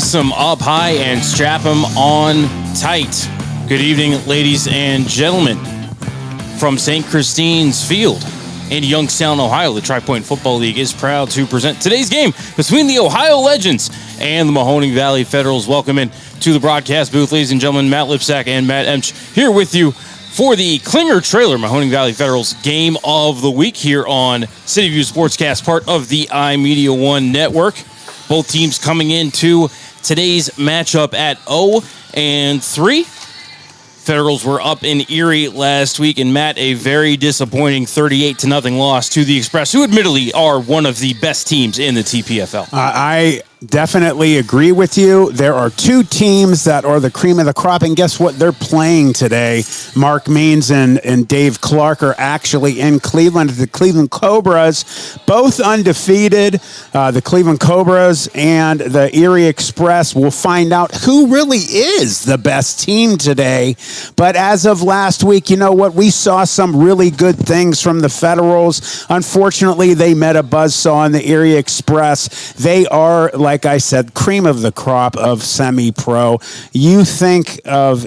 lace them up high and strap them on tight. Good evening, ladies and gentlemen. From St. Christine's Field in Youngstown, Ohio, the Tri-Point Football League is proud to present today's game between the Ohio Legends and the Mahoning Valley Federals. Welcome in to the broadcast booth, ladies and gentlemen. Matt Lipsack and Matt Emch here with you for the Klinger Trailer Mahoning Valley Federals Game of the Week here on CityView Sportscast, part of the iMedia1 network. Both teams coming into today's matchup at 0-3. Federals were up in Erie last week, and Matt, a very disappointing 38-0 loss to the Express, who admittedly are one of the best teams in the TPFL. I definitely agree with you. There are two teams that are the cream of the crop, and guess what? They're playing today. Mark Means and Dave Clark are actually in Cleveland. The Cleveland Cobras, both undefeated. The Cleveland Cobras and the Erie Express will find out who really is the best team today. But as of last week, you know what? We saw some really good things from the Federals. Unfortunately, they met a buzzsaw in the Erie Express. They are, like I said, cream of the crop of semi-pro. You think of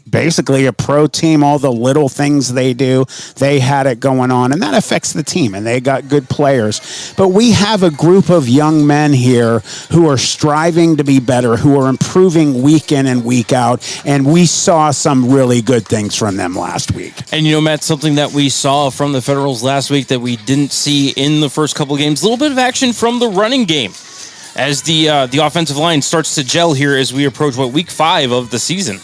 basically a pro team, all the little things they do, they had it going on, and that affects the team, and they got good players. But we have a group of young men here who are striving to be better, who are improving week in and week out, and we saw some really good things from them last week. And you know, Matt, something that we saw from the Federals last week that we didn't see in the first couple of games, a little bit of action from the running game as the offensive line starts to gel here as we approach, week 5 of the season.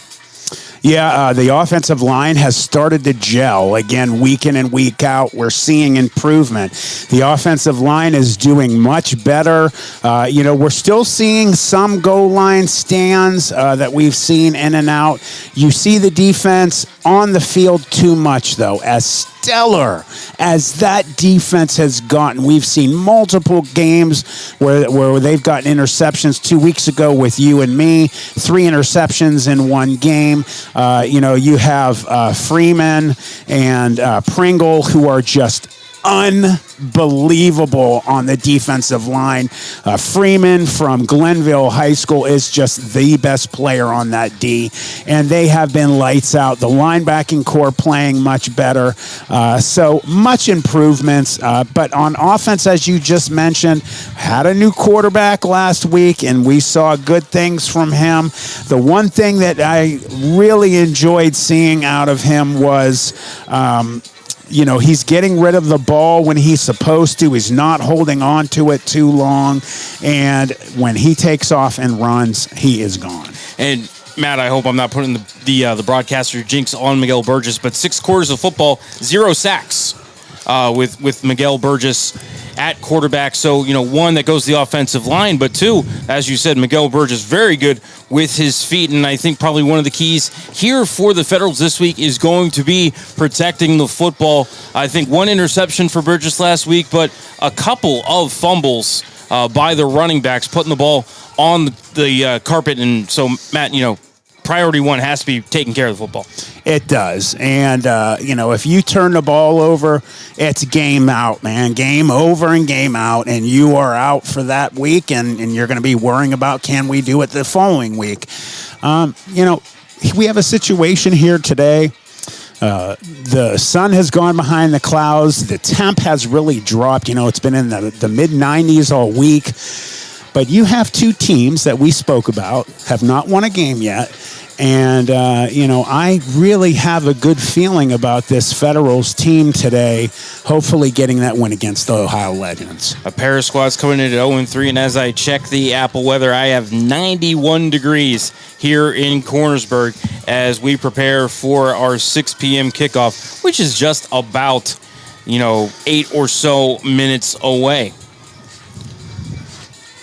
Yeah, the offensive line has started to gel. Again, week in and week out, we're seeing improvement. The offensive line is doing much better. We're still seeing some goal line stands that we've seen in and out. You see the defense on the field too much, though, as stellar as that defense has gotten. We've seen multiple games where they've gotten interceptions 2 weeks ago with you and me, 3 interceptions in one game. You have Freeman and Pringle, who are just unbelievable on the defensive line. Freeman from Glenville High School is just the best player on that D, and they have been lights out. The linebacking core playing much better, so much improvements. But on offense, as you just mentioned, had a new quarterback last week, and we saw good things from him. The one thing that I really enjoyed seeing out of him was he's getting rid of the ball when he's supposed to. He's not holding on to it too long. And when he takes off and runs, he is gone. And Matt, I hope I'm not putting the broadcaster jinx on Miguel Burgess, but 6 quarters of football, 0 sacks with Miguel Burgess at quarterback. So, one, that goes to the offensive line, but 2, as you said, Miguel Burgess, very good with his feet. And I think probably one of the keys here for the Federals this week is going to be protecting the football. I think 1 interception for Burgess last week, but a couple of fumbles by the running backs, putting the ball on the carpet. And so, Matt, priority 1 has to be taking care of the football. It does. And, if you turn the ball over, it's game out, man. Game over and game out. And you are out for that week, and you're going to be worrying about, can we do it the following week? We have a situation here today. The sun has gone behind the clouds. The temp has really dropped. It's been in the mid-90s all week. But you have 2 teams that we spoke about, have not won a game yet. And, I really have a good feeling about this Federals team today, hopefully getting that win against the Ohio Legends. A pair of squads coming in at 0-3, and as I check the Apple weather, I have 91 degrees here in Cornersburg as we prepare for our 6 p.m. kickoff, which is just about, 8 or so minutes away.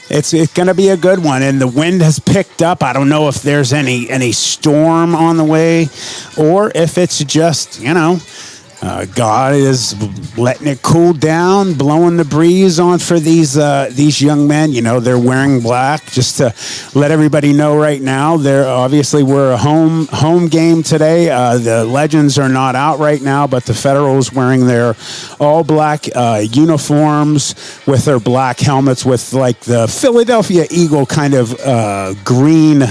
It's going to be a good one, and the wind has picked up. I don't know if there's any storm on the way, or if it's just, God is letting it cool down, blowing the breeze on for these young men. You know, they're wearing black. Just to let everybody know right now, we're a home game today. The Legends are not out right now, but the Federals wearing their all black uniforms with their black helmets with like the Philadelphia Eagle kind of green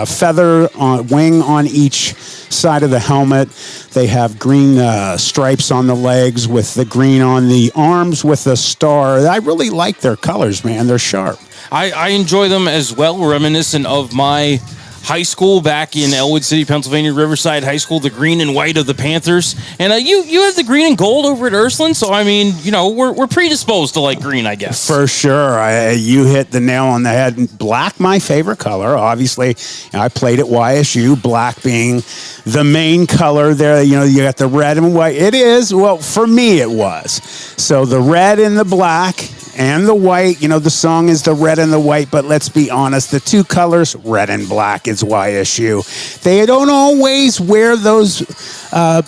feather wing on each side of the helmet. They have green stripes on the legs with the green on the arms with a star. I really like their colors, man. They're sharp. I enjoy them as well, reminiscent of my high school back in Elwood City, Pennsylvania, Riverside High School, the green and white of the Panthers. And you have the green and gold over at Ursuline, so I mean, you know, we're predisposed to like green, I guess. For sure. You hit the nail on the head. Black, my favorite color. Obviously, I played at YSU, black being the main color there. You know, you got the red and white. It is, well, for me it was. So the red and the black and the white, you know, the song is the red and the white, but let's be honest, the two colors, red and black, is YSU. They don't always wear those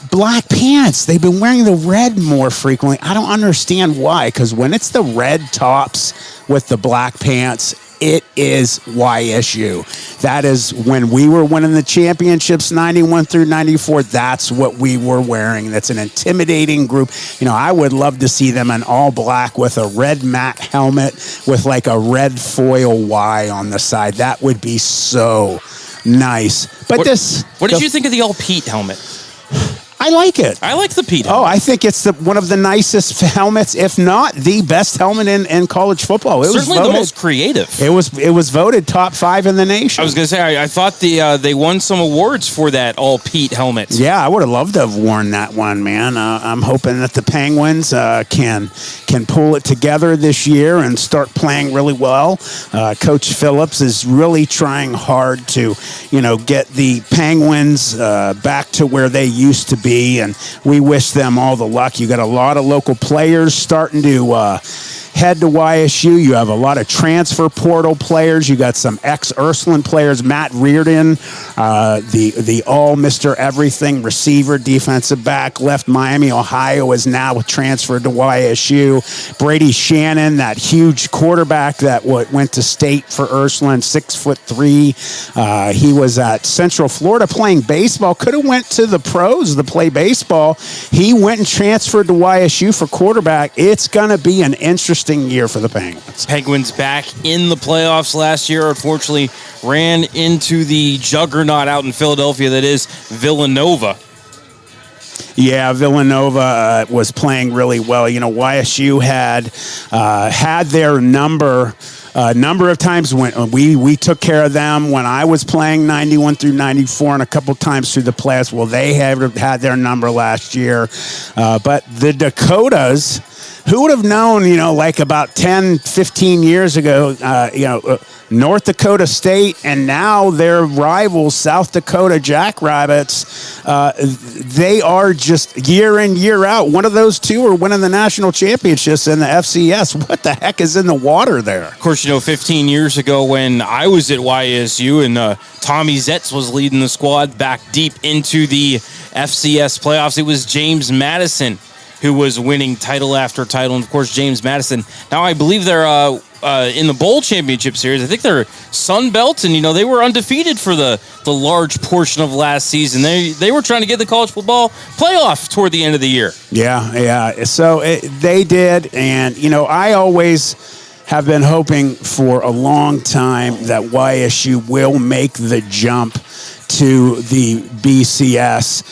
black pants. They've been wearing the red more frequently. I don't understand why, because when it's the red tops with the black pants, it is YSU. That is when we were winning the championships, 91 through 94. That's what we were wearing. That's an intimidating group. You know, I would love to see them in all black with a red matte helmet with like a red foil Y on the side. That would be so nice. But what did you think of the all Pete helmet? I like it. I like the Pete helmet. Oh, I think it's one of the nicest helmets, if not the best helmet in college football. It Certainly was the most creative. It was voted top 5 in the nation. I was going to say, I thought they won some awards for that all Pete helmet. Yeah, I would have loved to have worn that one, man. I'm hoping that the Penguins can pull it together this year and start playing really well. Coach Phillips is really trying hard to, you know, get the Penguins back to where they used to be. And we wish them all the luck. You got a lot of local players starting to head to YSU. You have a lot of transfer portal players. You got some ex-Ursuline players. Matt Reardon, the all Mr. Everything receiver, defensive back, left Miami, Ohio, is now transferred to YSU. Brady Shannon, that huge quarterback that went to state for Ursuline, 6'3". He was at Central Florida playing baseball. Could have went to the pros to play baseball. He went and transferred to YSU for quarterback. It's going to be an interesting year for the Penguins. Penguins back in the playoffs last year. Unfortunately, ran into the juggernaut out in Philadelphia that is Villanova. Yeah, Villanova was playing really well. You know, YSU had their number of times when we took care of them when I was playing 91 through 94 and a couple times through the playoffs. Well, they had their number last year. But the Dakotas, who would have known, you know, like about 10, 15 years ago, North Dakota State and now their rivals, South Dakota Jackrabbits, they are just year in, year out. One of those two are winning the national championships in the FCS. What the heck is in the water there? Of course, you know, 15 years ago when I was at YSU and Tommy Zetz was leading the squad back deep into the FCS playoffs, it was James Madison who was winning title after title. And, of course, James Madison. Now, I believe they're in the Bowl Championship Series. I think they're Sun Belt, and, you know, they were undefeated for the large portion of last season. They were trying to get the college football playoff toward the end of the year. Yeah. So they did, and, you know, I always have been hoping for a long time that YSU will make the jump to the BCS.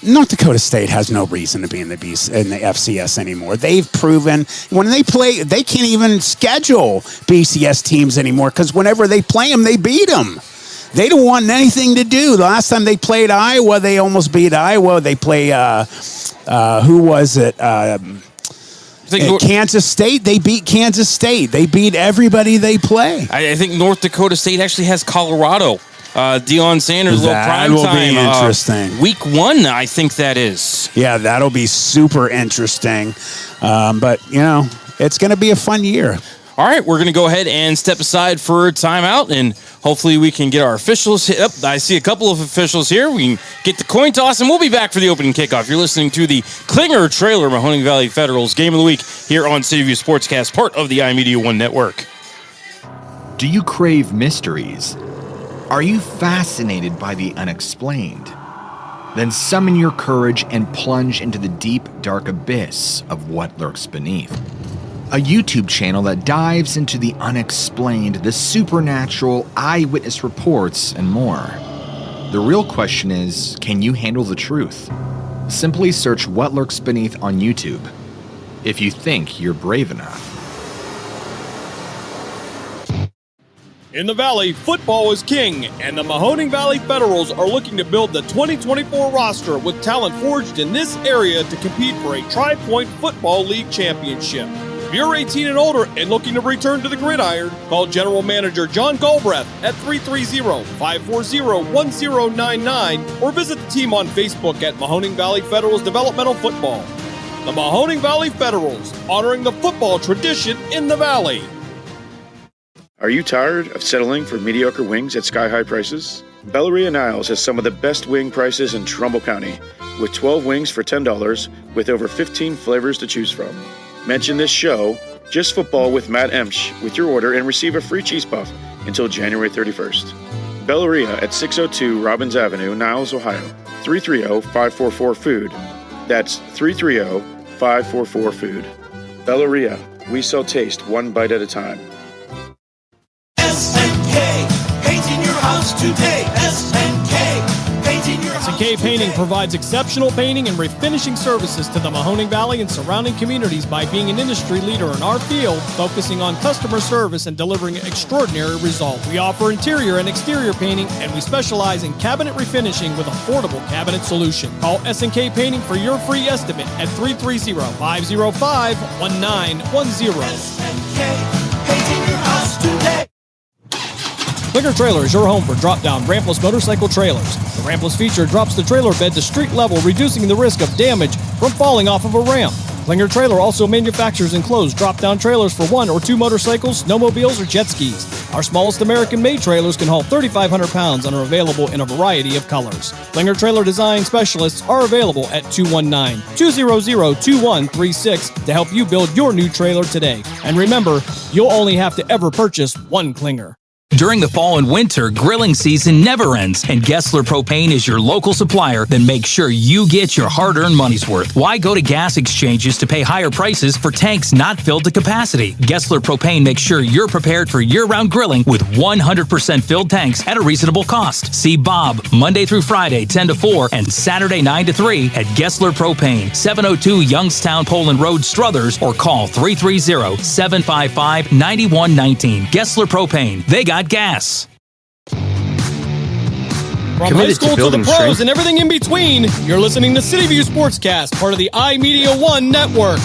North Dakota State has no reason to be in the FCS anymore. They've proven when they play, they can't even schedule BCS teams anymore because whenever they play them, they beat them. They don't want anything to do. The last time they played Iowa, they almost beat Iowa. They play, who was it? Kansas State. They beat Kansas State. They beat everybody they play. I think North Dakota State actually has Colorado. Deion Sanders, little prime time. That will be interesting. Week 1, I think that is. Yeah, that'll be super interesting. But, you know, it's going to be a fun year. All right, we're going to go ahead and step aside for a timeout, and hopefully we can get our officials hit up. I see a couple of officials here. We can get the coin toss, and we'll be back for the opening kickoff. You're listening to the Klinger Trailer Mahoning Valley Federals Game of the Week here on CityView Sportscast, part of the iMedia1 network. Do you crave mysteries? Are you fascinated by the unexplained? Then summon your courage and plunge into the deep, dark abyss of what lurks beneath. A YouTube channel that dives into the unexplained, the supernatural, eyewitness reports, and more. The real question is, can you handle the truth? Simply search What Lurks Beneath on YouTube, if you think you're brave enough. In the Valley, football is king, and the Mahoning Valley Federals are looking to build the 2024 roster with talent forged in this area to compete for a Tri-Point Football League championship. If you're 18 and older and looking to return to the gridiron, call General Manager John Galbraith at 330-540-1099 or visit the team on Facebook at Mahoning Valley Federals Developmental Football. The Mahoning Valley Federals, honoring the football tradition in the Valley. Are you tired of settling for mediocre wings at sky-high prices? Belleria Niles has some of the best wing prices in Trumbull County, with 12 wings for $10 with over 15 flavors to choose from. Mention this show, Just Football with Matt Emsch, with your order and receive a free cheese puff until January 31st. Belleria at 602 Robbins Avenue, Niles, Ohio. 330-544-FOOD. That's 330-544-FOOD. Belleria, we sell taste one bite at a time. SNK, painting your house today. SNK, painting your house SNK Painting provides exceptional painting and refinishing services to the Mahoning Valley and surrounding communities by being an industry leader in our field, focusing on customer service and delivering extraordinary results. We offer interior and exterior painting, and we specialize in cabinet refinishing with affordable cabinet solution. Call SNK Painting for your free estimate at 330-505-1910. SNK, painting your house today. Klinger Trailer is your home for drop-down rampless motorcycle trailers. The rampless feature drops the trailer bed to street level, reducing the risk of damage from falling off of a ramp. Klinger Trailer also manufactures enclosed drop-down trailers for 1 or 2 motorcycles, snowmobiles, or jet skis. Our smallest American-made trailers can haul 3,500 pounds and are available in a variety of colors. Klinger Trailer design specialists are available at 219-200-2136 to help you build your new trailer today. And remember, you'll only have to ever purchase one Klinger. During the fall and winter, grilling season never ends, and Gessler Propane is your local supplier that makes sure you get your hard-earned money's worth. Why go to gas exchanges to pay higher prices for tanks not filled to capacity? Gessler Propane makes sure you're prepared for year-round grilling with 100% filled tanks at a reasonable cost. See Bob Monday through Friday, 10 to 4, and Saturday, 9 to 3 at Gessler Propane, 702 Youngstown Poland Road, Struthers, or call 330-755-9119. Gessler Propane. They got gas. From high school to the pros and everything in between, you're listening to CityView Sportscast, part of the iMedia1 network.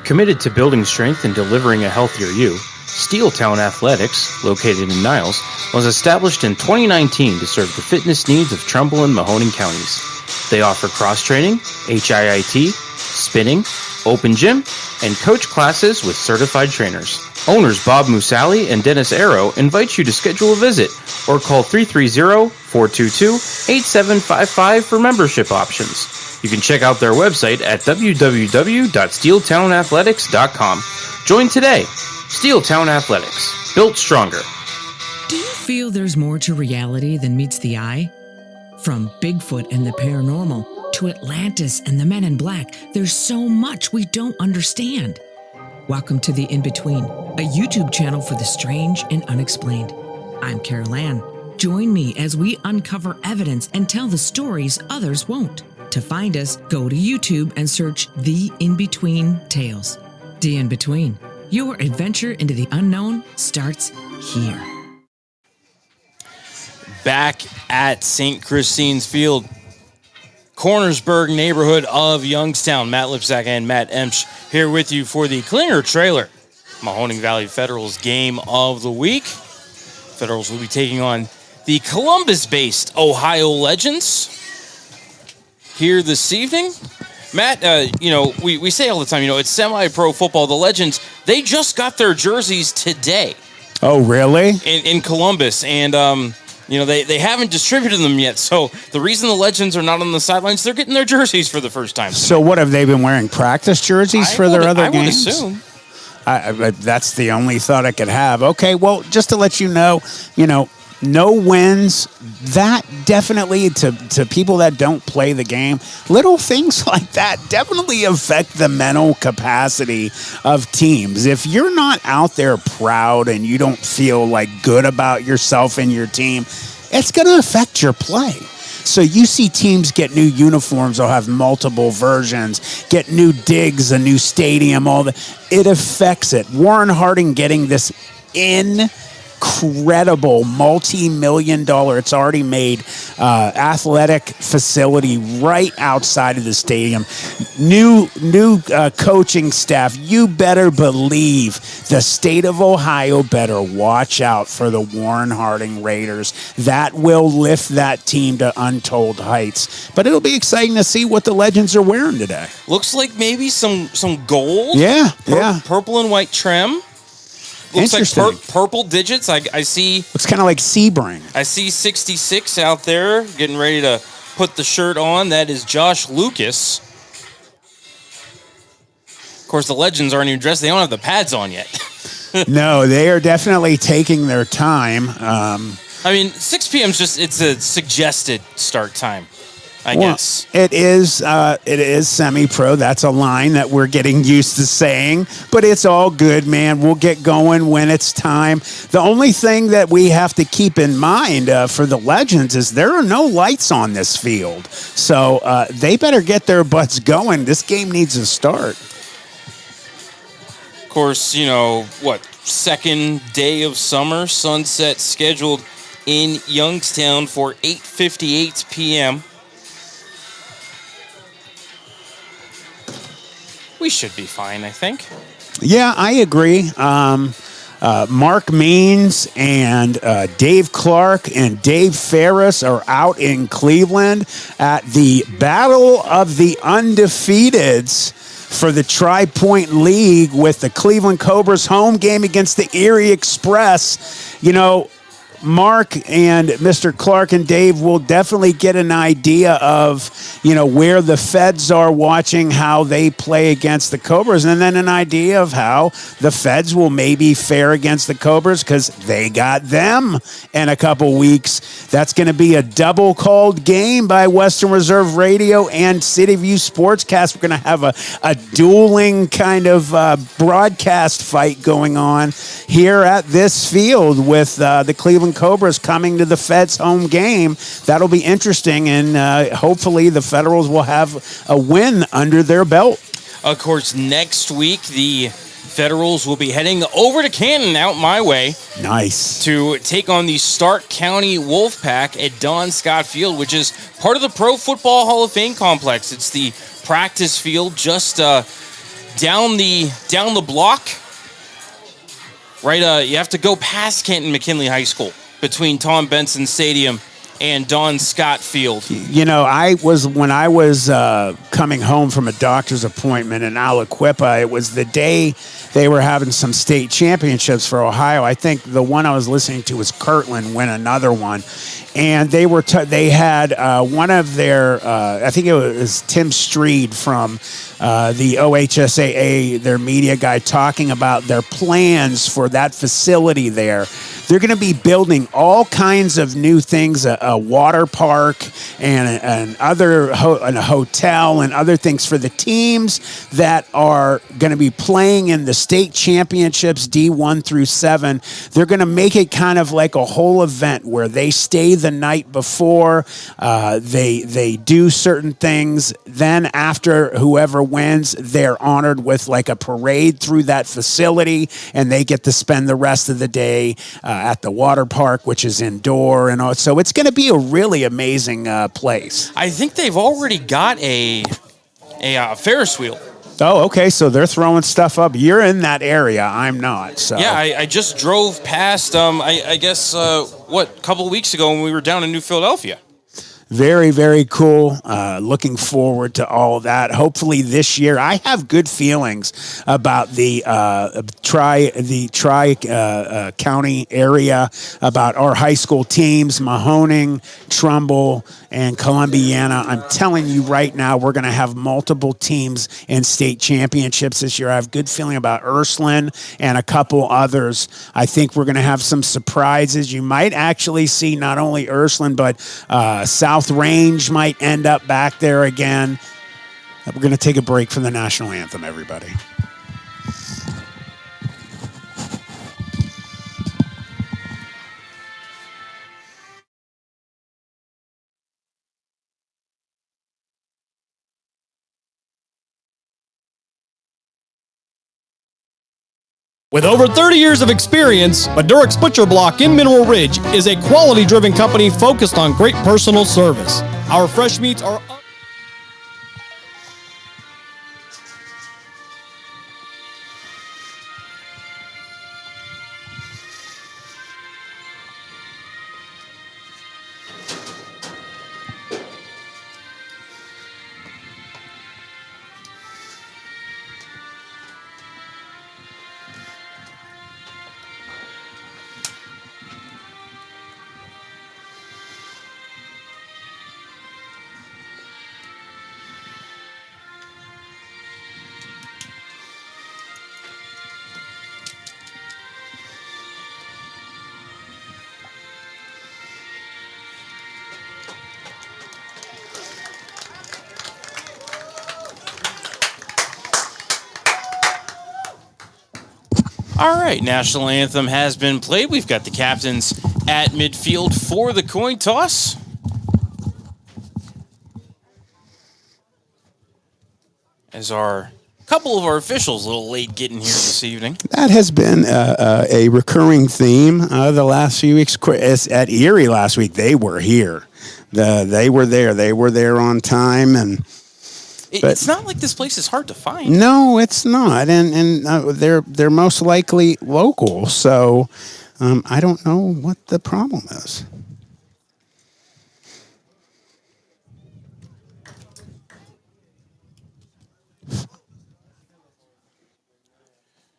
Committed to building strength and delivering a healthier you, Steeltown Athletics, located in Niles, was established in 2019 to serve the fitness needs of Trumbull and Mahoning counties. They offer cross-training, HIIT, spinning, open gym, and coach classes with certified trainers. Owners Bob Musali and Dennis Arrow invite you to schedule a visit or call 330-422-8755 for membership options. You can check out their website at www.steeltownathletics.com. Join today. Steeltown Athletics, built stronger. Do you feel there's more to reality than meets the eye? From Bigfoot and the paranormal to Atlantis and the Men in Black, there's so much we don't understand. Welcome to The In-Between, a YouTube channel for the strange and unexplained. I'm Carol Ann. Join me as we uncover evidence and tell the stories others won't. To find us, go to YouTube and search The In-Between Tales. The In-Between. Your adventure into the unknown starts here. Back at St. Christine's Field, Cornersburg neighborhood of Youngstown. Matt Lipsack and Matt Emsch here with you for the Klinger Trailer Mahoning Valley Federals game of the week. Federals will be taking on the Columbus-based Ohio Legends here this evening. Matt, we say all the time, it's semi-pro football. The Legends, they just got their jerseys today. Oh, really? In Columbus, and they haven't distributed them yet. So the reason the Legends are not on the sidelines, they're getting their jerseys for the first time. So what, have they been wearing practice jerseys for their other games? I would assume. That's the only thought I could have. Okay, well, just to let you know, no wins. That definitely, to people that don't play the game, little things like that definitely affect the mental capacity of teams. If you're not out there proud and you don't feel like good about yourself and your team, it's going to affect your play. So you see teams get new uniforms, they'll have multiple versions, get new digs, a new stadium, it affects it. Warren Harding getting this incredible multi-million-dollar, it's already made, athletic facility right outside of the stadium. New coaching staff. You better believe the state of Ohio better watch out for the Warren Harding Raiders. That will lift that team to untold heights. But it'll be exciting to see what the Legends are wearing today. Looks like maybe some gold. Yeah, Purple and white trim. Looks like purple digits. I see. Looks kind of like Sebring. I see 66 out there getting ready to put the shirt on. That is Josh Lucas. Of course, the Legends aren't even dressed. They don't have the pads on yet. No, they are definitely taking their time. 6 p.m. it's a suggested start time. I guess it is semi-pro. That's a line that we're getting used to saying, but it's all good, man. We'll get going when it's time. The only thing that we have to keep in mind for the Legends is there are no lights on this field, so they better get their butts going. This game needs to start. Of course, second day of summer, sunset scheduled in Youngstown for 8:58 p.m. We should be fine, I think. Yeah, I agree. Mark Means and Dave Clark and Dave Ferris are out in Cleveland at the Battle of the Undefeateds for the Tri-Point League with the Cleveland Cobras home game against the Erie Express. Mark and Mr. Clark and Dave will definitely get an idea of, where the Feds are watching how they play against the Cobras, and then an idea of how the Feds will maybe fare against the Cobras because they got them in a couple weeks. That's going to be a double called game by Western Reserve Radio and CityView Sportscast. We're going to have a dueling kind of broadcast fight going on here at this field with the Cleveland Cobras coming to the Feds home game. That'll be interesting, and hopefully the Federals will have a win under their belt. Of course, next week the Federals will be heading over to Canton, out my way. Nice. To take on the Stark County Wolfpack at Don Scott Field, which is part of the Pro Football Hall of Fame complex. It's the practice field just down the block. Right, you have to go past Canton McKinley High School between Tom Benson Stadium and Don Scott Field. When I was coming home from a doctor's appointment in Aliquippa, it was the day they were having some state championships for Ohio. I think the one I was listening to was Kirtland win another one. And they had one of their, I think it was Tim Streed from the OHSAA, their media guy, talking about their plans for that facility there. They're going to be building all kinds of new things, a water park and a hotel and other things for the teams that are going to be playing in the state championships, D1 through 7. They're going to make it kind of like a whole event where they stay the night before. They do certain things. Then after whoever wins, they're honored with like a parade through that facility, and they get to spend the rest of the day at the water park, which is indoor, and all. So it's going to be a really amazing place. I think they've already got a Ferris wheel. Oh, okay. So they're throwing stuff up. You're in that area. I'm not. So Yeah, I just drove past, I guess, a couple of weeks ago when we were down in New Philadelphia. very, very cool. Looking forward to all that. Hopefully this year, I have good feelings about the tri county area, about our high school teams, Mahoning, Trumbull, and Columbiana. I'm telling you right now, we're going to have multiple teams in state championships this year. I have good feeling about Ursuline and a couple others. I think we're going to have some surprises. You might actually see not only Ursuline, but South Range might end up back there again. We're going to take a break from the national anthem, everybody. With over 30 years of experience, Madurix Butcher Block in Mineral Ridge is a quality-driven company focused on great personal service. Our fresh meats are... All right, national anthem has been played. We've got the captains at midfield for the coin toss. As our couple of our officials a little late getting here this evening. That has been a recurring theme the last few weeks. At Erie last week, they were here. They were there. They were there on time, and it's not like this place is hard to find. No, it's not, and they're most likely local. So I don't know what the problem is.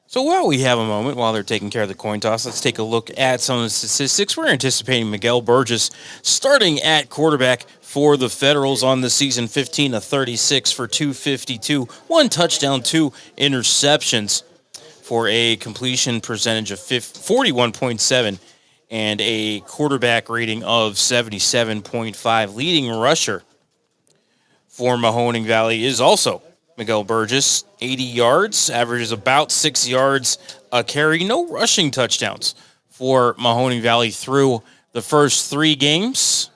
So while we have a moment, while they're taking care of the coin toss, let's take a look at some of the statistics. We're anticipating Miguel Burgess starting at quarterback for the Federals on the season, 15 of 36 for 252, 1 touchdown, 2 interceptions for a completion percentage of 41.7 and a quarterback rating of 77.5. Leading rusher for Mahoning Valley is also Miguel Burgess, 80 yards, averages about 6 yards a carry. No rushing touchdowns for Mahoning Valley through the first 3 games.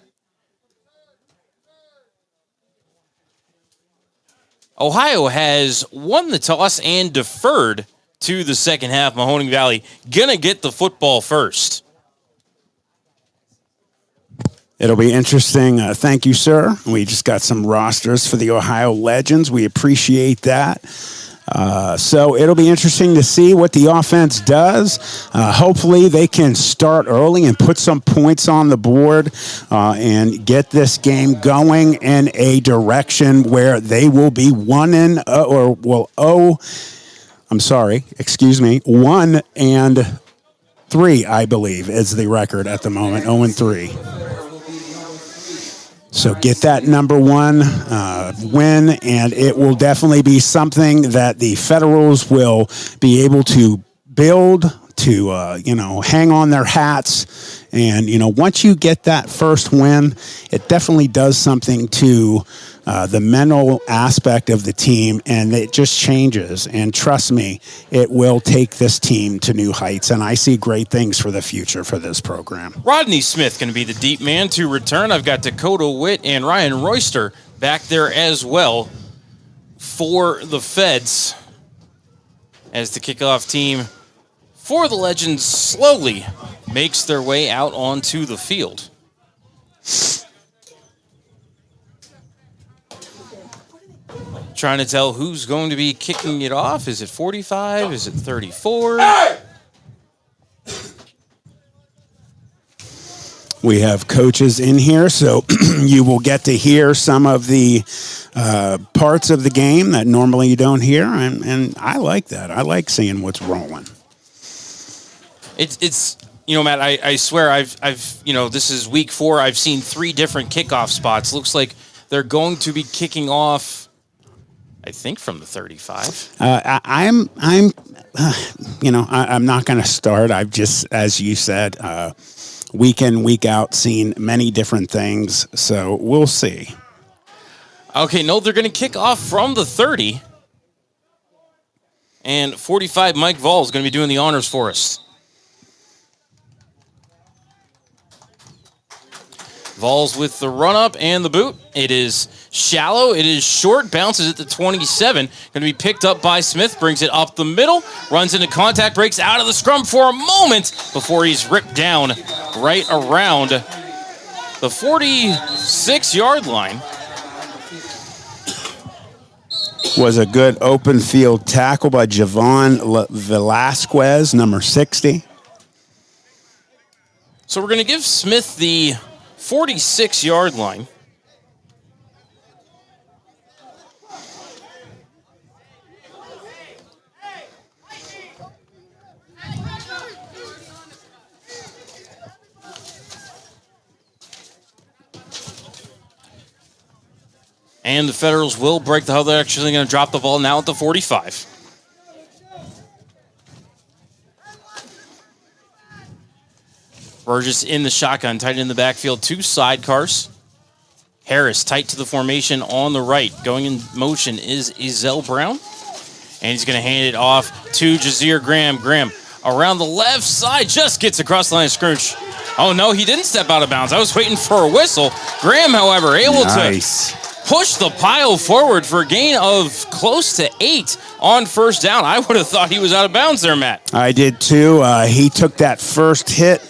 Ohio has won the toss and deferred to the second half. Mahoning Valley gonna get the football first. It'll be interesting. Thank you, sir. We just got some rosters for the Ohio Legends. We appreciate that. So it'll be interesting to see what the offense does. Hopefully they can start early and put some points on the board and get this game going in a direction where they will be 1-3, I believe, is the record at the moment, 0-3. So get that number 1 win, and it will definitely be something that the Federals will be able to build, to hang on their hats And, once you get that first win, it definitely does something to the mental aspect of the team, and it just changes. And trust me, it will take this team to new heights, and I see great things for the future for this program. Rodney Smith going to be the deep man to return. I've got Dakota Witt and Ryan Royster back there as well for the Feds, as the kickoff team for the Legends slowly makes their way out onto the field. Trying to tell who's going to be kicking it off. Is it 45? Is it 34? We have coaches in here, so you will get to hear some of the parts of the game that normally you don't hear, and I like that. I like seeing what's rolling. It's Matt, I swear I've this is week 4. I've seen 3 different kickoff spots. Looks like they're going to be kicking off, I think, from the 35. I'm not going to start. I've just, as you said, week in, week out, seen many different things. So we'll see. Okay, no, they're going to kick off from the 30. And 45, Mike Voll is going to be doing the honors for us. Vols with the run-up and the boot. It is shallow. It is short. Bounces at the 27. Going to be picked up by Smith. Brings it up the middle. Runs into contact. Breaks out of the scrum for a moment before he's ripped down right around the 46-yard line. Was a good open field tackle by Javon Velasquez, number 60. So we're going to give Smith the 46-yard line. And the Federals will break the huddle. They're actually going to drop the ball now at the 45. Burgess in the shotgun, tight in the backfield, 2 sidecars. Harris tight to the formation on the right. Going in motion is Ezell Brown. And he's going to hand it off to Jazir Graham. Graham around the left side, just gets across the line of scrimmage. Oh, no, he didn't step out of bounds. I was waiting for a whistle. Graham, however, able to push the pile forward for a gain of close to 8 on first down. I would have thought he was out of bounds there, Matt. I did too. He took that first hit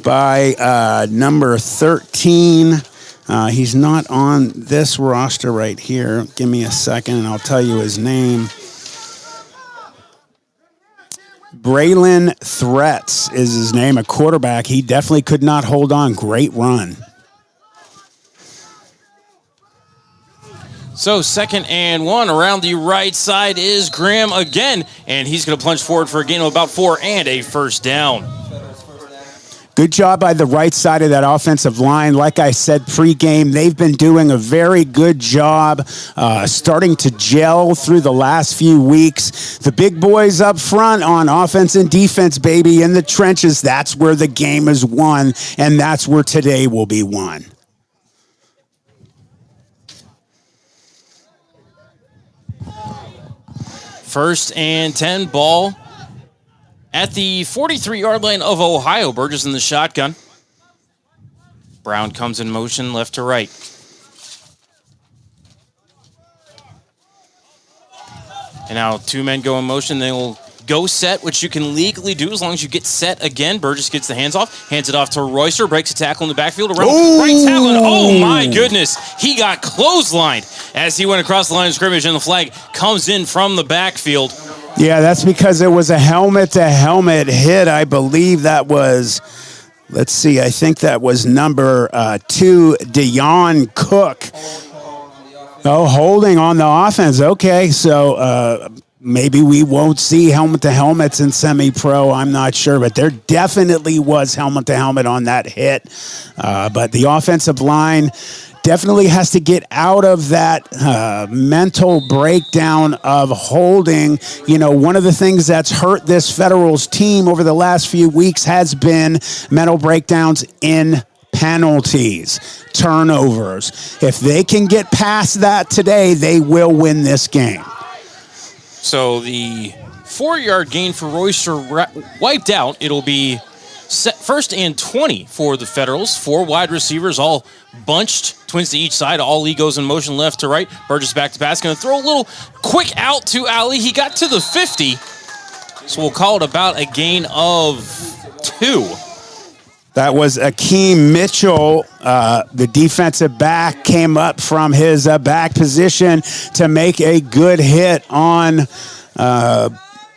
by number 13. He's not on this roster right here. Give me a second and I'll tell you his name. Braylon Threats is his name, a quarterback. He definitely could not hold on. Great run. So 2nd and 1 around the right side is Graham again, and he's going to plunge forward for a gain of about 4 and a first down. Good job by the right side of that offensive line. Like I said pregame, they've been doing a very good job starting to gel through the last few weeks. The big boys up front on offense and defense, baby, in the trenches. That's where the game is won, and that's where today will be won. First and 10, ball at the 43-yard line of Ohio. Burgess in the shotgun. Brown comes in motion left to right. And now 2 men go in motion. They will go set, which you can legally do as long as you get set again. Burgess gets the hands it off to Royster, breaks a tackle in the backfield around right tackle. And oh my goodness, he got clotheslined as he went across the line of scrimmage, and the flag comes in from the backfield. Yeah, that's because it was a helmet-to-helmet hit. I believe that was, let's see, I think that was number 2, Deion Cook. Oh, holding on the offense. Okay, so maybe we won't see helmet-to-helmets in semi-pro. I'm not sure, but there definitely was helmet-to-helmet on that hit. But the offensive line definitely has to get out of that mental breakdown of holding. You know, one of the things that's hurt this Federals team over the last few weeks has been mental breakdowns in penalties, turnovers. If they can get past that today, they will win this game. So the 4-yard gain for Royster wiped out. It'll be first and 20 for the Federals. 4 wide receivers all bunched, twins to each side. Ali goes in motion left to right. Burgess back to pass. Going to throw a little quick out to Ali. He got to the 50. So we'll call it about a gain of 2. That was Akeem Mitchell. The defensive back came up from his back position to make a good hit on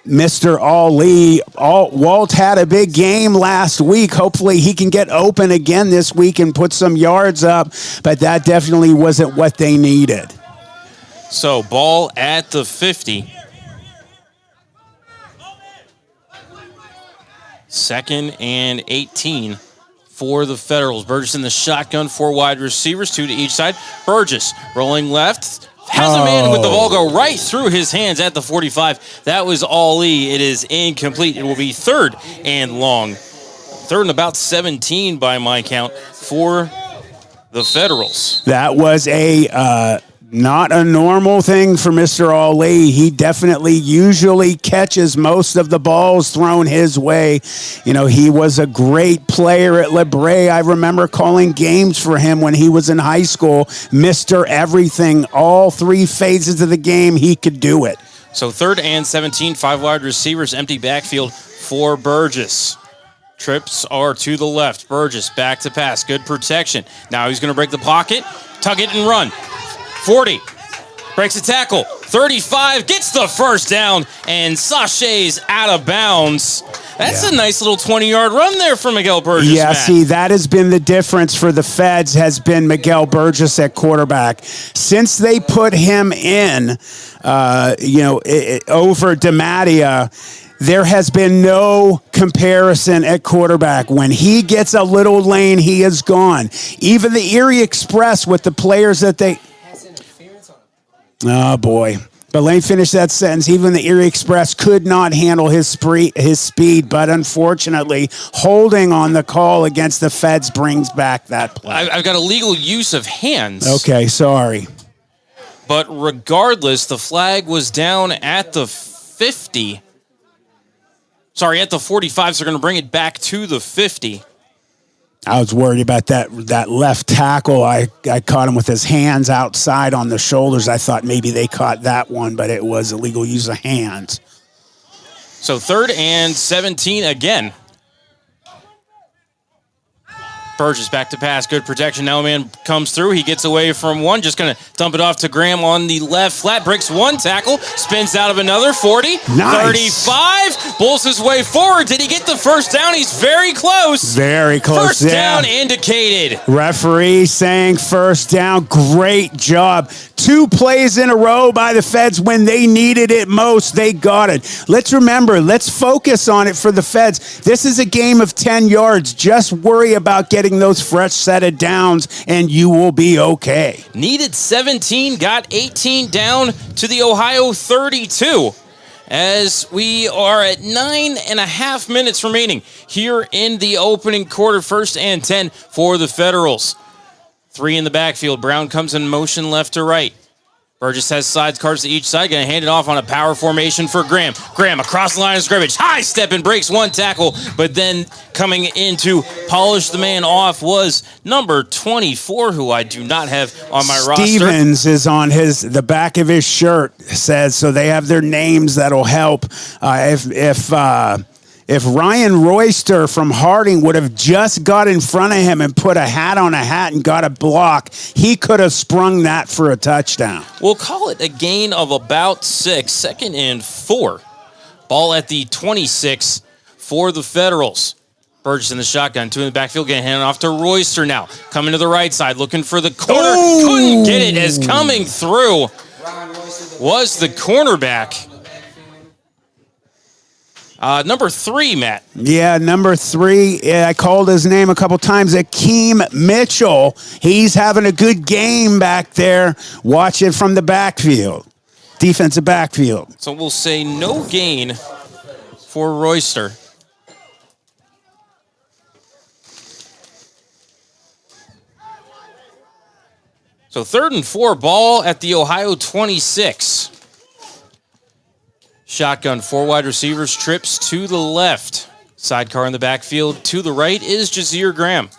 Mr. Ali. Walt had a big game last week. Hopefully he can get open again this week and put some yards up, but that definitely wasn't what they needed. So ball at the 50. Second and 18 for the Federals. Burgess in the shotgun, 4 wide receivers, 2 to each side. Burgess rolling left, has a man with the ball go right through his hands at the 45. That was Ali. It is incomplete. It will be 3rd and long. 3rd and about 17 by my count for the Federals. That was a not a normal thing for Mr. Ali. He definitely usually catches most of the balls thrown his way. You know, he was a great player at LeBray. I remember calling games for him when he was in high school. Mr. Everything, all 3 phases of the game, he could do it. So 3rd and 17, 5 wide receivers, empty backfield for Burgess. Trips are to the left. Burgess back to pass. Good protection. Now he's going to break the pocket, tug it and run. 40, breaks a tackle, 35, gets the first down, and sachets out of bounds. That's a nice little 20-yard run there for Miguel Burgess. Yeah, Matt. see, that has been the difference for the Feds, has been Miguel Burgess at quarterback. Since they put him in, over DeMattia, there has been no comparison at quarterback. When he gets a little lane, he is gone. Even the Erie Express with the players that they... Oh, boy. But let me finish that sentence. Even the Erie Express could not handle his speed, but unfortunately, holding on the call against the Feds brings back that play. I've got illegal use of hands. Okay, sorry. But regardless, the flag was down at the 50. Sorry, at the 45, so they're going to bring it back to the 50. I was worried about that left tackle. I caught him with his hands outside on the shoulders. I thought maybe they caught that one, but it was illegal use of hands. So 3rd and 17 again. Burgess back to pass. Good protection. Now a man comes through. He gets away from one. Just going to dump it off to Graham on the left flat. Breaks one tackle. Spins out of another. 40. Nice. 35. Bulls his way forward. Did he get the first down? He's very close. Very close. First down indicated. Referee saying first down. Great job. 2 plays in a row by the Feds when they needed it most. They got it. Let's remember, let's focus on it for the Feds. This is a game of 10 yards. Just worry about getting those fresh set of downs, and you will be okay. Needed 17, got 18 down to the Ohio 32. As we are at 9.5 minutes remaining here in the opening quarter, 1st and 10 for the Federals. 3 in the backfield. Brown comes in motion left to right. Burgess has sides, cards to each side. Going to hand it off on a power formation for Graham. Graham across the line of scrimmage. High step and breaks one tackle. But then coming in to polish the man off was number 24, who I do not have on my roster. Stevens is on the back of his shirt, says, so they have their names that'll help. If Ryan Royster from Harding would have just got in front of him and put a hat on a hat and got a block, he could have sprung that for a touchdown. We'll call it a gain of about 6. 2nd and 4. Ball at the 26 for the Federals. Burgess in the shotgun, 2 in the backfield, getting handed off to Royster now. Coming to the right side, looking for the corner. Ooh. Couldn't get it as coming through was the cornerback. Number 3, Matt. Yeah, number 3. I called his name a couple times. Akeem Mitchell. He's having a good game back there. Watch it from the backfield. Defensive backfield. So we'll say no gain for Royster. So 3rd and 4, ball at the Ohio 26. Shotgun, 4 wide receivers, trips to the left. Sidecar in the backfield. To the right is Jazir Graham.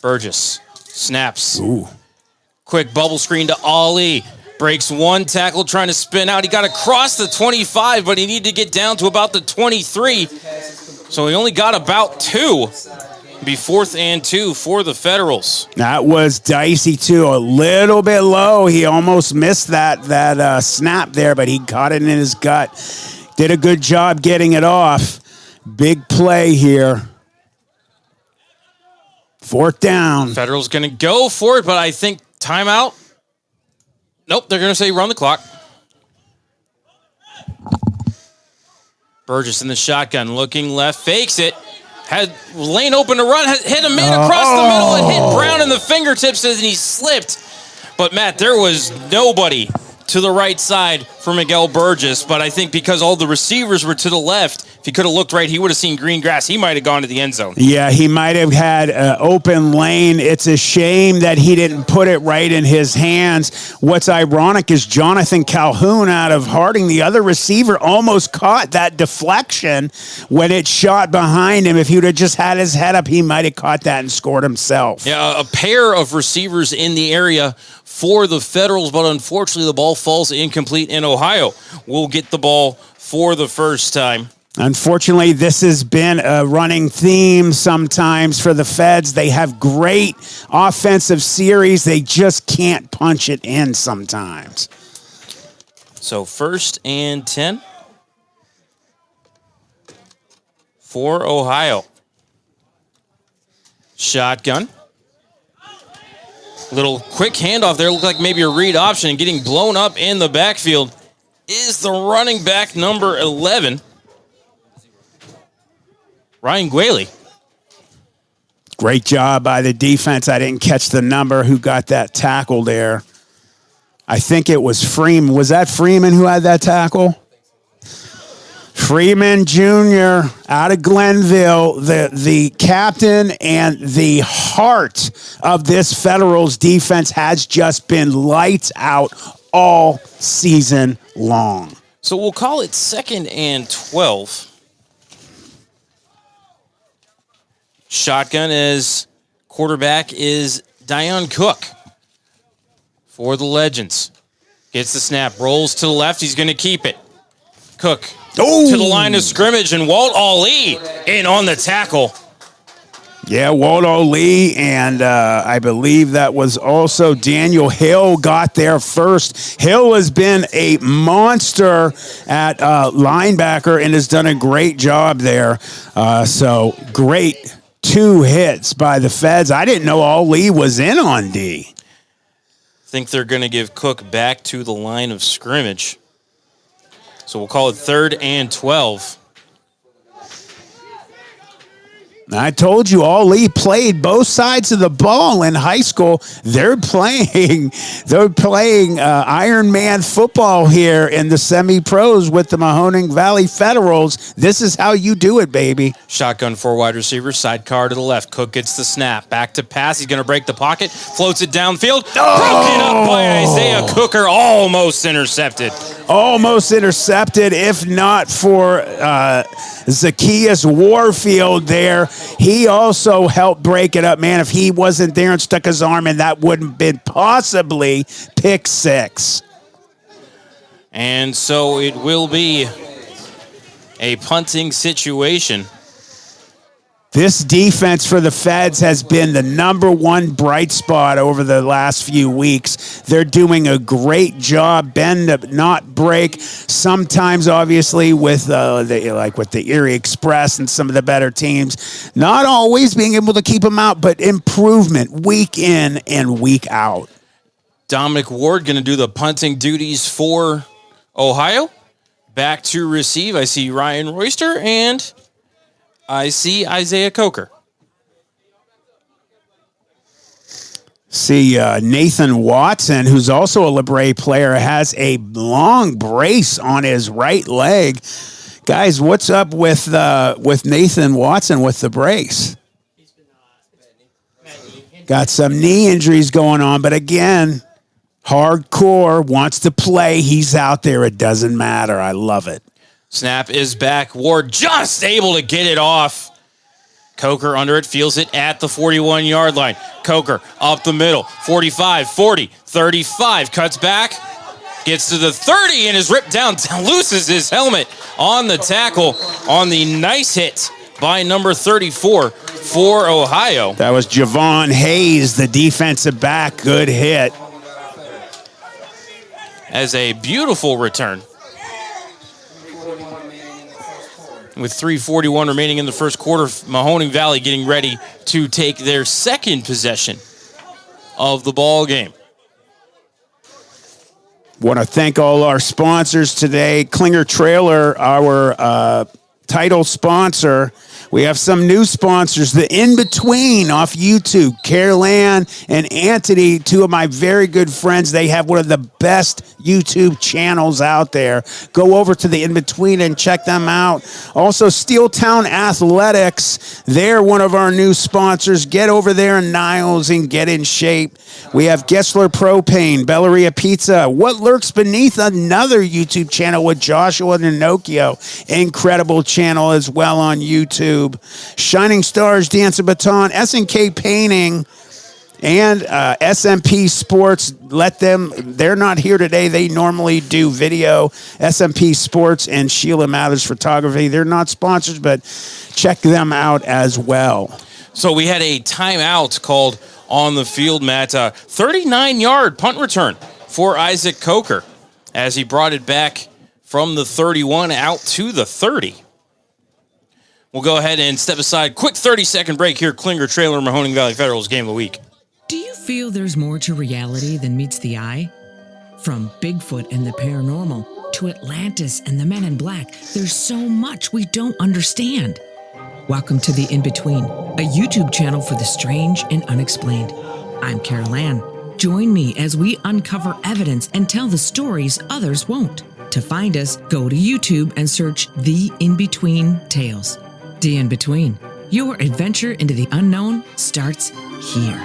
Burgess snaps. Ooh. Quick bubble screen to Ali. Breaks 1 tackle, trying to spin out. He got across the 25, but he needed to get down to about the 23. So he only got about 2. Be 4th and 2 for the Federals. That was dicey, too. A little bit low. He almost missed that snap there, but he caught it in his gut. Did a good job getting it off. Big play here. 4th down. Federals going to go for it, but I think timeout. Nope, they're going to say run the clock. Burgess in the shotgun, looking left, fakes it. Had lane open to run, hit a man across the middle and hit Brown in the fingertips and he slipped. But, Matt, there was nobody to the right side for Miguel Burgess, but I think because all the receivers were to the left, if he could have looked right, he would have seen green grass. He might have gone to the end zone. Yeah, he might have had an open lane. It's a shame that he didn't put it right in his hands. What's ironic is Jonathan Calhoun out of Harding, the other receiver, almost caught that deflection when it shot behind him. If he would have just had his head up, he might have caught that and scored himself. Yeah, a pair of receivers in the area for the Federals, but unfortunately the ball falls incomplete in Ohio. We'll get the ball for the first time. Unfortunately, this has been a running theme sometimes for the Feds. They have great offensive series. They just can't punch it in sometimes. So 1st and 10 for Ohio. Shotgun. Little quick handoff there. Looked like maybe a read option. Getting blown up in the backfield is the running back number 11. Ryan Gwaley. Great job by the defense. I didn't catch the number who got that tackle there. I think it was Freeman. Was that Freeman who had that tackle? Freeman Jr. out of Glenville, the captain and the heart of this Federals defense has just been lights out all season long. So we'll call it 2nd and 12. Shotgun as quarterback is Dion Cook for the Legends. Gets the snap, rolls to the left. He's going to keep it. Cook to the line of scrimmage, and Walt Ali in on the tackle. Yeah, Walt Ali, and I believe that was also Daniel Hill got there first. Hill has been a monster at linebacker and has done a great job there. So great 2 hits by the Feds. I didn't know Ali was in on D. Think they're going to give Cook back to the line of scrimmage. So we'll call it 3rd and 12. I told you, Ali played both sides of the ball in high school. They're playing Iron Man football here in the semi-pros with the Mahoning Valley Federals. This is how you do it, baby. Shotgun 4 wide receivers, sidecar to the left. Cook gets the snap. Back to pass. He's going to break the pocket. Floats it downfield. Broken up by Isaiah Cooker. Almost intercepted. Almost intercepted, if not for Zacchaeus Warfield there. He also helped break it up. Man, if he wasn't there and stuck his arm in, that wouldn't have been possibly pick 6. And so it will be a punting situation. This defense for the Feds has been the number 1 bright spot over the last few weeks. They're doing a great job, bend, not break. Sometimes, obviously, with the Erie Express and some of the better teams, not always being able to keep them out, but improvement week in and week out. Dominic Ward going to do the punting duties for Ohio. Back to receive, I see Ryan Royster, and I see Isaiah Coker. See, Nathan Watson, who's also a Libre player, has a long brace on his right leg. Guys, what's up with Nathan Watson with the brace? Got some knee injuries going on, but again, hardcore, wants to play. He's out there. It doesn't matter. I love it. Snap is back. Ward just able to get it off. Coker under it, feels it at the 41-yard line. Coker up the middle, 45, 40, 35, cuts back, gets to the 30 and is ripped down, loses his helmet on the tackle on the nice hit by number 34 for Ohio. That was Javon Hayes, the defensive back. Good hit. As a beautiful return. With 3:41 remaining in the first quarter, Mahoning Valley getting ready to take their second possession of the ball game. Want to thank all our sponsors today. Klinger Trailer, our title sponsor. We have some new sponsors. The In Between off YouTube. Caroline and Anthony, two of my very good friends. They have one of the best YouTube channels out there. Go over to the In Between and check them out. Also, Steeltown Athletics. They're one of our new sponsors. Get over there in Niles and get in shape. We have Gessler Propane, Belleria Pizza. What Lurks Beneath, another YouTube channel with Joshua Ninocchio. Incredible channel as well on YouTube. Shining Stars Dance and Baton, SNK Painting, and SMP Sports. They're not here today. They normally do video. SMP Sports and Sheila Mathers Photography. They're not sponsors, but check them out as well. So we had a timeout called on the field, Matt. 39-yard punt return for Isaac Coker as he brought it back from the 31 out to the 30. We'll go ahead and step aside. Quick 30-second break here. Klinger Trailer, Mahoning Valley Federal's Game of the Week. Do you feel there's more to reality than meets the eye? From Bigfoot and the paranormal to Atlantis and the Men in Black, there's so much we don't understand. Welcome to The In-Between, a YouTube channel for the strange and unexplained. I'm Carol Ann. Join me as we uncover evidence and tell the stories others won't. To find us, go to YouTube and search The In-Between Tales. The In-Between, your adventure into the unknown starts here.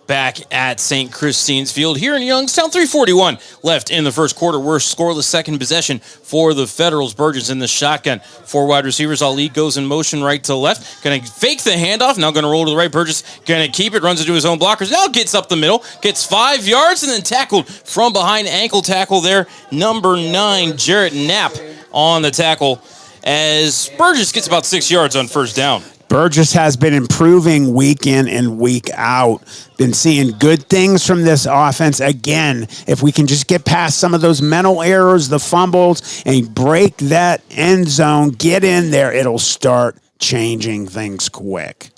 Back at St. Christine's Field here in Youngstown. 3:41 left in the first quarter. We're scoreless second possession for the Federals. Burgess in the shotgun. Four wide receivers. Ali goes in motion right to left. Going to fake the handoff. Now going to roll to the right. Burgess going to keep it. Runs into his own blockers. Now gets up the middle. Gets 5 yards and then tackled from behind. Ankle tackle there. Number 9, Jarrett Knapp on the tackle as Burgess gets about 6 yards on first down. Burgess has been improving week in and week out. Been seeing good things from this offense. Again, if we can just get past some of those mental errors, the fumbles, and break that end zone, get in there, it'll start changing things quick.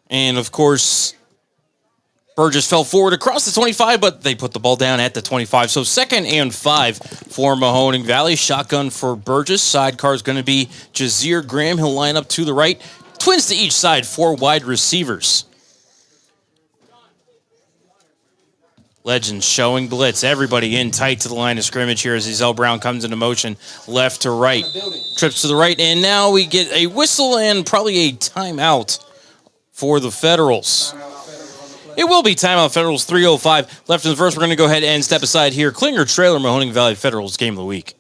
And, of course, Burgess fell forward across the 25, but they put the ball down at the 25. So 2nd and 5 for Mahoning Valley. Shotgun for Burgess. Sidecar is going to be Jazeer Graham. He'll line up to the right. Twins to each side, 4 wide receivers. Legends showing blitz. Everybody in tight to the line of scrimmage here as Ezell Brown comes into motion left to right. Trips to the right, and now we get a whistle and probably a timeout for the Federals. It will be timeout. Federals 3:05 left in the first. We're going to go ahead and step aside here. Klinger Trailer, Mahoning Valley Federals Game of the Week.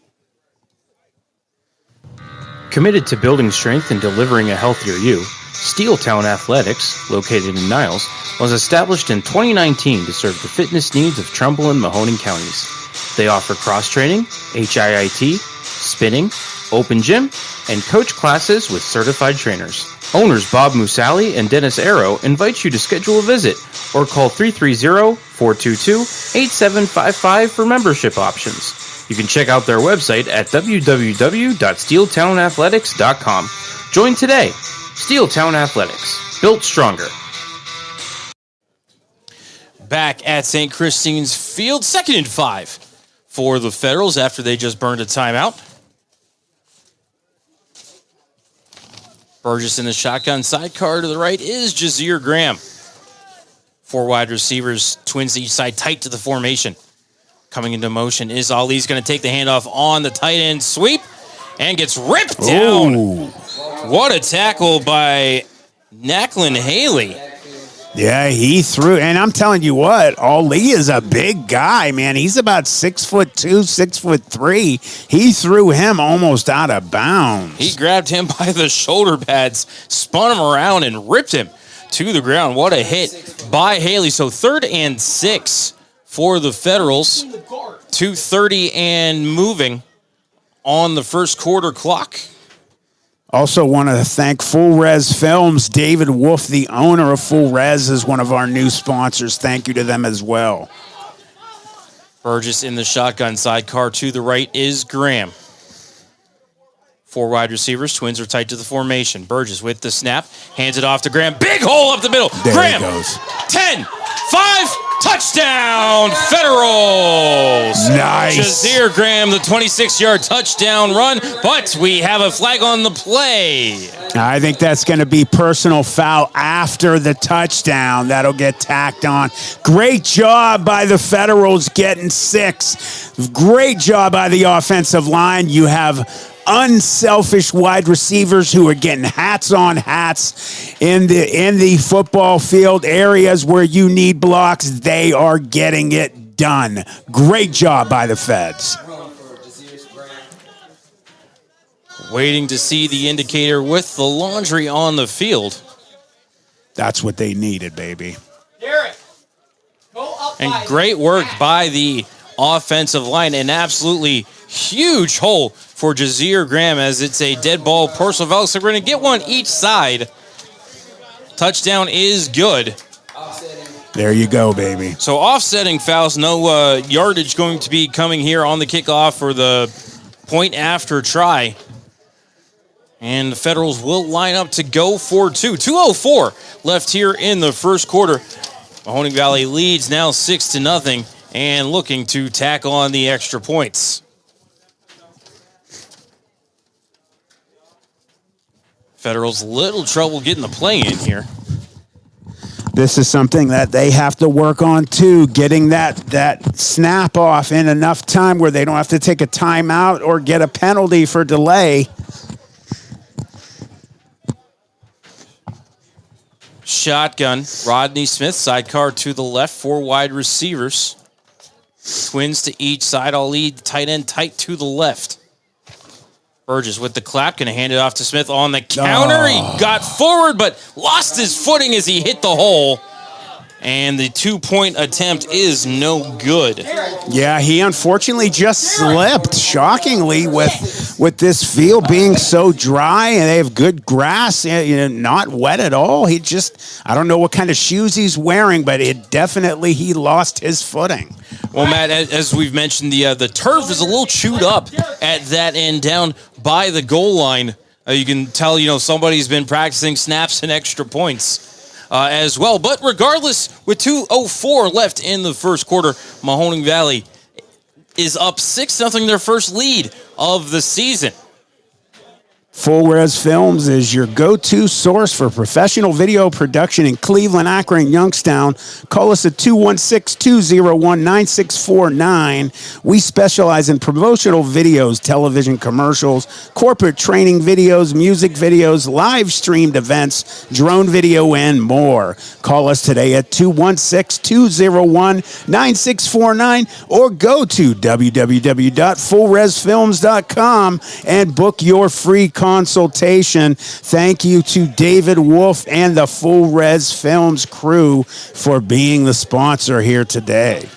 Committed to building strength and delivering a healthier you, Steeltown Athletics, located in Niles, was established in 2019 to serve the fitness needs of Trumbull and Mahoning counties. They offer cross-training, HIIT, spinning, open gym, and coach classes with certified trainers. Owners Bob Musali and Dennis Arrow invite you to schedule a visit or call 330-422-8755 for membership options. You can check out their website at www.steeltownathletics.com. Join today. Steeltown Athletics, built stronger. Back at St. Christine's Field, 2nd and 5 for the Federals after they just burned a timeout. Burgess in the shotgun sidecar to the right is Jazir Graham. 4 wide receivers, twins each side, tight to the formation. Coming into motion is Ali's going to take the handoff on the tight end sweep and gets ripped down. Ooh. What a tackle by Nacklin Haley. Yeah, he threw, and I'm telling you what, Ali is a big guy, man. He's about 6'2", 6'3". He threw him almost out of bounds. He grabbed him by the shoulder pads, spun him around, and ripped him to the ground. What a hit by Haley. So 3rd and 6 for the Federals. 2:30 and moving on the first quarter clock. Also want to thank Full Res Films. David Wolf, the owner of Full Res, is one of our new sponsors. Thank you to them as well. Burgess in the shotgun sidecar to the right is Graham. 4 wide receivers. Twins are tight to the formation. Burgess with the snap. Hands it off to Graham. Big hole up the middle. There Graham. he goes. 10, 5, touchdown, Federals. Nice. Jazir Graham, the 26-yard touchdown run, but we have a flag on the play. I think that's going to be personal foul after the touchdown. That'll get tacked on. Great job by the Federals getting 6. Great job by the offensive line. You have unselfish wide receivers who are getting hats on hats in the football field areas where you need blocks. They are getting it done. Great job by the Feds. Waiting to see the indicator with the laundry on the field. That's what they needed, baby. And great work by the offensive line. An absolutely huge hole for Jazir Graham as it's a dead ball personal foul. So we're going to get one each side. Touchdown is good. There you go, baby. So offsetting fouls, no yardage going to be coming here on the kickoff for the point after try. And the Federals will line up to go for 2. 2:04 left here in the first quarter. Mahoning Valley leads now 6-0 and looking to tack on the extra points. Federals little trouble getting the play in here. This is something that they have to work on too, getting that snap off in enough time where they don't have to take a timeout or get a penalty for delay. Shotgun, Rodney Smith, sidecar to the left, 4 wide receivers. Twins to each side, all lead, tight end tight to the left. Burgess with the clap, going to hand it off to Smith on the counter. He got forward, but lost his footing as he hit the hole. And the 2-point attempt is no good. Yeah, he unfortunately just slipped, shockingly, with this field being so dry and they have good grass, not wet at all. He just, I don't know what kind of shoes he's wearing, but he lost his footing. Well, Matt, as we've mentioned, the turf is a little chewed up at that end down by the goal line. You can tell, somebody's been practicing snaps and extra points. As well. But regardless, with 2:04 left in the first quarter, Mahoning Valley is up 6-0, their first lead of the season. Full Res Films is your go-to source for professional video production in Cleveland, Akron, and Youngstown. Call us at 216-201-9649. We specialize in promotional videos, television commercials, corporate training videos, music videos, live streamed events, drone video, and more. Call us today at 216-201-9649 or go to www.fullresfilms.com and book your free consultation. Thank you to David Wolf and the Full Res Films crew for being the sponsor here today.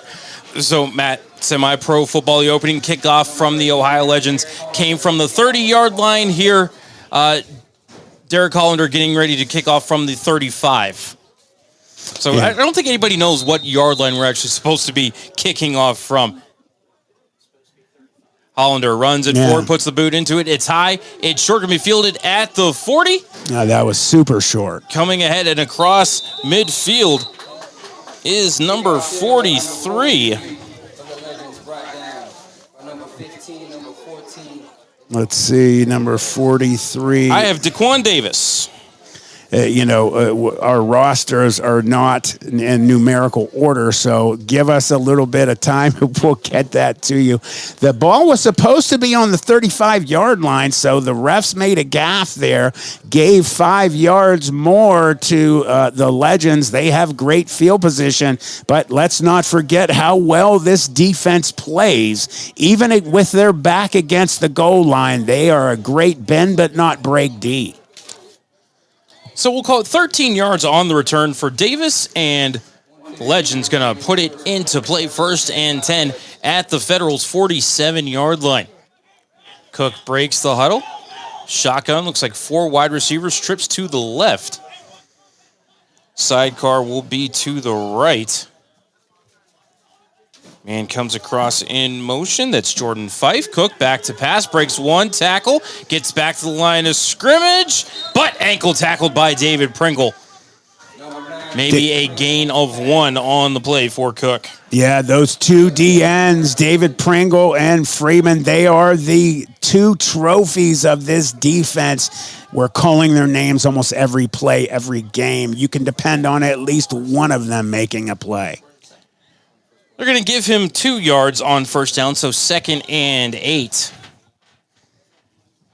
So, Matt, semi-pro football, the opening kickoff from the Ohio Legends came from the 30-yard line here. Derek Hollander getting ready to kick off from the 35. So yeah. I don't think anybody knows what yard line we're actually supposed to be kicking off from. Hollander runs it forward, puts the boot into it. It's high. It's short, going to be fielded at the 40. No, that was super short. Coming ahead and across midfield is number 43. Let's see, number 43. I have Daquan Davis. Our rosters are not in numerical order, so give us a little bit of time and we'll get that to you. The ball was supposed to be on the 35-yard line, so the refs made a gaffe there, gave 5 yards more to the Legends. They have great field position, but let's not forget how well this defense plays. Even with their back against the goal line, they are a great bend but not break D. So we'll call it 13 yards on the return for Davis, and Legends going to put it into play, 1st and 10 at the Federals' 47-yard line. Cook breaks the huddle. Shotgun, looks like 4 wide receivers, trips to the left. Sidecar will be to the right. Man comes across in motion. That's Jordan Fife. Cook back to pass. Breaks 1 tackle. Gets back to the line of scrimmage. But ankle tackled by David Pringle. Maybe a gain of 1 on the play for Cook. Yeah, those 2 DNs, David Pringle and Freeman, they are the 2 trophies of this defense. We're calling their names almost every play, every game. You can depend on at least one of them making a play. They're going to give him 2 yards on 1st down, so 2nd and 8.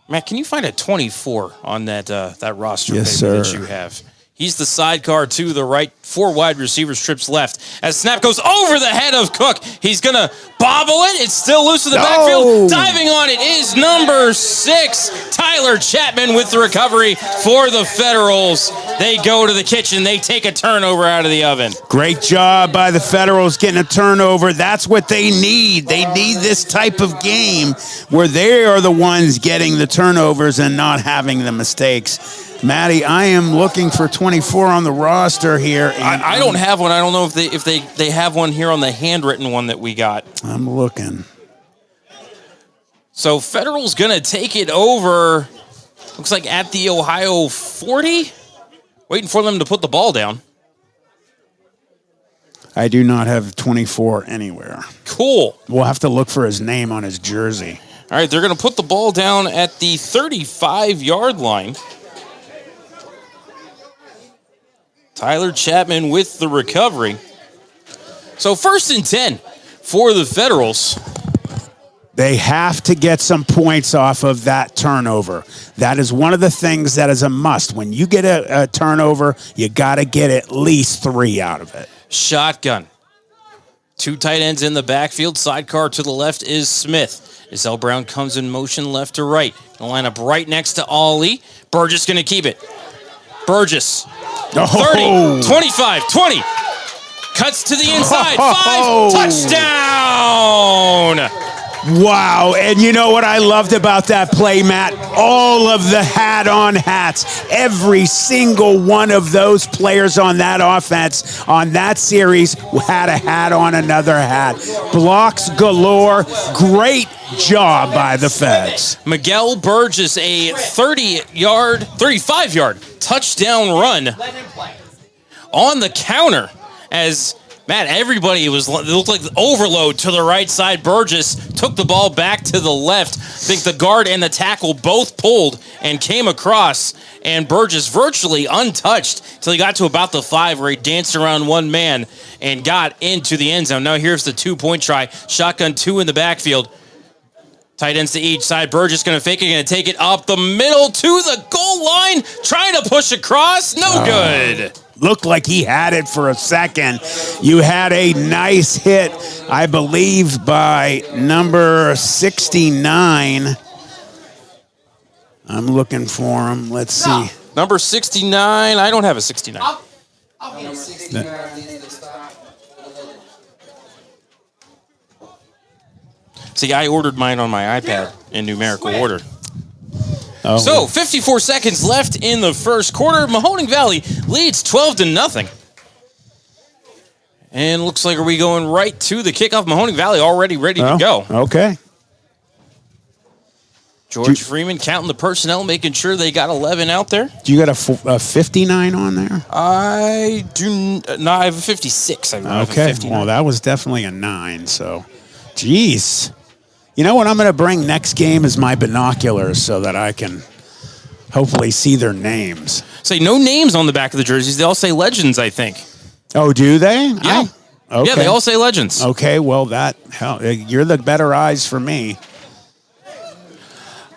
Matt, can you find a 24 on that roster yes, paper sir. that you have? He's the sidecar to the right, 4 wide receivers, trips left. As snap goes over the head of Cook, he's going to bobble it. It's still loose in the backfield. Diving on it is number 6, Tyler Chapman with the recovery for the Federals. They go to the kitchen. They take a turnover out of the oven. Great job by the Federals getting a turnover. That's what they need. They need this type of game where they are the ones getting the turnovers and not having the mistakes. Matty, I am looking for 24 on the roster here. I don't have one. I don't know if they have one here on the handwritten one that we got. I'm looking. So Federal's going to take it over, looks like at the Ohio 40. Waiting for them to put the ball down. I do not have 24 anywhere. Cool. We'll have to look for his name on his jersey. All right, they're going to put the ball down at the 35-yard line. Tyler Chapman with the recovery. So 1st and 10 for the Federals. They have to get some points off of that turnover. That is one of the things that is a must. When you get a turnover, you got to get at least 3 out of it. Shotgun. 2 tight ends in the backfield. Sidecar to the left is Smith. Isel Brown comes in motion left to right. Gonna line up right next to Ollie. Burgess going to keep it. Burgess. 30, 25, 20. Cuts to the inside. 5, touchdown. Wow, and you know what I loved about that play, Matt? All of the hat-on hats. Every single one of those players on that offense, on that series, had a hat on another hat. Blocks galore. Great job by the Feds. Miguel Burgess, a 35-yard touchdown run on the counter as Matt, everybody it looked like the overload to the right side. Burgess took the ball back to the left. I think the guard and the tackle both pulled and came across, and Burgess virtually untouched till he got to about the 5 where he danced around one man and got into the end zone. Now here's the 2-point try. Shotgun 2 in the backfield. Tight ends to each side. Burgess going to fake it, going to take it up the middle to the goal line, trying to push across. No good. Looked like he had it for a second. You had a nice hit, I believe, by number 69. I'm looking for him. Let's see. Number 69. I don't have a 69. I'll get a 69 at the end of the stop. See, I ordered mine on my iPad in numerical order. Oh, so, 54 seconds left in the first quarter. Mahoning Valley leads 12-0. And looks like are we going right to the kickoff. Mahoning Valley already ready to go. Okay. George Freeman counting the personnel, making sure they got 11 out there. Do you got a 59 on there? I do not. I have a 56. I have a Okay. 59. Well, that was definitely a 9. So, geez. You know what I'm going to bring next game is my binoculars so that I can hopefully see their names. Say no names on the back of the jerseys. They all say Legends, I think. Oh, do they? Yeah. Okay. Yeah, they all say Legends. Okay, well, you're the better eyes for me.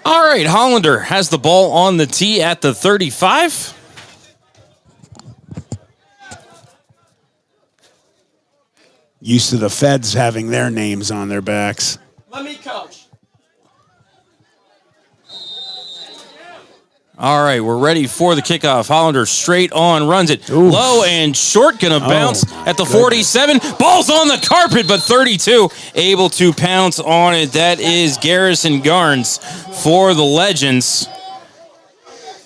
All right, Hollander has the ball on the tee at the 35. Used to the Feds having their names on their backs. Let me coach. All right, we're ready for the kickoff. Hollander straight on, runs it Oof. low and short, gonna bounce my at the goodness. 47. Ball's on the carpet, but 32 able to pounce on it. That is Garrison Garnes for the Legends.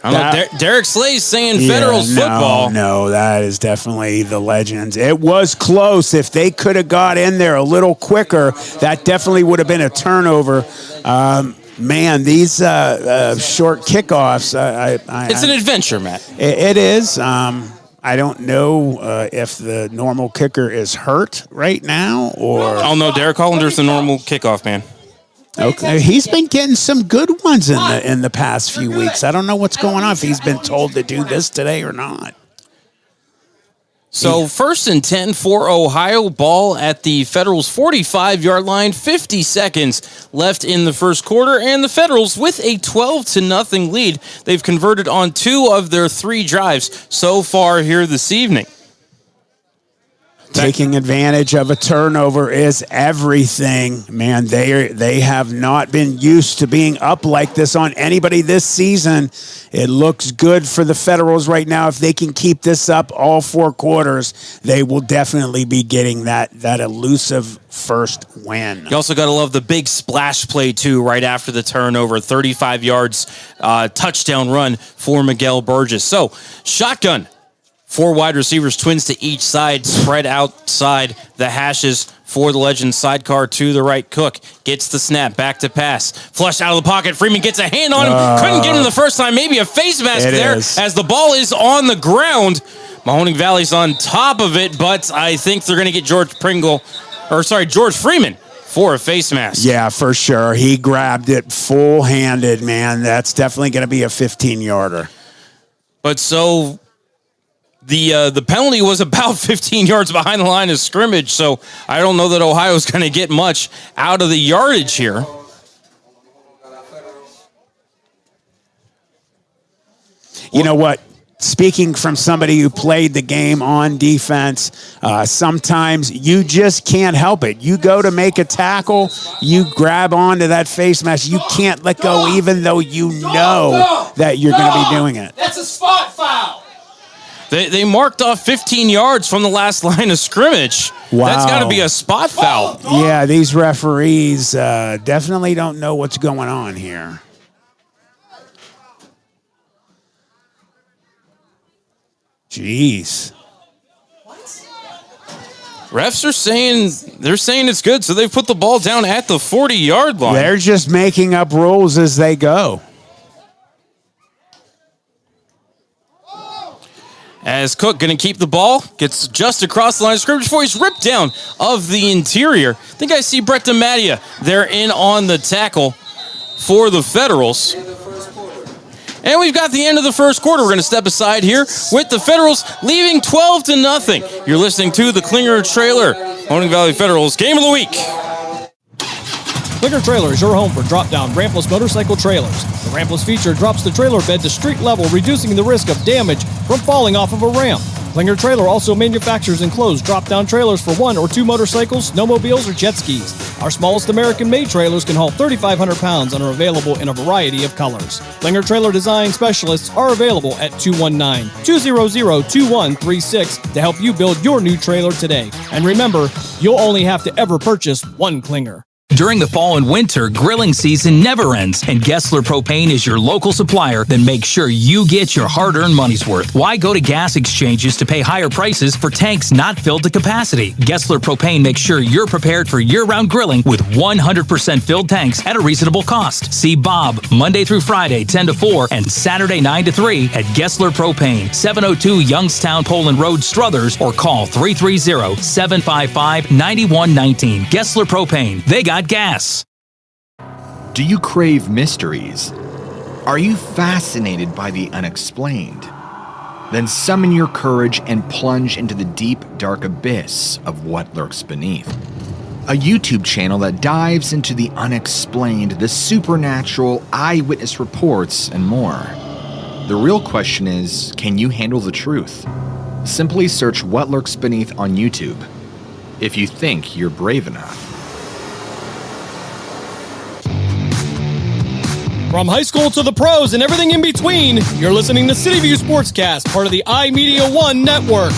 I don't know, Derek Slay's saying Federals football. No, that is definitely the Legends. It was close. If they could have got in there a little quicker, that definitely would have been a turnover. Man, these short kickoffs. It's an adventure, Matt. It is. I don't know if the normal kicker is hurt right now or. Oh no, Derek Hollander's the normal kickoff man. Okay, he's been getting some good ones in the past few weeks. I don't know what's going on. If he's been told to do this today or not. So 1st and 10 for Ohio. Ball at the Federals' 45-yard line. 50 seconds left in the first quarter, and the Federals with a 12-0 lead. They've converted on 2 of their 3 drives so far here this evening. Taking advantage of a turnover is everything, man. They have not been used to being up like this on anybody this season. It looks good for the Federals right now. If they can keep this up all 4 quarters, they will definitely be getting that elusive first win. You also got to love the big splash play, too, right after the turnover. 35 yards, touchdown run for Miguel Burgess. So, shotgun. 4 wide receivers, twins to each side, spread outside the hashes for the Legends. Sidecar to the right. Cook gets the snap, back to pass. Flush out of the pocket. Freeman gets a hand on him. Couldn't get him the first time. Maybe a face mask there as the ball is on the ground. Mahoning Valley's on top of it, but I think they're going to get George Freeman for a face mask. Yeah, for sure. He grabbed it full-handed, man. That's definitely going to be a 15-yarder. But so... The penalty was about 15 yards behind the line of scrimmage, so I don't know that Ohio's going to get much out of the yardage here. You know what? Speaking from somebody who played the game on defense, sometimes you just can't help it. You go to make a tackle, you grab onto that face mask. You can't let go even though you know that you're going to be doing it. That's a spot foul. They marked off 15 yards from the last line of scrimmage. Wow. That's got to be a spot foul. Yeah, these referees definitely don't know what's going on here. Jeez. Refs are saying it's good, so they've put the ball down at the 40-yard line. They're just making up rules as they go. As Cook going to keep the ball, gets just across the line of scrimmage before he's ripped down of the interior. I think I see Brett DeMattia there in on the tackle for the Federals. And we've got the end of the first quarter. We're going to step aside here with the Federals leaving 12-0. You're listening to the Klinger Trailer, Mahoning Valley Federals Game of the Week. Klinger Trailer is your home for drop-down rampless motorcycle trailers. The rampless feature drops the trailer bed to street level, reducing the risk of damage from falling off of a ramp. Klinger Trailer also manufactures enclosed drop-down trailers for 1 or 2 motorcycles, snowmobiles, or jet skis. Our smallest American-made trailers can haul 3,500 pounds and are available in a variety of colors. Klinger Trailer design specialists are available at 219-200-2136 to help you build your new trailer today. And remember, you'll only have to ever purchase 1 Klinger. During the fall and winter, grilling season never ends, and Gessler Propane is your local supplier that makes sure you get your hard-earned money's worth. Why go to gas exchanges to pay higher prices for tanks not filled to capacity? Gessler Propane makes sure you're prepared for year-round grilling with 100% filled tanks at a reasonable cost. See Bob Monday through Friday, 10 to 4, and Saturday, 9 to 3 at Gessler Propane, 702 Youngstown Poland Road, Struthers, or call 330-755-9119. Gessler Propane. They got gas. Do you crave mysteries? Are you fascinated by the unexplained? Then summon your courage and plunge into the deep, dark abyss of what lurks beneath. A YouTube channel that dives into the unexplained, the supernatural, eyewitness reports, and more. The real question is, can you handle the truth? Simply search What Lurks Beneath on YouTube, if you think you're brave enough. From high school to the pros and everything in between, you're listening to CityView Sportscast, part of the iMedia1 network.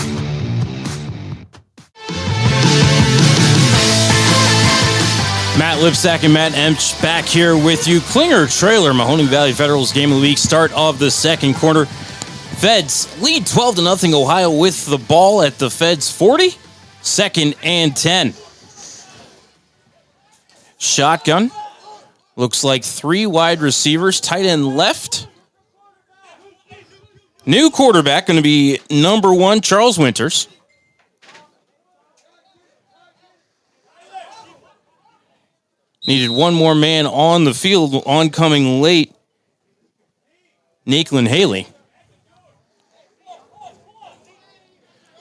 Matt Lipsack and Matt Emch back here with you. Klinger Trailer, Mahoning Valley Federal's Game of the Week, start of the second quarter. Feds lead 12-0 Ohio with the ball at the Feds 40. 2nd and 10. Shotgun. Looks like 3 wide receivers, tight end left. New quarterback going to be number 1, Charles Winters. Needed one more man on the field, oncoming late. Nakelin Haley.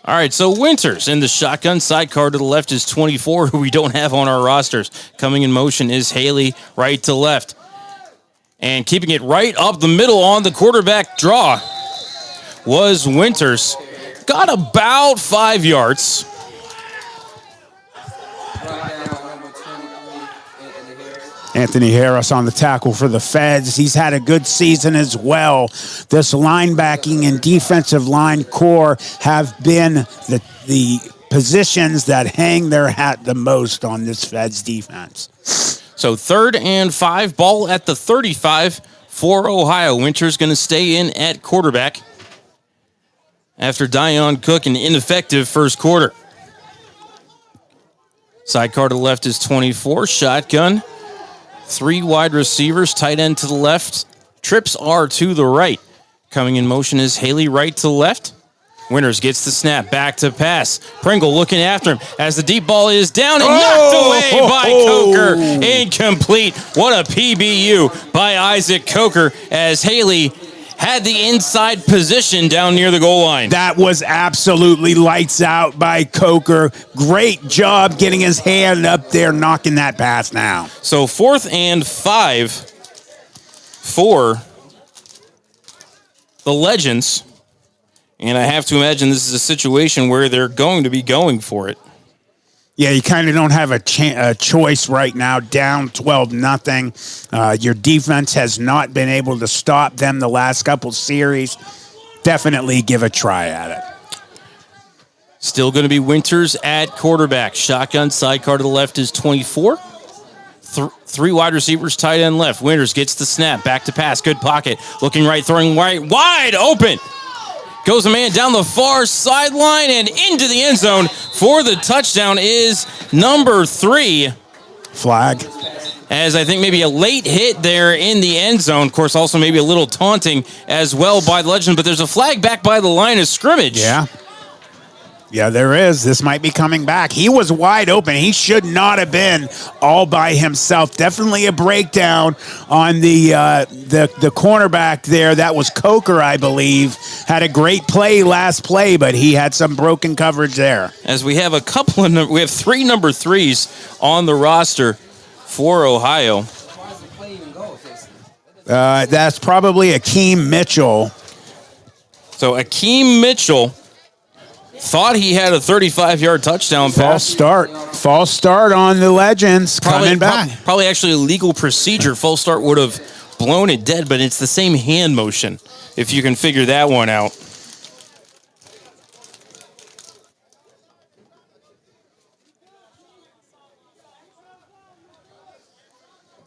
All right, so Winters in the shotgun. Sidecar to the left is 24, who we don't have on our rosters. Coming in motion is Haley, right to left. And keeping it right up the middle on the quarterback draw was Winters. Got about 5 yards. Anthony Harris on the tackle for the Feds. He's had a good season as well. This linebacking and defensive line core have been the positions that hang their hat the most on this Feds defense. So 3rd and 5, ball at the 35 for Ohio. Winters going to stay in at quarterback after Dion Cook, an ineffective first quarter. Sidecar to the left is 24. Shotgun. 3 wide receivers, tight end to the left. Trips are to the right. Coming in motion is Haley, right to left. Winters gets the snap, back to pass. Pringle looking after him as the deep ball is down and knocked away by Coker. Incomplete. What a PBU by Isaac Coker as Haley had the inside position down near the goal line. That was absolutely lights out by Coker. Great job getting his hand up there, knocking that pass down. So 4th and 5 for the Legends. And I have to imagine this is a situation where they're going to be going for it. Yeah, you kind of don't have a choice right now, down 12-0. Your defense has not been able to stop them the last couple series. Definitely give a try at it. Still going to be Winters at quarterback. Shotgun, sidecar to the left is 24. 3 wide receivers, tight end left. Winters gets the snap, back to pass, good pocket. Looking right, throwing right, wide open. Goes a man down the far sideline and into the end zone for the touchdown is number 3. Flag. As I think maybe a late hit there in the end zone. Of course, also maybe a little taunting as well by the Legend, but there's a flag back by the line of scrimmage. Yeah. Yeah, there is. This might be coming back. He was wide open. He should not have been all by himself. Definitely a breakdown on the cornerback there. That was Coker, I believe. Had a great play last play, but he had some broken coverage there. As we have we have 3 number 3s on the roster for Ohio. That's probably Akeem Mitchell. So Akeem Mitchell thought he had a 35-yard touchdown pass. False start on the Legends coming back. Probably actually a legal procedure. False start would have blown it dead, but it's the same hand motion, if you can figure that one out.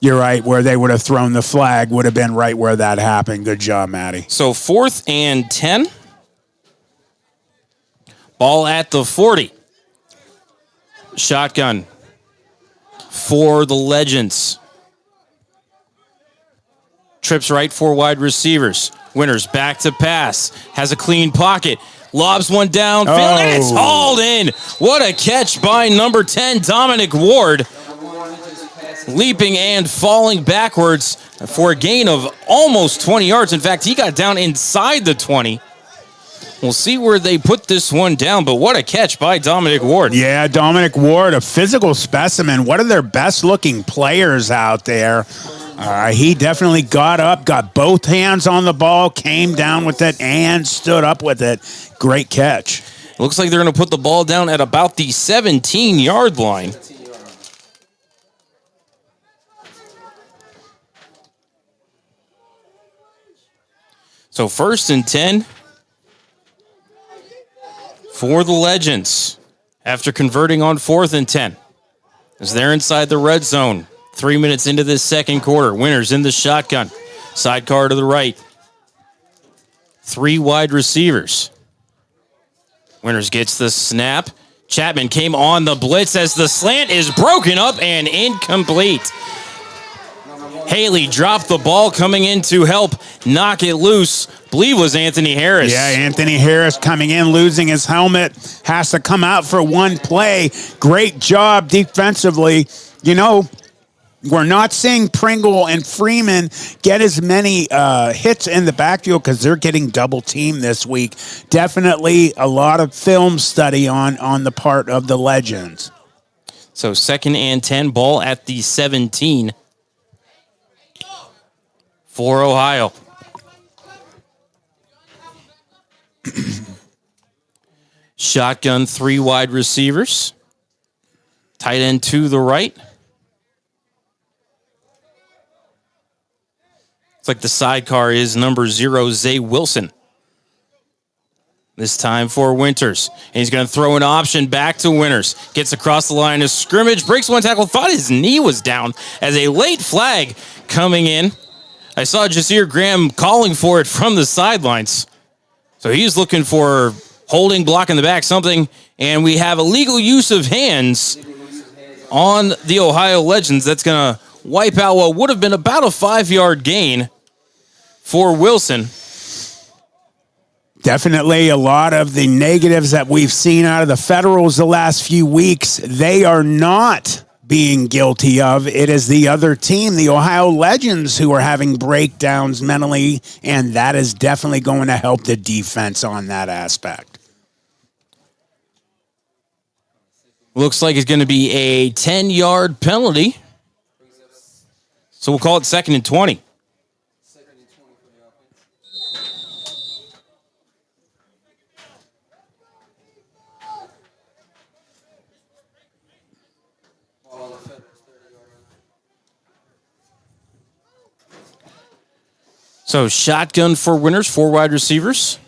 You're right. Where they would have thrown the flag would have been right where that happened. Good job, Matty. So 4th and 10. Ball at the 40. Shotgun for the Legends. Trips right, 4 wide receivers. Winters back to pass. Has a clean pocket. Lobs one down. And it's hauled in. What a catch by number 10, Dominic Ward. leaping and falling backwards for a gain of almost 20 yards. In fact, he got down inside the 20. We'll see where they put this one down, but what a catch by Dominic Ward. Yeah, Dominic Ward, a physical specimen. One of their best-looking players out there. He definitely got up, got both hands on the ball, came down with it, and stood up with it. Great catch. Looks like they're going to put the ball down at about the 17-yard line. So 1st and 10 for the Legends after converting on 4th and 10. As they're inside the red zone, 3 minutes into this second quarter. Winners in the shotgun. Sidecar to the right. 3 wide receivers. Winners gets the snap. Chapman came on the blitz as the slant is broken up and incomplete. Haley dropped the ball coming in to help knock it loose. Believe was Anthony Harris. Yeah, Anthony Harris coming in, losing his helmet. Has to come out for one play. Great job defensively. You know, we're not seeing Pringle and Freeman get as many hits in the backfield because they're getting double teamed this week. Definitely a lot of film study on the part of the Legends. So 2nd and 10, ball at the 17 for Ohio. Shotgun, 3 wide receivers. Tight end to the right. It's like the sidecar is number 0, Zay Wilson. This time for Winters. And he's going to throw an option back to Winters. Gets across the line of scrimmage, breaks one tackle, thought his knee was down as a late flag coming in. I saw Jasir Graham calling for it from the sidelines. So he's looking for holding, block in the back, something. And we have illegal use of hands on the Ohio Legends. That's going to wipe out what would have been about a 5-yard gain for Wilson. Definitely a lot of the negatives that we've seen out of the Federals the last few weeks, they are not being guilty of. It is the other team, the Ohio Legends, who are having breakdowns mentally, and that is definitely going to help the defense on that aspect. Looks like it's going to be a 10-yard penalty. So we'll call it 2nd and 20. So shotgun for Winners, 4 wide receivers.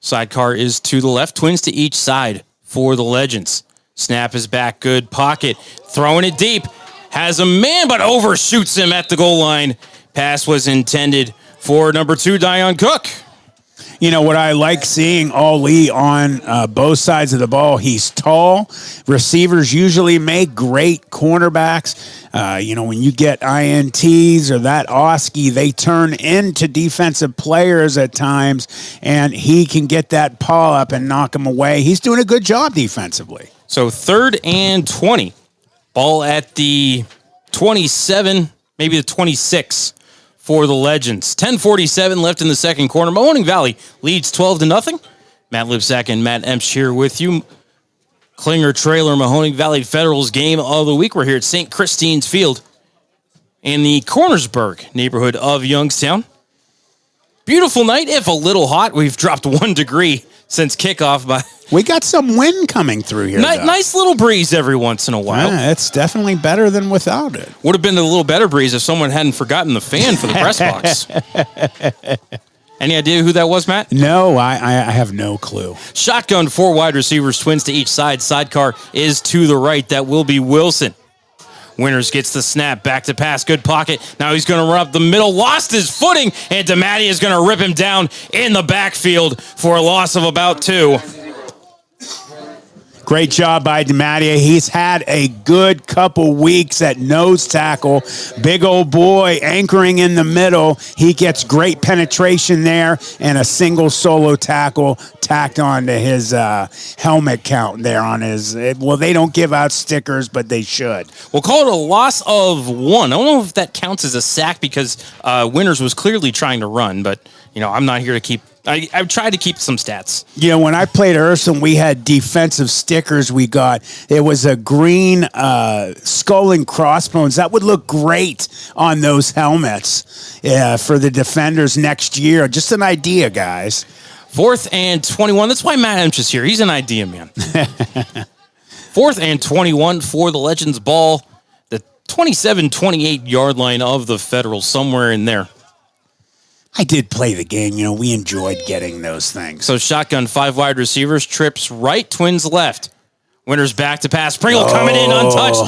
Sidecar is to the left, twins to each side for the Legends. Snap is back, good pocket. Throwing it deep. Has a man, but overshoots him at the goal line. Pass was intended for number 2, Dion Cook. You know, what I like seeing Ali on both sides of the ball, he's tall. Receivers usually make great cornerbacks. When you get INTs or that Oski, they turn into defensive players at times, and he can get that paw up and knock him away. He's doing a good job defensively. So 3rd and 20. Ball at the 27, maybe the 26 for the Legends. 10:47 left in the second quarter. Mahoning Valley leads 12-0. Matt Lipsack and Matt Emsch here with you. Klinger Trailer Mahoning Valley Federals game of the week. We're here at St. Christine's Field in the Cornersburg neighborhood of Youngstown. Beautiful night, if a little hot. We've dropped 1 degree since kickoff, but we got some wind coming through here. Nice little breeze every once in a while. Yeah, it's definitely better than without it. Would have been a little better breeze if someone hadn't forgotten the fan for the press box. Any idea who that was, Matt? No, I have no clue. Shotgun, 4 wide receivers, twins to each side. Sidecar is to the right. That will be Wilson. Winters gets the snap, back to pass, good pocket. Now he's going to run up the middle, lost his footing, and DeMatti is going to rip him down in the backfield for a loss of about 2. Great job by DeMattia. He's had a good couple weeks at nose tackle. Big old boy anchoring in the middle. He gets great penetration there and a single solo tackle tacked on to his helmet count there on his. Well, they don't give out stickers, but they should. We'll call it a loss of 1. I don't know if that counts as a sack because Winters was clearly trying to run, but I'm not here to keep. I've tried to keep some stats. When I played Urson, we had defensive stickers we got. It was a green skull and crossbones. That would look great on those helmets for the defenders next year. Just an idea, guys. 4th and 21. That's why Matt Emch is here. He's an idea man. 4th and 21 for the Legends ball. The 27-28 yard line of the Federals, somewhere in there. I did play the game. We enjoyed getting those things. So shotgun, 5 wide receivers, trips right, Twins left. Winters back to pass. Pringle coming in untouched.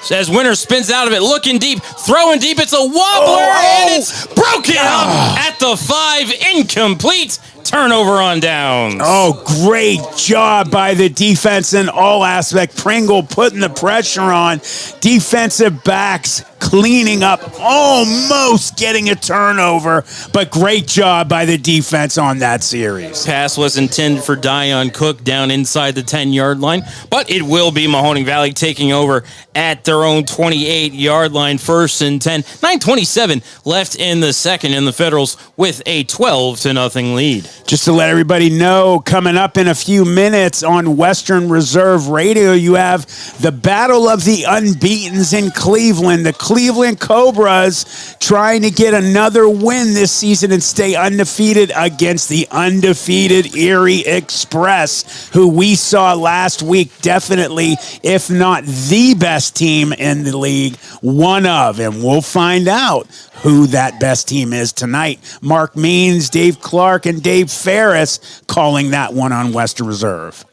As Winters spins out of it, looking deep, throwing deep. It's a wobbler, and it's broken up at the 5. Incomplete. Turnover on downs. Oh, great job by the defense in all aspects. Pringle putting the pressure on. Defensive backs cleaning up, almost getting a turnover, but great job by the defense on that series. Pass was intended for Dion Cook down inside the 10-yard line, but it will be Mahoning Valley taking over at their own 28-yard line, 1st and 10. 9:27 left in the second, and the Federals with a 12-0 lead. Just to let everybody know, coming up in a few minutes on Western Reserve Radio, you have the Battle of the Unbeatens in Cleveland. The Cleveland Cobras trying to get another win this season and stay undefeated against the undefeated Erie Express, who we saw last week, definitely, if not the best team in the league, one of. And we'll find out who that best team is tonight. Mark Means, Dave Clark, and Dave Ferris calling that one on Western Reserve.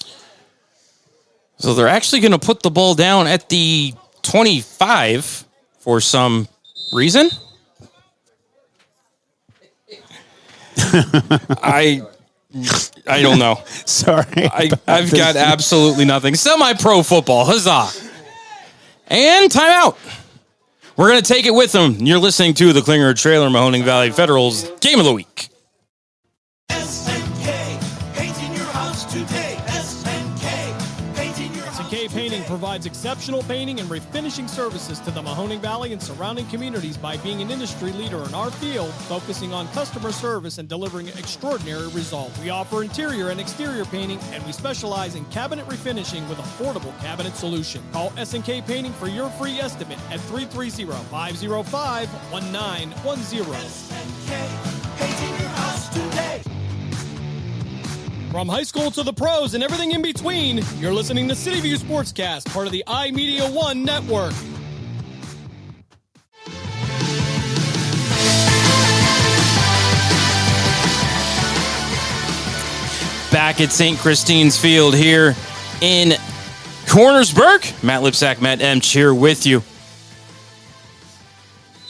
So they're actually going to put the ball down at the 25 for some reason. I don't know. Sorry. I've got absolutely nothing. Semi-pro football. Huzzah. And timeout. We're going to take it with them. You're listening to the Klinger Trailer Mahoning Valley Federals Game of the Week. SNK, painting your house today. SNK, painting your house. SNK Painting provides exceptional painting and refinishing services to the Mahoning Valley and surrounding communities by being an industry leader in our field, focusing on customer service and delivering extraordinary results. We offer interior and exterior painting, and we specialize in cabinet refinishing with affordable cabinet solution. Call SNK Painting for your free estimate at 330-505-1910. SNK, painting your house today. From high school to the pros and everything in between, you're listening to CityView Sportscast, part of the iMedia1 network. Back at St. Christine's Field here in Cornersburg. Matt Lipsack, Matt Emch here with you.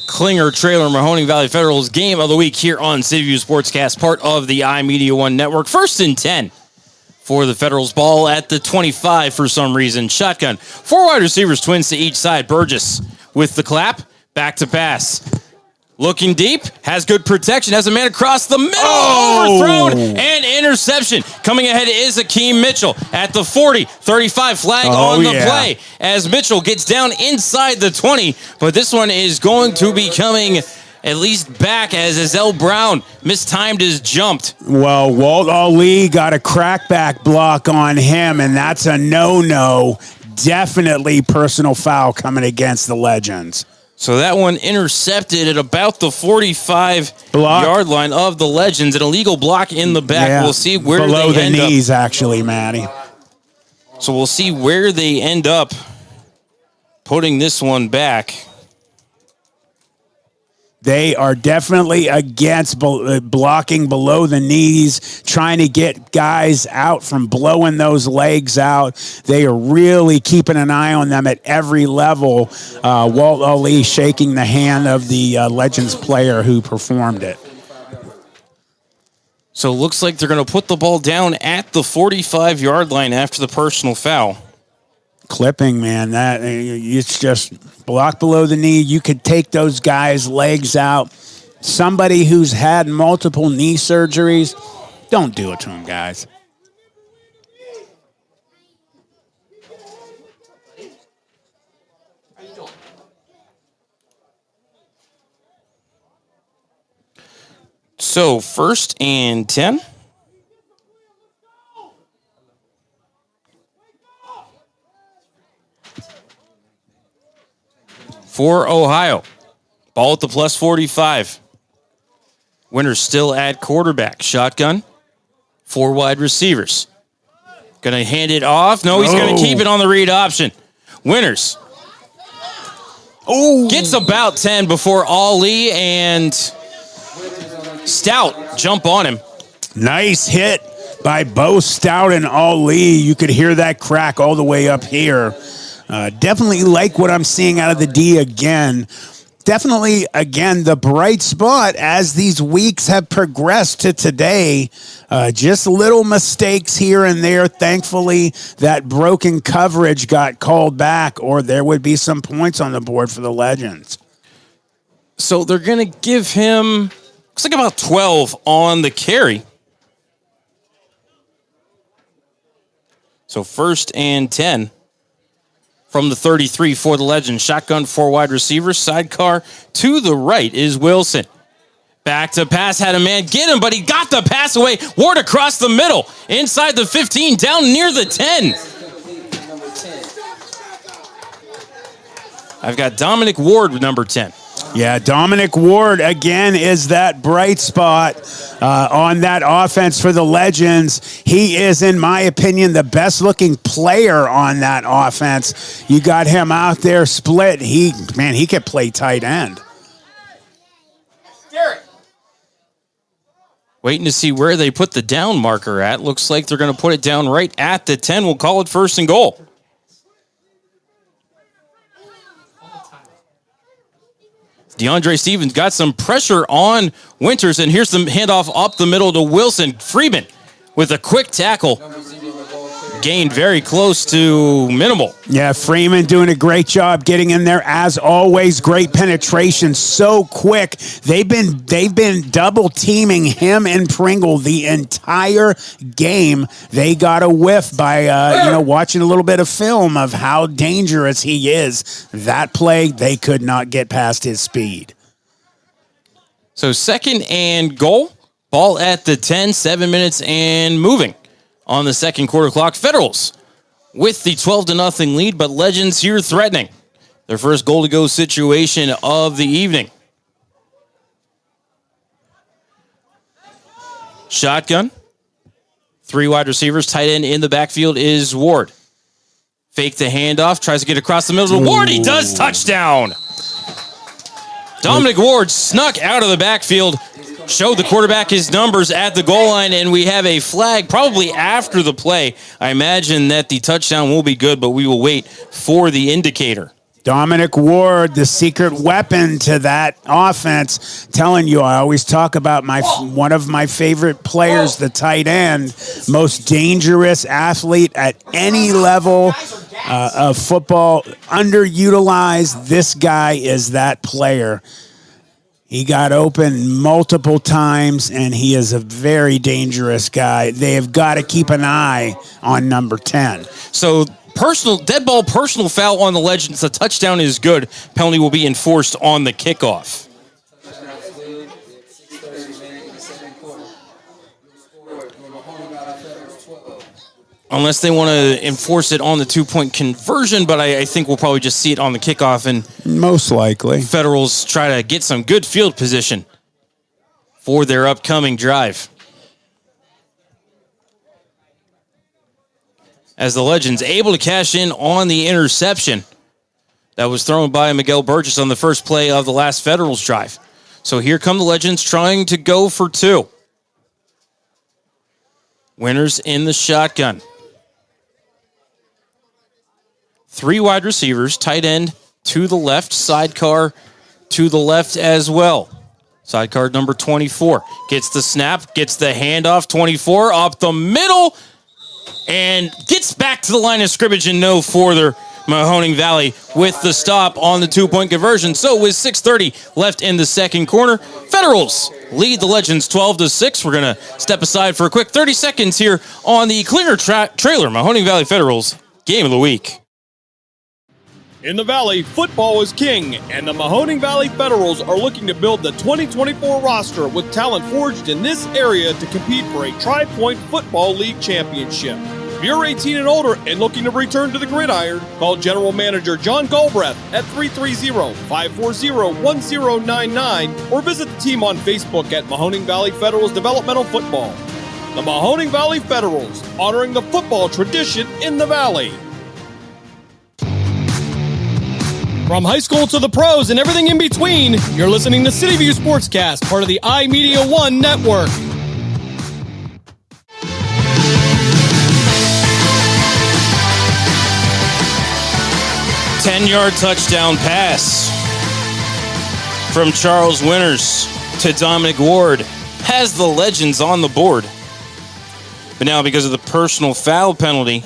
Klinger Trailer Mahoning Valley Federals Game of the Week here on CityView Sportscast, part of the iMedia1 network. 1st and 10 for the Federals ball at the 25 for some reason. Shotgun. 4 wide receivers, Twins to each side. Burgess with the clap. Back to pass. Looking deep, has good protection, has a man across the middle, overthrown, and interception. Coming ahead is Akeem Mitchell at the 40, 35 flag on the play as Mitchell gets down inside the 20, but this one is going to be coming at least back as Azell Brown mistimed his jumped. Well, Walt Ali got a crackback block on him, and that's a no-no. Definitely personal foul coming against the Legends. So that one intercepted at about the 45-yard line of the Legends. An illegal block in the back. Yeah, we'll see where below they end the knees, up. actually, Matty. So we'll see where they end up putting this one back. They are definitely against blocking below the knees, trying to get guys out from blowing those legs out. They are really keeping an eye on them at every level. Walt Ali shaking the hand of the Legends player who performed it. So it looks like they're going to put the ball down at the 45-yard line after the personal foul. Clipping, man, that it's just block below the knee. You could take those guys' legs out. Somebody who's had multiple knee surgeries, don't do it to them, guys. So 1st and 10. For Ohio. Ball at the plus 45. Winters still at quarterback. Shotgun. 4 wide receivers. Going to hand it off. No, he's going to keep it on the read option. Winters. Gets about 10 before Ali and Stout jump on him. Nice hit by both Stout and Ali. You could hear that crack all the way up here. Definitely like what I'm seeing out of the D again. Definitely, again, the bright spot as these weeks have progressed to today. Just little mistakes here and there. Thankfully, that broken coverage got called back, or there would be some points on the board for the Legends. So they're going to give him, looks like about 12 on the carry. So 1st and 10. From the 33 for the Legends. Shotgun, 4 wide receivers. Sidecar to the right is Wilson. Back to pass, had a man get him, but he got the pass away. Ward across the middle. Inside the 15, down near the 10. I've got Dominic Ward with number 10. Yeah, Dominic Ward, again, is that bright spot on that offense for the Legends. He is, in my opinion, the best-looking player on that offense. You got him out there split. He could play tight end. Waiting to see where they put the down marker at. Looks like they're going to put it down right at the 10. We'll call it 1st and goal. DeAndre Stevens got some pressure on Winters, and here's the handoff up the middle to Wilson. Freeman with a quick tackle. Gained very close to minimal. Yeah, Freeman doing a great job getting in there. As always, great penetration, so quick. They've been double teaming him and Pringle the entire game. They got a whiff by watching a little bit of film of how dangerous he is. That play, they could not get past his speed. So 2nd and goal. Ball at the 10, 7 minutes and moving. On the second quarter clock, Federals with the 12-0 lead, but Legends here threatening. Their first goal-to-go situation of the evening. Shotgun. 3 wide receivers. Tight end in the backfield is Ward. Fake the handoff. Tries to get across the middle to Ward. He does. Touchdown. Dominic Ward snuck out of the backfield. Showed the quarterback his numbers at the goal line, and we have a flag probably after the play. I imagine that the touchdown will be good, but we will wait for the indicator. Dominic Ward, the secret weapon to that offense. Telling you, I always talk about one of my favorite players, the tight end, most dangerous athlete at any level of football. Underutilized, this guy is that player. He got open multiple times, and he is a very dangerous guy. They have got to keep an eye on number 10. So dead ball personal foul on the Legends. The touchdown is good. Penalty will be enforced on the kickoff. Unless they want to enforce it on the 2-point conversion, but I think we'll probably just see it on the kickoff, and most likely Federals try to get some good field position for their upcoming drive. As the Legends able to cash in on the interception that was thrown by Miguel Burgess on the first play of the last Federals drive. So here come the Legends trying to go for 2. Winners in the shotgun. 3 wide receivers, tight end to the left, sidecar to the left as well. Sidecar number 24 gets the snap, gets the handoff, 24 up the middle, and gets back to the line of scrimmage and no further. Mahoning Valley with the stop on the 2-point conversion. So with 6:30 left in the second quarter, Federals lead the Legends 12-6. We're going to step aside for a quick 30 seconds here on the Klinger Trailer Mahoning Valley Federals Game of the Week. In the Valley, football is king, and the Mahoning Valley Federals are looking to build the 2024 roster with talent forged in this area to compete for a Tri-Point Football League championship. If you're 18 and older and looking to return to the gridiron, call General Manager John Galbraith at 330-540-1099 or visit the team on Facebook at Mahoning Valley Federals Developmental Football. The Mahoning Valley Federals, honoring the football tradition in the Valley. From high school to the pros and everything in between, you're listening to CityView Sportscast, part of the iMedia1 network. Ten-yard touchdown pass from Charles Winters to Dominic Ward has the Legends on the board. But now because of the personal foul penalty,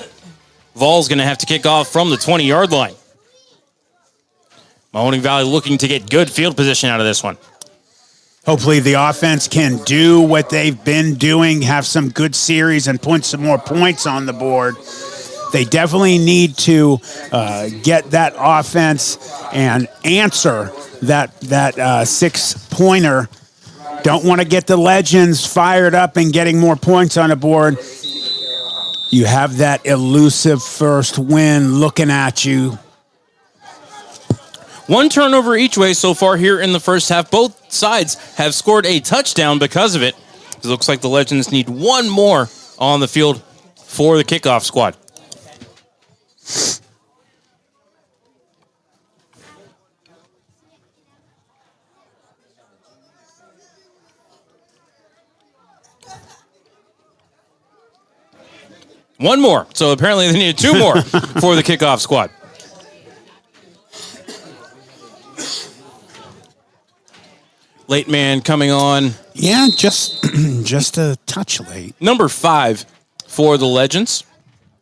Vol's going to have to kick off from the 20-yard line. Mahoning Valley looking to get good field position out of this one. Hopefully the offense can do what they've been doing, have some good series, and put some more points on the board. They definitely need to get that offense and answer that six-pointer. Don't want to get the Legends fired up and getting more points on the board. You have that elusive first win looking at you. One turnover each way so far here in the first half. Both sides have scored a touchdown because of it. It looks like the Legends need one more on the field for the kickoff squad. One more. So apparently they needed two more for the kickoff squad. Late man coming on. Yeah, just a touch late. Number 5 for the Legends.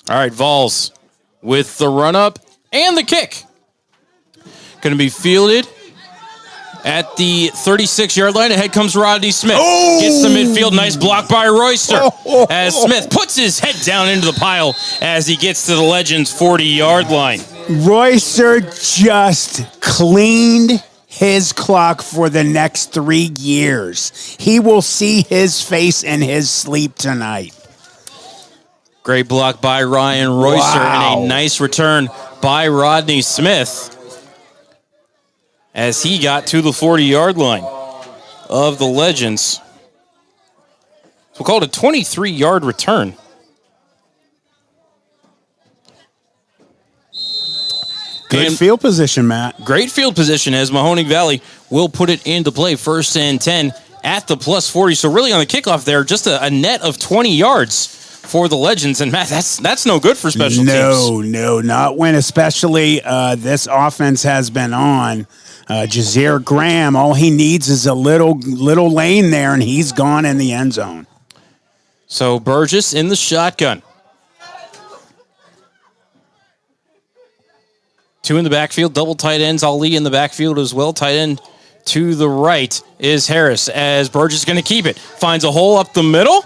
All right, Vols with the run-up and the kick. Going to be fielded at the 36-yard line. Ahead comes Rodney Smith. Oh! Gets the midfield. Nice block by Royster. As Smith puts his head down into the pile as he gets to the Legends' 40-yard line. Royster just cleaned his clock for the next 3 years. He will see his face in his sleep tonight. Great block by Ryan Royster and a nice return by Rodney Smith as he got to the 40-yard line of the Legends. We'll call it a 23-yard return. Good field position, Matt. Great field position as Mahoning Valley will put it into play. 1st and 10 at the plus 40. So really on the kickoff there, just a net of 20 yards for the Legends. And Matt, that's no good for special teams. No, not when especially this offense has been on. Jazeer Graham, all he needs is a little lane there, and he's gone in the end zone. So Burgess in the shotgun. 2 in the backfield, double tight ends. Ali in the backfield as well. Tight end to the right is Harris as Burgess is going to keep it. Finds a hole up the middle.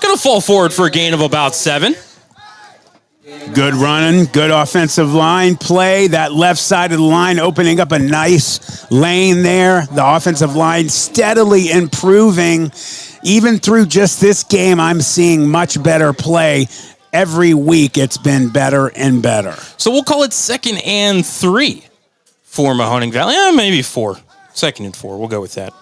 Going to fall forward for a gain of about 7. Good running, good offensive line play. That left side of the line opening up a nice lane there. The offensive line steadily improving. Even through just this game, I'm seeing much better play. Every week, it's been better and better. So we'll call it 2nd and 3 for Mahoning Valley. Maybe 4. 2nd and 4. We'll go with that.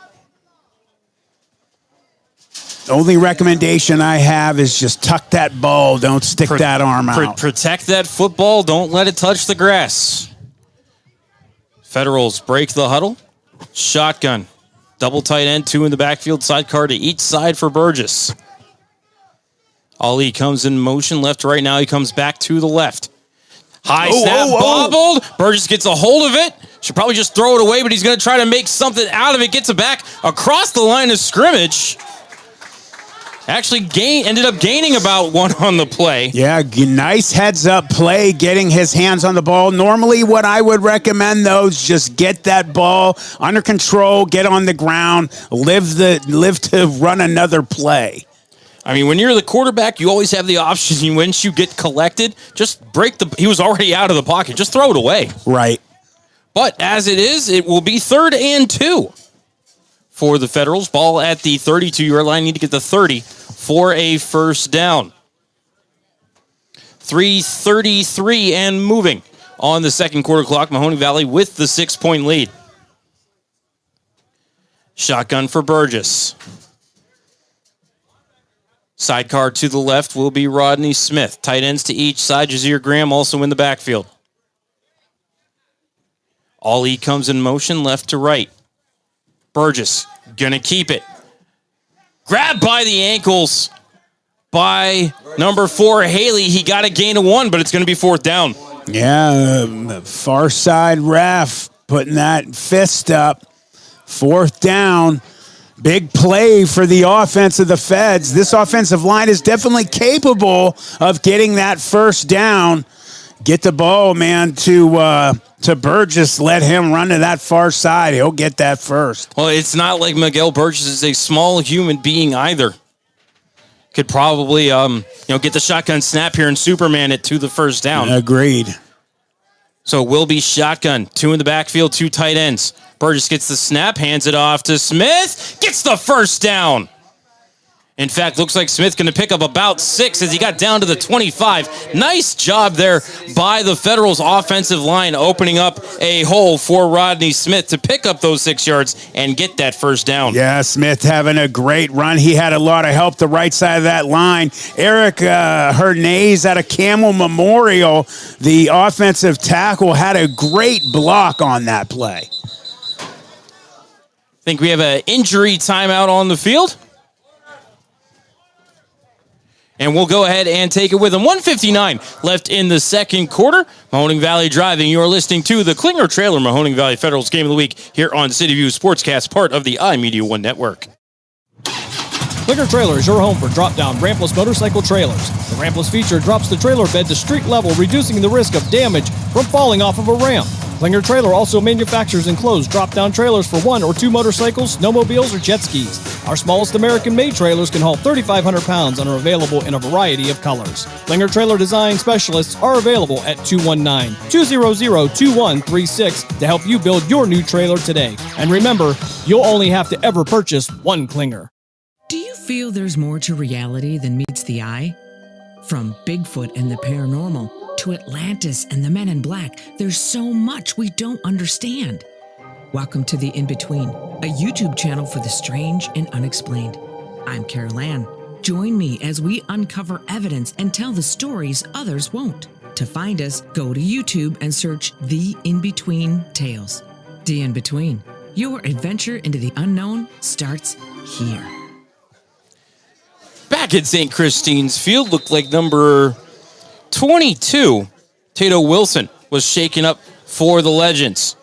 Only recommendation I have is just tuck that ball. Don't stick that arm out. Protect that football. Don't let it touch the grass. Federals break the huddle. Shotgun. Double tight end. 2 in the backfield. Sidecar to each side for Burgess. Ali comes in motion, left to right. Now he comes back to the left. High snap, bobbled. Burgess gets a hold of it. Should probably just throw it away, but he's going to try to make something out of it. Gets it back across the line of scrimmage Actually ended up gaining about one on the play. Yeah, nice heads-up play, getting his hands on the ball. Normally what I would recommend, though, is just get that ball under control, get on the ground, live to run another play. I mean, when you're the quarterback, you always have the option. Once you get collected, just he was already out of the pocket. Just throw it away. Right. But as it is, it will be 3rd and 2 for the Federals. Ball at the 32-yard line. Need to get the 30 for a first down. 3:33 and moving on the second quarter clock. Mahoning Valley with the 6-point lead. Shotgun for Burgess. Sidecar to the left will be Rodney Smith. Tight ends to each side. Jazir Graham also in the backfield. Ali comes in motion left to right. Burgess gonna keep it. Grabbed by the ankles by number 4, Haley. He got a gain of 1, but it's going to be 4th down. Yeah, far side ref putting that fist up. 4th down. Big play for the offense of the Feds. This offensive line is definitely capable of getting that first down. Get the ball, man, to Burgess. Let him run to that far side. He'll get that first. Well, it's not like Miguel Burgess is a small human being either. Could probably, get the shotgun snap here and Superman it to the first down. Agreed. So it will be shotgun. 2 in the backfield, 2 tight ends. Burgess gets the snap, hands it off to Smith, gets the first down. In fact, looks like Smith going to pick up about 6 as he got down to the 25. Nice job there by the Federals offensive line, opening up a hole for Rodney Smith to pick up those 6 yards and get that first down. Yeah, Smith having a great run. He had a lot of help the right side of that line. Eric Hernandez out of Camel Memorial, the offensive tackle, had a great block on that play. Think we have an injury timeout on the field? And we'll go ahead and take it with them. 1:59 left in the second quarter. Mahoning Valley driving. You're listening to the Klinger Trailer Mahoning Valley Federals Game of the Week here on CityView Sportscast, part of the iMedia1 network. Klinger Trailer is your home for drop-down rampless motorcycle trailers. The rampless feature drops the trailer bed to street level, reducing the risk of damage from falling off of a ramp. Klinger Trailer also manufactures enclosed drop-down trailers for 1 or 2 motorcycles, snowmobiles, or jet skis. Our smallest American-made trailers can haul 3,500 pounds and are available in a variety of colors. Klinger Trailer design specialists are available at 219-200-2136 to help you build your new trailer today. And remember, you'll only have to ever purchase 1 Klinger. Do you feel there's more to reality than meets the eye? From Bigfoot and the paranormal to Atlantis and the Men in Black, there's so much we don't understand. Welcome to The In-Between, a YouTube channel for the strange and unexplained. I'm Carol Ann. Join me as we uncover evidence and tell the stories others won't. To find us, go to YouTube and search The In-Between Tales. The In-Between. Your adventure into the unknown starts here. Back at St. Christine's Field, looked like number 22, Tato Wilson, was shaken up for the Legends.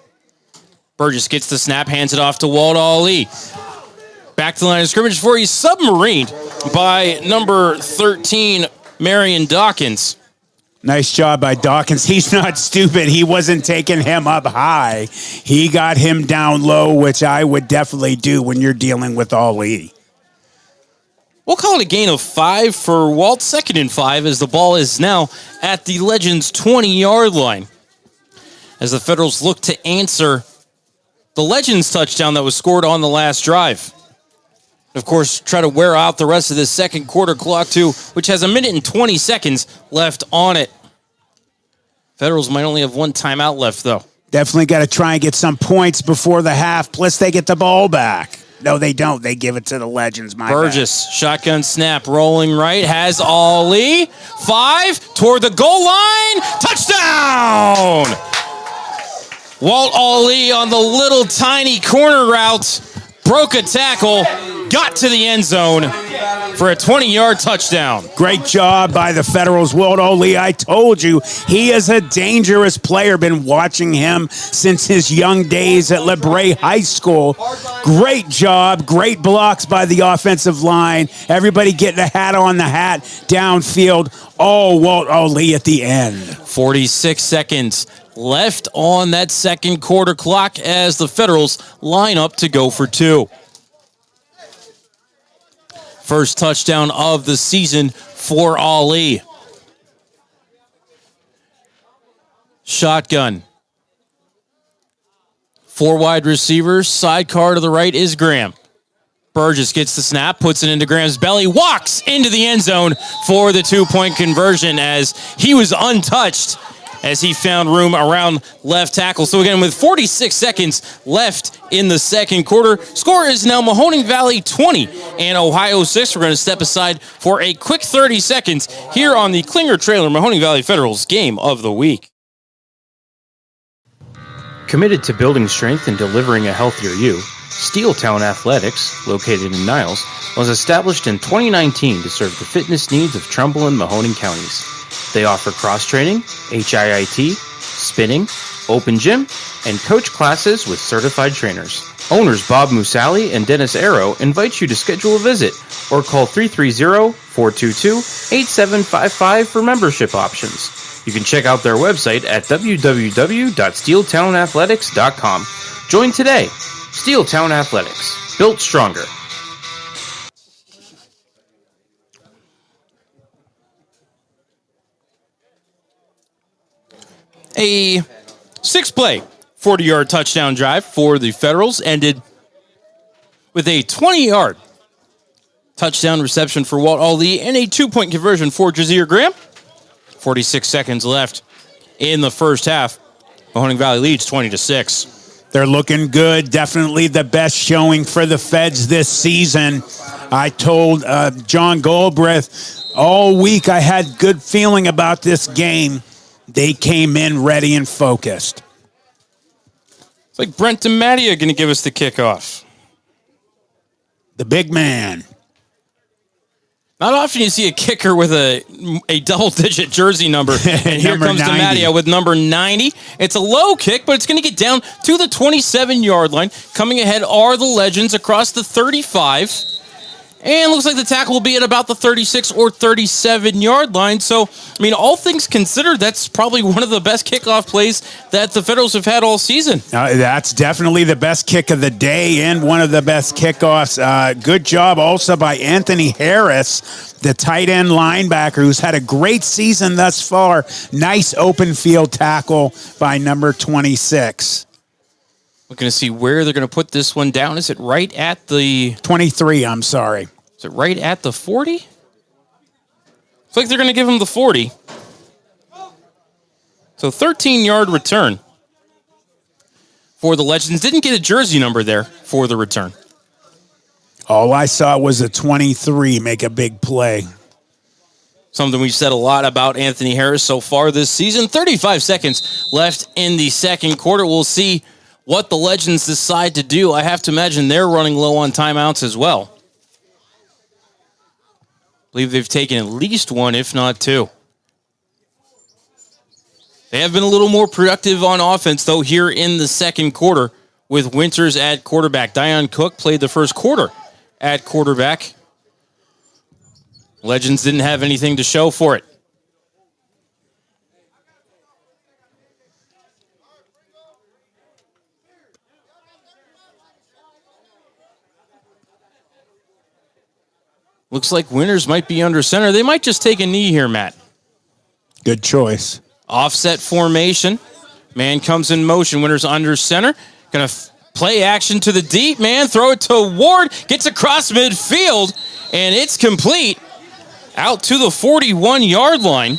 Burgess gets the snap, hands it off to Walt Ali. Back to the line of scrimmage before he's submarined by number 13, Marion Dawkins. Nice job by Dawkins. He's not stupid. He wasn't taking him up high. He got him down low, which I would definitely do when you're dealing with Ali. We'll call it a gain of 5 for Walt. 2nd and 5 as the ball is now at the Legends' 20-yard line. As the Federals look to answer the Legends touchdown that was scored on the last drive. Of course, try to wear out the rest of this second quarter clock too, which has 1 minute and 20 seconds left on it. Federals might only have 1 timeout left, though. Definitely got to try and get some points before the half, plus they get the ball back. No, they don't. They give it to the Legends. Burgess, shotgun snap, rolling right, has Ali. 5, toward the goal line. Touchdown! Walt Ali on the little tiny corner route. Broke a tackle. got to the end zone for a 20-yard touchdown. Great job by the Federals. Waldo Lee, I told you, he is a dangerous player. Been watching him since his young days at LeBray High School. Great job. Great blocks by the offensive line. Everybody getting a hat on the hat downfield. Oh, Waldo Lee at the end. 46 seconds left on that second quarter clock as the Federals line up to go for two. First touchdown of the season for Ali. Shotgun. Four wide receivers. Sidecar to the right is Graham. Burgess gets the snap, puts it into Graham's belly, walks into the end zone for the two-point conversion as he was untouched as he found room around left tackle. So again, with 46 seconds left in the second quarter, score is now Mahoning Valley 20 and Ohio 6. We're going to step aside for a quick 30 seconds here on the Klinger Trailer Mahoning Valley Federals Game of the Week. Committed to building strength and delivering a healthier you, Steeltown Athletics, located in Niles, was established in 2019 to serve the fitness needs of Trumbull and Mahoning counties. They offer cross-training, HIIT, spinning, open gym, and coach classes with certified trainers. Owners Bob Musali and Dennis Arrow invite you to schedule a visit or call 330-422-8755 for membership options. You can check out their website at www.steeltownathletics.com. Join today. Steeltown Athletics, built stronger. A six-play, 40-yard touchdown drive for the Federals ended with a 20-yard touchdown reception for Walt Ali and a two-point conversion for Jazeer Graham. 46 seconds left in the first half. Mahoning Valley leads 20-6. They're looking good. Definitely the best showing for the Feds this season. I told John Goldbrith all week I had good feeling about this game. They came in ready and focused. It's like Brent and Matty are going to give us the kickoff. The big man. Not often you see a kicker with a double-digit jersey number. And here comes DeMattia with number 90. It's a low kick, but it's going to get down to the 27-yard line. Coming ahead are the Legends across the 35. And looks like the tackle will be at about the 36 or 37-yard line. So, I mean, all things considered, that's probably one of the best kickoff plays that the Federals have had all season. That's definitely the best kick of the day and one of the best kickoffs. Good job also by Anthony Harris, the tight end linebacker, who's had a great season thus far. Nice open field tackle by number 26. Looking to see where they're going to put this one down. Is it right at the 23? I'm sorry. Is it right at the 40? Looks like they're going to give him the 40. So 13-yard return for the Legends. Didn't get a jersey number there for the return. All I saw was a 23 make a big play. Something we've said a lot about Anthony Harris so far this season. 35 seconds left in the second quarter. We'll see what the Legends decide to do. I have to imagine they're running low on timeouts as well. I believe they've taken at least one, if not two. They have been a little more productive on offense, though, here in the second quarter with Winters at quarterback. Dion Cook played the first quarter at quarterback. Legends didn't have anything to show for it. Looks like Winters might be under center. They might just take a knee here, Matt. Good choice. Offset formation. Man comes in motion. Winters under center. Going to play action to the deep. Man, throw it to Ward. Gets across midfield, and it's complete. Out to the 41-yard line.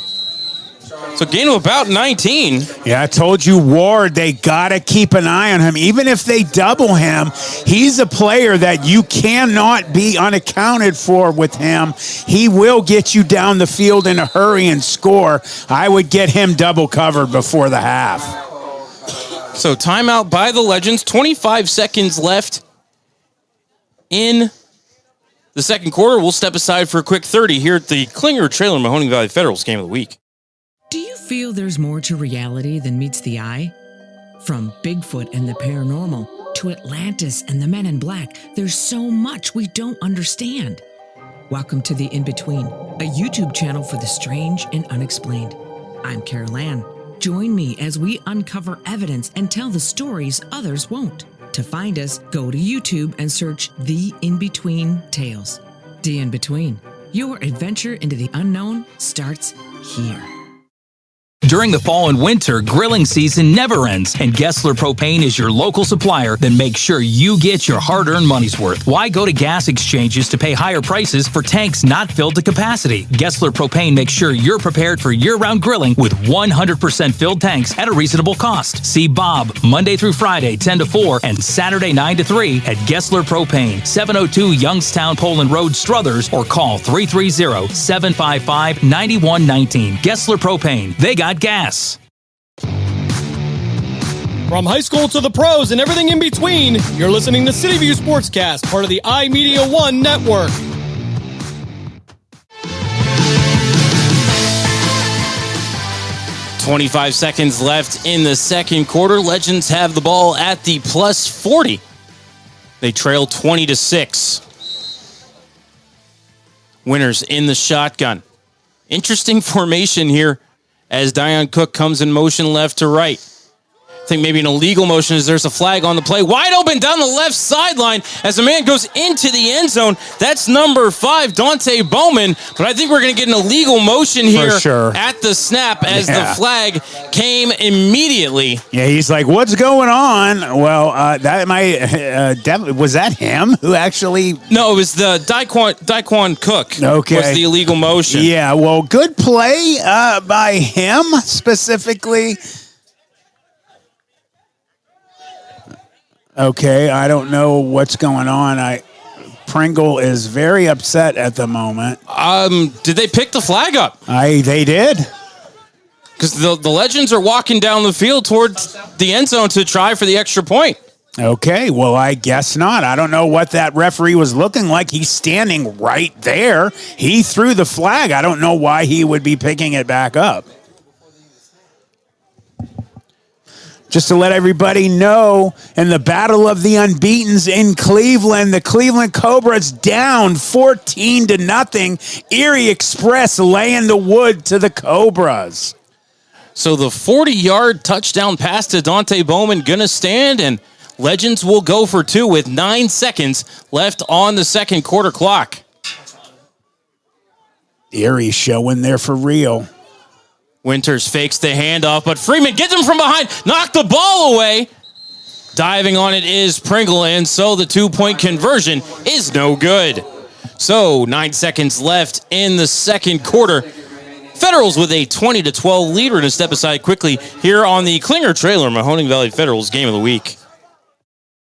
So gain of about 19. Yeah, I told you, Ward, they got to keep an eye on him. Even if they double him, he's a player that you cannot be unaccounted for with him. He will get you down the field in a hurry and score. I would get him double covered before the half. So timeout by the Legends. 25 seconds left in the second quarter, we'll step aside for a quick 30 here at the Klinger Trailer Mahoning Valley Federals Game of the Week. Do you feel there's more to reality than meets the eye? From Bigfoot and the paranormal to Atlantis and the Men in Black, there's so much we don't understand. Welcome to The In-Between, a YouTube channel for the strange and unexplained. I'm Carol Ann. Join me as we uncover evidence and tell the stories others won't. To find us, go to YouTube and search The In-Between Tales. The In-Between. Your adventure into the unknown starts here. During the fall and winter, grilling season never ends, and Gessler Propane is your local supplier that makes sure you get your hard-earned money's worth. Why go to gas exchanges to pay higher prices for tanks not filled to capacity? Gessler Propane makes sure you're prepared for year-round grilling with 100% filled tanks at a reasonable cost. See Bob Monday through Friday, 10 to 4, and Saturday, 9 to 3 at Gessler Propane, 702 Youngstown Poland Road, Struthers, or call 330-755-9119. Gessler Propane. They got gas. From high school to the pros and everything in between, you're listening to CityView Sportscast, part of the iMedia1 network. .25 seconds left in the second quarter. Legends have the ball at the plus 40. They trail 20-6. Winners in the shotgun. Interesting formation here as Dion Cook comes in motion left to right. I think maybe an illegal motion as there's a flag on the play. Wide open down the left sideline as a man goes into the end zone. That's number 5, Dante Bowman. But I think we're going to get an illegal motion here at the snap as the flag came immediately. Yeah, he's like, what's going on? Well, that might, was that him who actually? No, it was the Daquan Cook. Okay. Was the illegal motion. Yeah, well, good play by him specifically. Okay, I don't know what's going on. Pringle is very upset at the moment. Did they pick the flag up? They did. Because the Legends are walking down the field towards the end zone to try for the extra point. Okay, well, I guess not. I don't know what that referee was looking like. He's standing right there. He threw the flag. I don't know why he would be picking it back up. Just to let everybody know, in the Battle of the Unbeatens in Cleveland, the Cleveland Cobras down 14-0. Erie Express laying the wood to the Cobras. So the 40-yard touchdown pass to Dante Bowman going to stand, and Legends will go for 2 with 9 seconds left on the second quarter clock. Erie showing there for real. Winters fakes the handoff, but Freeman gets him from behind, knocked the ball away. Diving on it is Pringle, and so the 2-point conversion is no good. So 9 seconds left in the second quarter. Federals with a 20-12 lead. We're going to step aside quickly here on the Klinger Trailer Mahoning Valley Federals Game of the Week.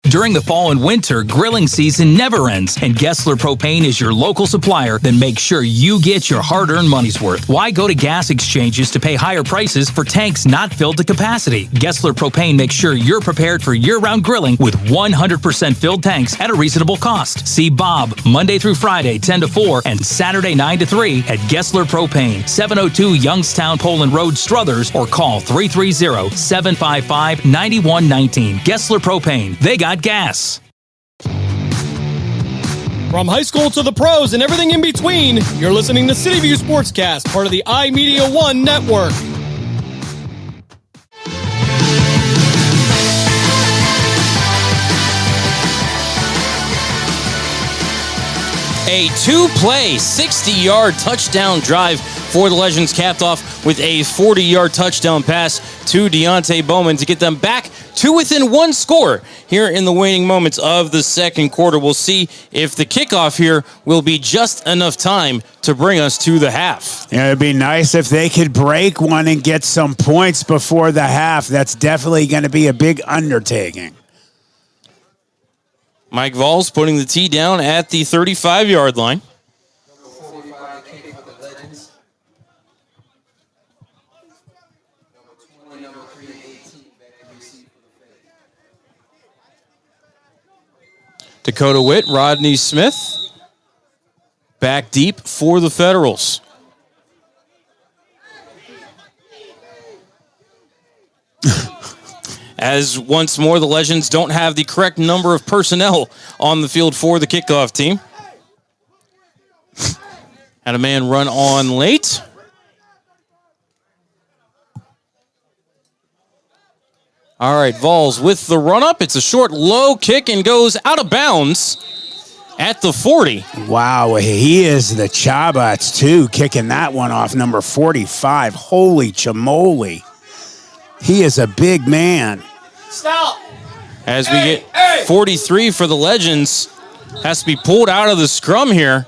During the fall and winter, grilling season never ends, and Gessler Propane is your local supplier that makes sure you get your hard-earned money's worth. Why go to gas exchanges to pay higher prices for tanks not filled to capacity? Gessler Propane makes sure you're prepared for year-round grilling with 100% filled tanks at a reasonable cost. See Bob Monday through Friday, 10 to 4, and Saturday, 9 to 3 at Gessler Propane, 702 Youngstown Poland Road, Struthers, or call 330-755-9119. Gessler Propane. They got gas. From high school to the pros and everything in between, you're listening to CityView Sportscast, part of the iMedia1 network. A 2-play, 60-yard touchdown drive for the Legends, capped off with a 40-yard touchdown pass to Deontay Bowman to get them back to within 1 score here in the waning moments of the second quarter. We'll see if the kickoff here will be just enough time to bring us to the half. Yeah, it'd be nice if they could break one and get some points before the half. That's definitely going to be a big undertaking. Mike Vols putting the tee down at the 35-yard line. Dakota Witt, Rodney Smith, Back deep for the Federals. As once more, the Legends don't have the correct number of personnel on the field for the kickoff team. Had a man run on late. All right, Vols with the run-up. It's a short, low kick and goes out of bounds at the 40. Wow, he is the Chabats, too, kicking that one off, number 45. Holy chamole. He is a big man. Stop. As we get 43 for the Legends. Has to be pulled out of the scrum here.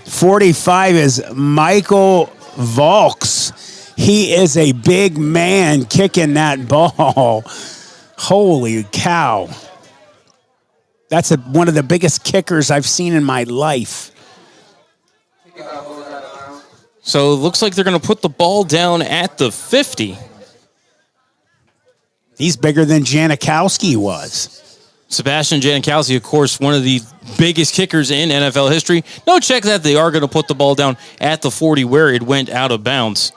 45 is Michael Volks. He is a big man kicking that ball. Holy cow. That's one of the biggest kickers I've seen in my life. So it looks like they're going to put the ball down at the 50. He's bigger than Janikowski was. Sebastian Janikowski, of course, one of the biggest kickers in NFL history. No check that they are going to put the ball down at the 40 where it went out of bounds.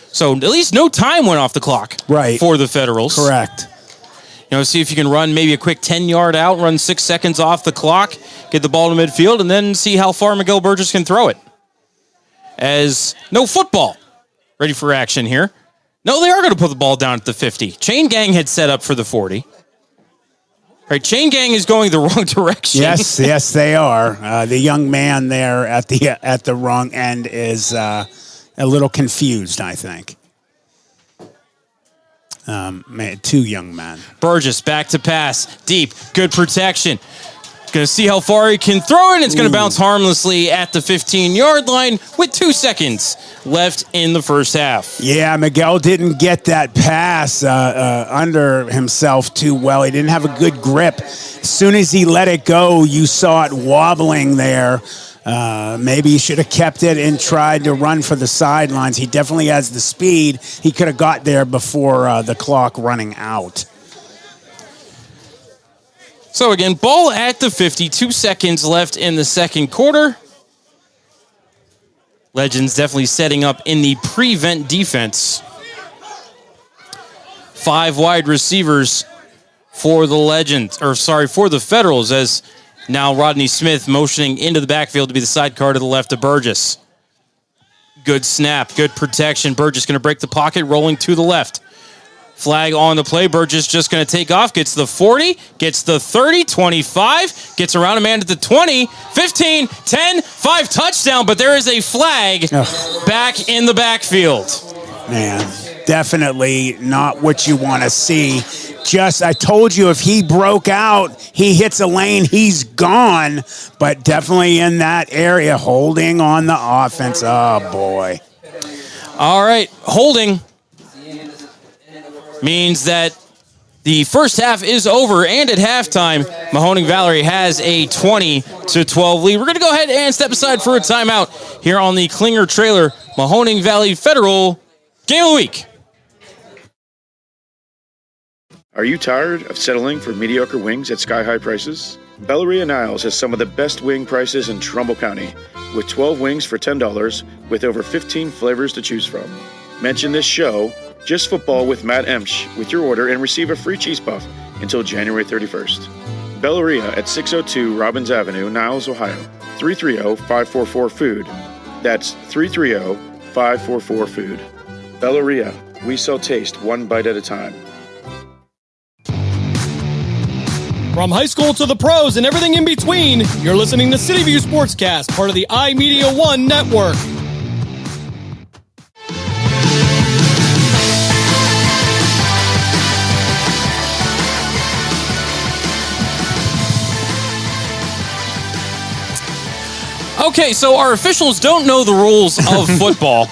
So at least no time went off the clock for the Federals. Correct. You know, see if you can run maybe a quick 10-yard out, run 6 seconds off the clock, get the ball to midfield, and then see how far Miguel Burgess can throw it. As no football ready for action here. No, they are going to put the ball down at the 50. Chain Gang had set up for the 40. Right, Chain Gang is going the wrong direction. Yes, they are. The young man there at the wrong end is a little confused, I think. Two young men. Burgess back to pass, deep, good protection. Going to see how far he can throw it. It's going to bounce harmlessly at the 15-yard line with 2 seconds left in the first half. Yeah, Miguel didn't get that pass under himself too well. He didn't have a good grip. As soon as he let it go, you saw it wobbling there. Maybe he should have kept it and tried to run for the sidelines. He definitely has the speed. He could have got there before the clock running out. So again, ball at the 50, 2 seconds left in the second quarter. Legends definitely setting up in the prevent defense. 5 wide receivers for the Federals, as now Rodney Smith motioning into the backfield to be the sidecar to the left of Burgess. Good snap, good protection. Burgess going to break the pocket, rolling to the left. Flag on the play. Burgess just going to take off. Gets the 40, gets the 30, 25, gets around a man at the 20, 15, 10, 5 touchdown, but there is a flag back in the backfield. Man, definitely not what you want to see. I told you if he broke out, he hits a lane, he's gone, but definitely in that area, holding on the offense. Oh, boy. All right, holding means that the first half is over, and at halftime, Mahoning Valley has a 20-12 lead. We're going to go ahead and step aside for a timeout here on the Klinger Trailer Mahoning Valley Federal Game of the Week. Are you tired of settling for mediocre wings at sky-high prices? Belleria Niles has some of the best wing prices in Trumbull County, with 12 wings for $10 with over 15 flavors to choose from. Mention this show, Just Football with Matt Emsch, with your order and receive a free cheese puff until January 31st. Belleria at 602 Robbins Avenue, Niles, Ohio. 330-544-FOOD. That's 330-544-FOOD. Belleria, we sell taste one bite at a time. From high school to the pros and everything in between, you're listening to CityView Sportscast, part of the iMedia1 network. Okay, so our officials don't know the rules of football.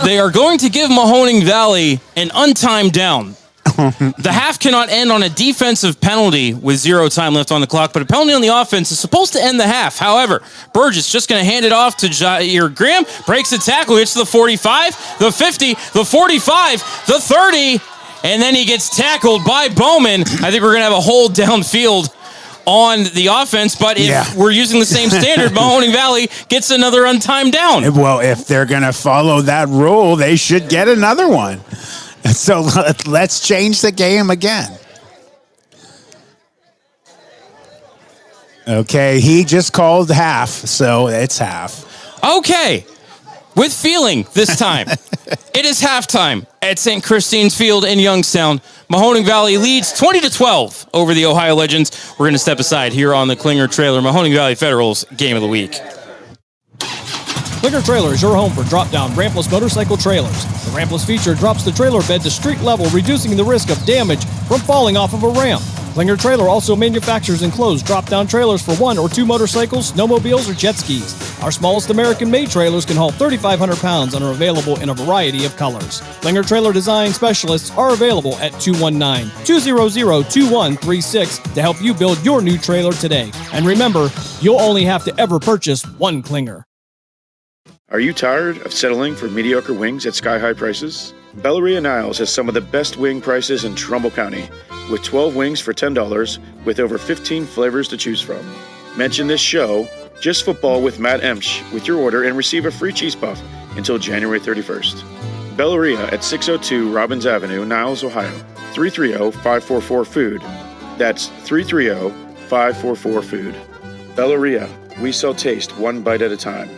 They are going to give Mahoning Valley an untimed down. The half cannot end on a defensive penalty with 0 time left on the clock, but a penalty on the offense is supposed to end the half. However, Burgess just going to hand it off to Jair Graham, breaks the tackle, hits the 45, the 50, the 45, the 30, and then he gets tackled by Bowman. I think we're going to have a hold downfield on the offense, but if we're using the same standard, Mahoning Valley gets another untimed down. Well, if they're going to follow that rule, they should get another one. So let's change the game again. Okay, he just called half, so it's half. Okay, with feeling this time. It is halftime at St. Christine's Field in Youngstown. Mahoning Valley leads 20-12 over the Ohio Legends. We're going to step aside here on the Klinger Trailer, Mahoning Valley Federal's Game of the Week. Klinger Trailer is your home for drop-down rampless motorcycle trailers. The rampless feature drops the trailer bed to street level, reducing the risk of damage from falling off of a ramp. Klinger Trailer also manufactures enclosed drop-down trailers for 1 or 2 motorcycles, snowmobiles, or jet skis. Our smallest American-made trailers can haul 3,500 pounds and are available in a variety of colors. Klinger Trailer design specialists are available at 219-200-2136 to help you build your new trailer today. And remember, you'll only have to ever purchase one Klinger. Are you tired of settling for mediocre wings at sky-high prices? Belleria Niles has some of the best wing prices in Trumbull County, with 12 wings for $10 with over 15 flavors to choose from. Mention this show, Just Football with Matt Emsch, with your order and receive a free cheese puff until January 31st. Belleria at 602 Robbins Avenue, Niles, Ohio, 330-544-FOOD. That's 330-544-FOOD. Belleria, we sell taste one bite at a time.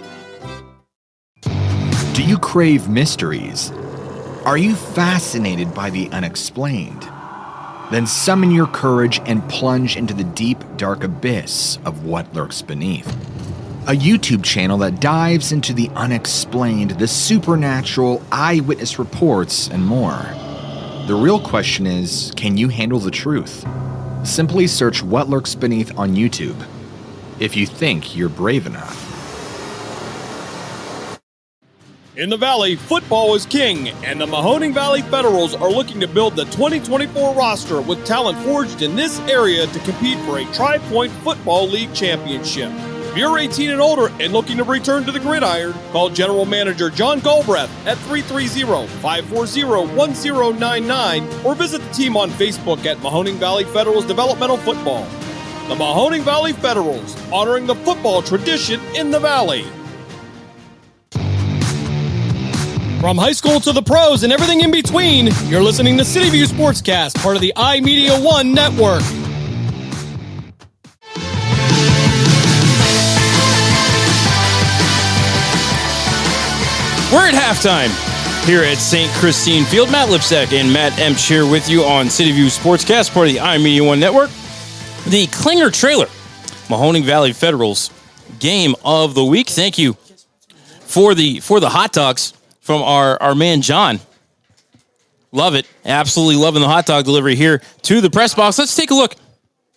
Do you crave mysteries? Are you fascinated by the unexplained? Then summon your courage and plunge into the deep, dark abyss of what lurks beneath. A YouTube channel that dives into the unexplained, the supernatural, eyewitness reports, and more. The real question is, can you handle the truth? Simply search What Lurks Beneath on YouTube, if you think you're brave enough. In the Valley, football is king, and the Mahoning Valley Federals are looking to build the 2024 roster with talent forged in this area to compete for a Tri-Point Football League championship. If you're 18 and older and looking to return to the gridiron, call General Manager John Galbraith at 330-540-1099 or visit the team on Facebook at Mahoning Valley Federals Developmental Football. The Mahoning Valley Federals, honoring the football tradition in the Valley. From high school to the pros and everything in between, you're listening to CityView Sportscast, part of the iMedia1 network. We're at halftime here at St. Christine Field. Matt Lipsack and Matt Emsch here with you on CityView Sportscast, part of the iMedia1 network. The Klinger Trailer, Mahoning Valley Federals Game of the Week. Thank you for the hot dogs from our man John. Love it. Absolutely loving the hot dog delivery here to the press box. Let's take a look.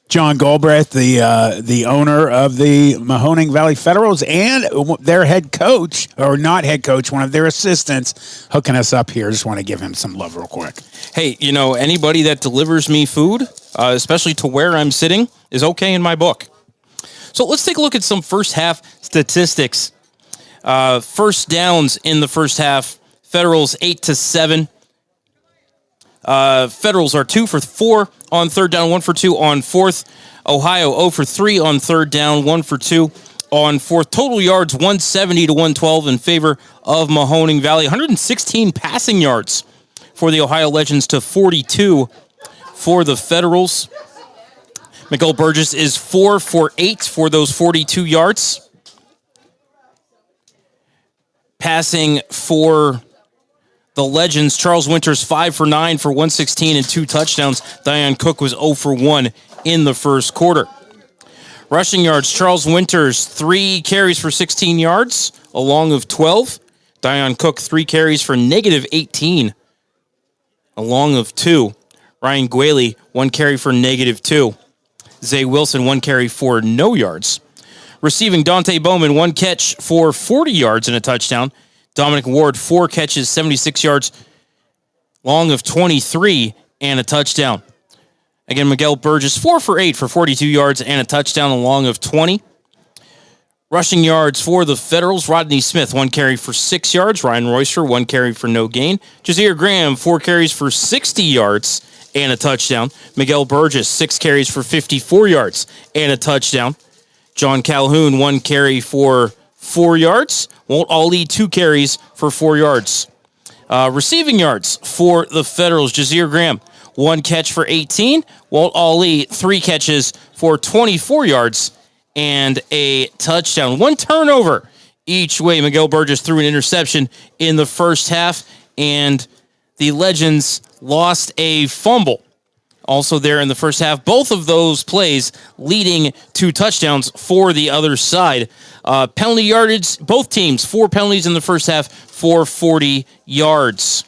John Galbraith, the owner of the Mahoning Valley Federals and their head coach, or not head coach, one of their assistants, hooking us up here. Just want to give him some love real quick. Hey, anybody that delivers me food, especially to where I'm sitting, is okay in my book. So let's take a look at some first half statistics. First downs in the first half, Federals 8-7. Federals are 2 for 4 on third down, 1 for 2 on fourth. Ohio 0 for 3 on third down, 1 for 2 on fourth. Total yards 170 to 112 in favor of Mahoning Valley. 116 passing yards for the Ohio Legends to 42 for the Federals. Miguel Burgess is 4 for 8 for those 42 yards. Passing for the Legends, Charles Winters 5 for 9 for 116 and 2 touchdowns. Dion Cook was 0 for 1 in the first quarter. Rushing yards, Charles Winters 3 carries for 16 yards, along of 12. Dion Cook 3 carries for negative 18, along of 2. Ryan Gwaley 1 carry for negative 2. Zay Wilson 1 carry for no yards. Receiving, Dante Bowman 1 catch for 40 yards and a touchdown. Dominic Ward 4 catches, 76 yards, long of 23 and a touchdown. Again, Miguel Burgess 4 for 8 for 42 yards and a touchdown, a long of 20. Rushing yards for the Federals, Rodney Smith 1 carry for 6 yards. Ryan Royster 1 carry for no gain. Jazir Graham 4 carries for 60 yards and a touchdown. Miguel Burgess, 6 carries for 54 yards and a touchdown. John Calhoun, 1 carry for 4 yards. Walt Ali, 2 carries for 4 yards. Receiving yards for the Federals, Jazir Graham, 1 catch for 18. Walt Ali, 3 catches for 24 yards and a touchdown. 1 turnover each way. Miguel Burgess threw an interception in the first half, and the Legends lost a fumble also there in the first half. Both of those plays leading to touchdowns for the other side. Penalty yardage, both teams, 4 penalties in the first half for 40 yards.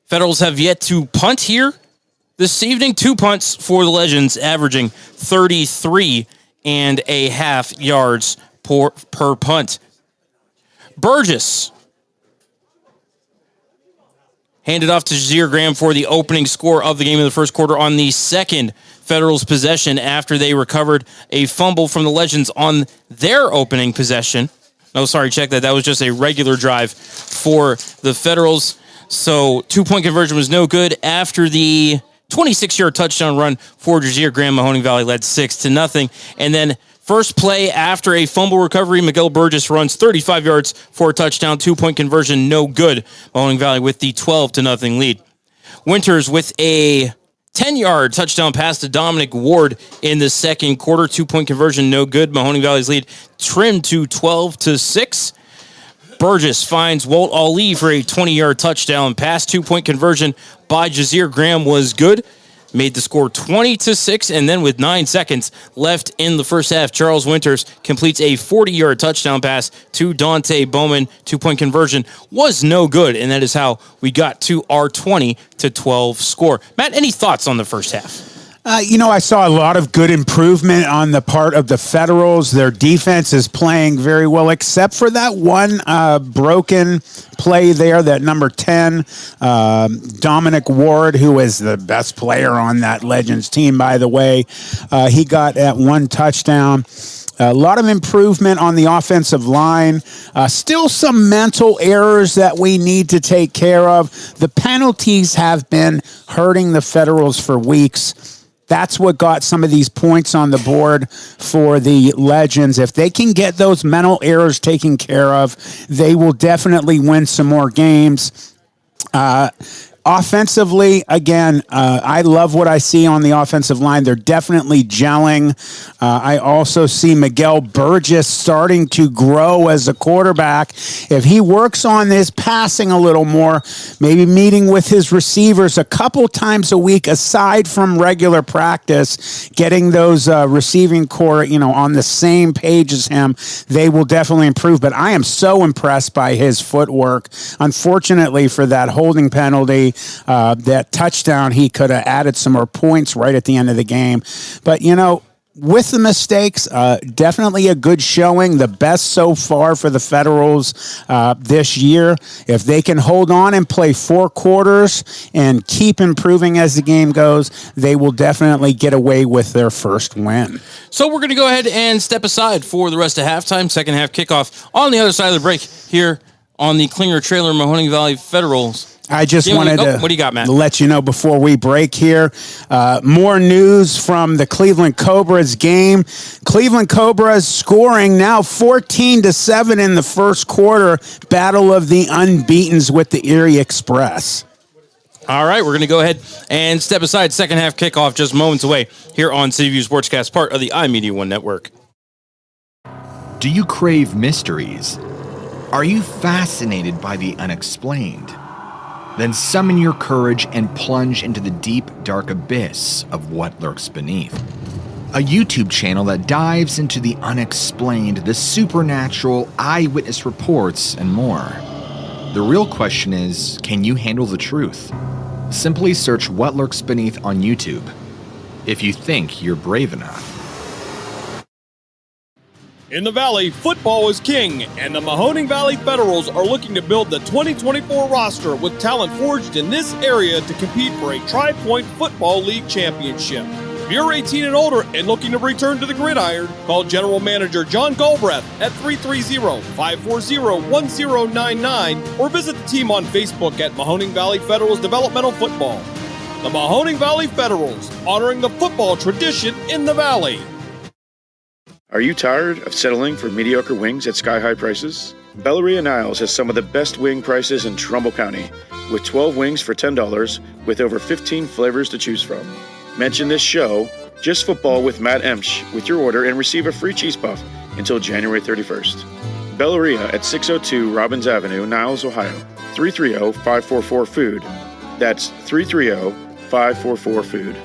Federals have yet to punt here this evening. 2 punts for the Legends, averaging 33.5 yards per punt. Burgess handed off to Jazir Graham for the opening score of the game in the first quarter on the second Federals possession after they recovered a fumble from the Legends on their opening possession. No, sorry, check that. That was just a regular drive for the Federals. So 2-point conversion was no good after the 26-yard touchdown run for Jazir Graham. Mahoning Valley led 6-0. And then first play after a fumble recovery, Miguel Burgess runs 35 yards for a touchdown. 2-point conversion, no good. Mahoning Valley with the 12-0 lead. Winters with a 10-yard touchdown pass to Dominic Ward in the second quarter. 2-point conversion, no good. Mahoning Valley's lead trimmed to 12-6. Burgess finds Walt Ali for a 20-yard touchdown pass. 2-point conversion by Jazir Graham was good. Made the score 20-6, and then with 9 seconds left in the first half, Charles Winters completes a 40-yard touchdown pass to Dante Bowman. 2-point conversion was no good, and that is how we got to our 20-12 score. Matt, any thoughts on the first half? I saw a lot of good improvement on the part of the Federals. Their defense is playing very well, except for that one broken play there, that number 10, Dominic Ward, who is the best player on that Legends team, by the way. He got at 1 touchdown. A lot of improvement on the offensive line. Still some mental errors that we need to take care of. The penalties have been hurting the Federals for weeks. That's what got some of these points on the board for the Legends. If they can get those mental errors taken care of, they will definitely win some more games. Offensively, again, I love what I see on the offensive line. They're definitely gelling. I also see Miguel Burgess starting to grow as a quarterback. If he works on his passing a little more, maybe meeting with his receivers a couple times a week aside from regular practice, getting those receiving core, on the same page as him, they will definitely improve. But I am so impressed by his footwork. Unfortunately for that holding penalty, that touchdown, he could have added some more points right at the end of the game. But, with the mistakes, definitely a good showing, the best so far for the Federals this year. If they can hold on and play 4 quarters and keep improving as the game goes, they will definitely get away with their first win. So we're going to go ahead and step aside for the rest of halftime, second half kickoff on the other side of the break here on the Klinger Trailer Mahoning Valley Federals. I just wanted to what do you got, Matt? Let you know before we break here. More news from the Cleveland Cobras game. Cleveland Cobras scoring now 14-7 in the first quarter. Battle of the unbeatens with the Erie Express. All right, we're going to go ahead and step aside. Second half kickoff just moments away here on CityView Sportscast, part of the iMedia1 network. Do you crave mysteries? Are you fascinated by the unexplained? Then summon your courage and plunge into the deep, dark abyss of what lurks beneath. A YouTube channel that dives into the unexplained, the supernatural, eyewitness reports, and more. The real question is, can you handle the truth? Simply search What Lurks Beneath on YouTube, if you think you're brave enough. In the Valley, football is king, and the Mahoning Valley Federals are looking to build the 2024 roster with talent forged in this area to compete for a Tri-Point Football League championship. If you're 18 and older and looking to return to the gridiron, call General Manager John Galbraith at 330-540-1099 or visit the team on Facebook at Mahoning Valley Federals Developmental Football. The Mahoning Valley Federals, honoring the football tradition in the Valley. Are you tired of settling for mediocre wings at sky-high prices? Belleria Niles has some of the best wing prices in Trumbull County, with 12 wings for $10 with over 15 flavors to choose from. Mention this show, Just Football with Matt Emsch, with your order and receive a free cheese puff until January 31st. Belleria at 602 Robbins Avenue, Niles, Ohio. 330-544-FOOD. That's 330-544-FOOD.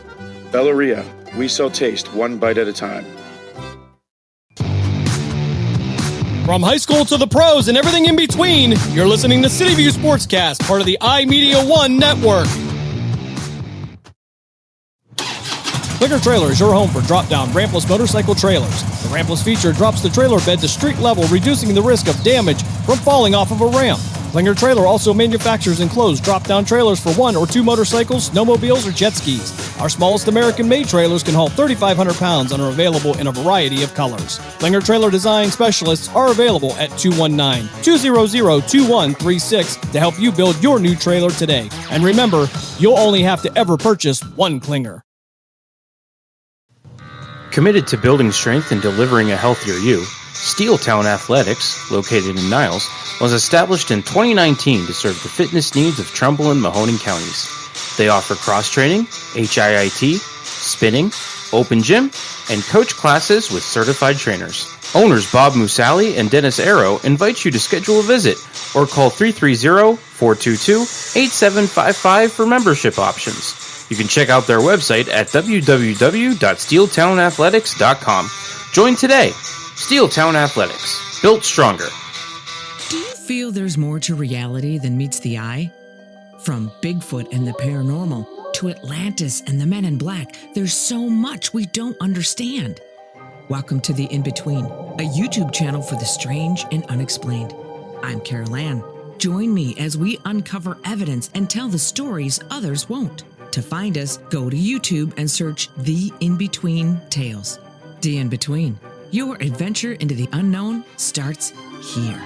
Belleria, we sell taste one bite at a time. From high school to the pros and everything in between, you're listening to CityView Sportscast, part of the iMedia1 network. Clinger Trailer is your home for drop-down rampless motorcycle trailers. The rampless feature drops the trailer bed to street level, reducing the risk of damage from falling off of a ramp. Clinger Trailer also manufactures enclosed drop-down trailers for 1 or 2 motorcycles, snowmobiles, or jet skis. Our smallest American-made trailers can haul 3,500 pounds and are available in a variety of colors. Clinger Trailer design specialists are available at 219-200-2136 to help you build your new trailer today. And remember, you'll only have to ever purchase one Clinger. Committed to building strength and delivering a healthier you, Steeltown Athletics, located in Niles, was established in 2019 to serve the fitness needs of Trumbull and Mahoning counties. They offer cross-training, HIIT, spinning, open gym, and coach classes with certified trainers. Owners Bob Musali and Dennis Arrow invite you to schedule a visit or call 330-422-8755 for membership options. You can check out their website at www.steeltownathletics.com. Join today. Steeltown Athletics. Built stronger. Do you feel there's more to reality than meets the eye? From Bigfoot and the paranormal to Atlantis and the Men in Black, there's so much we don't understand. Welcome to The In-Between, a YouTube channel for the strange and unexplained. I'm Carol Ann. Join me as we uncover evidence and tell the stories others won't. To find us, go to YouTube and search The In-Between Tales. The In-Between. Your adventure into the unknown starts here.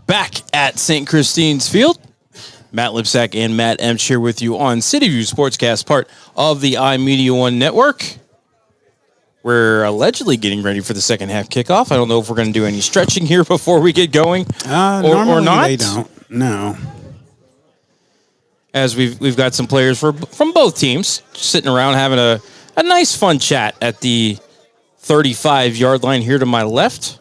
Back at St. Christine's Field, Matt Lipsack and Matt Emsch here with you on CityView Sportscast, part of the iMedia1 network. We're allegedly getting ready for the second half kickoff. I don't know if we're going to do any stretching here before we get going or not. They don't. No. As we've got some players from both teams sitting around having a nice fun chat at the 35-yard line here to my left.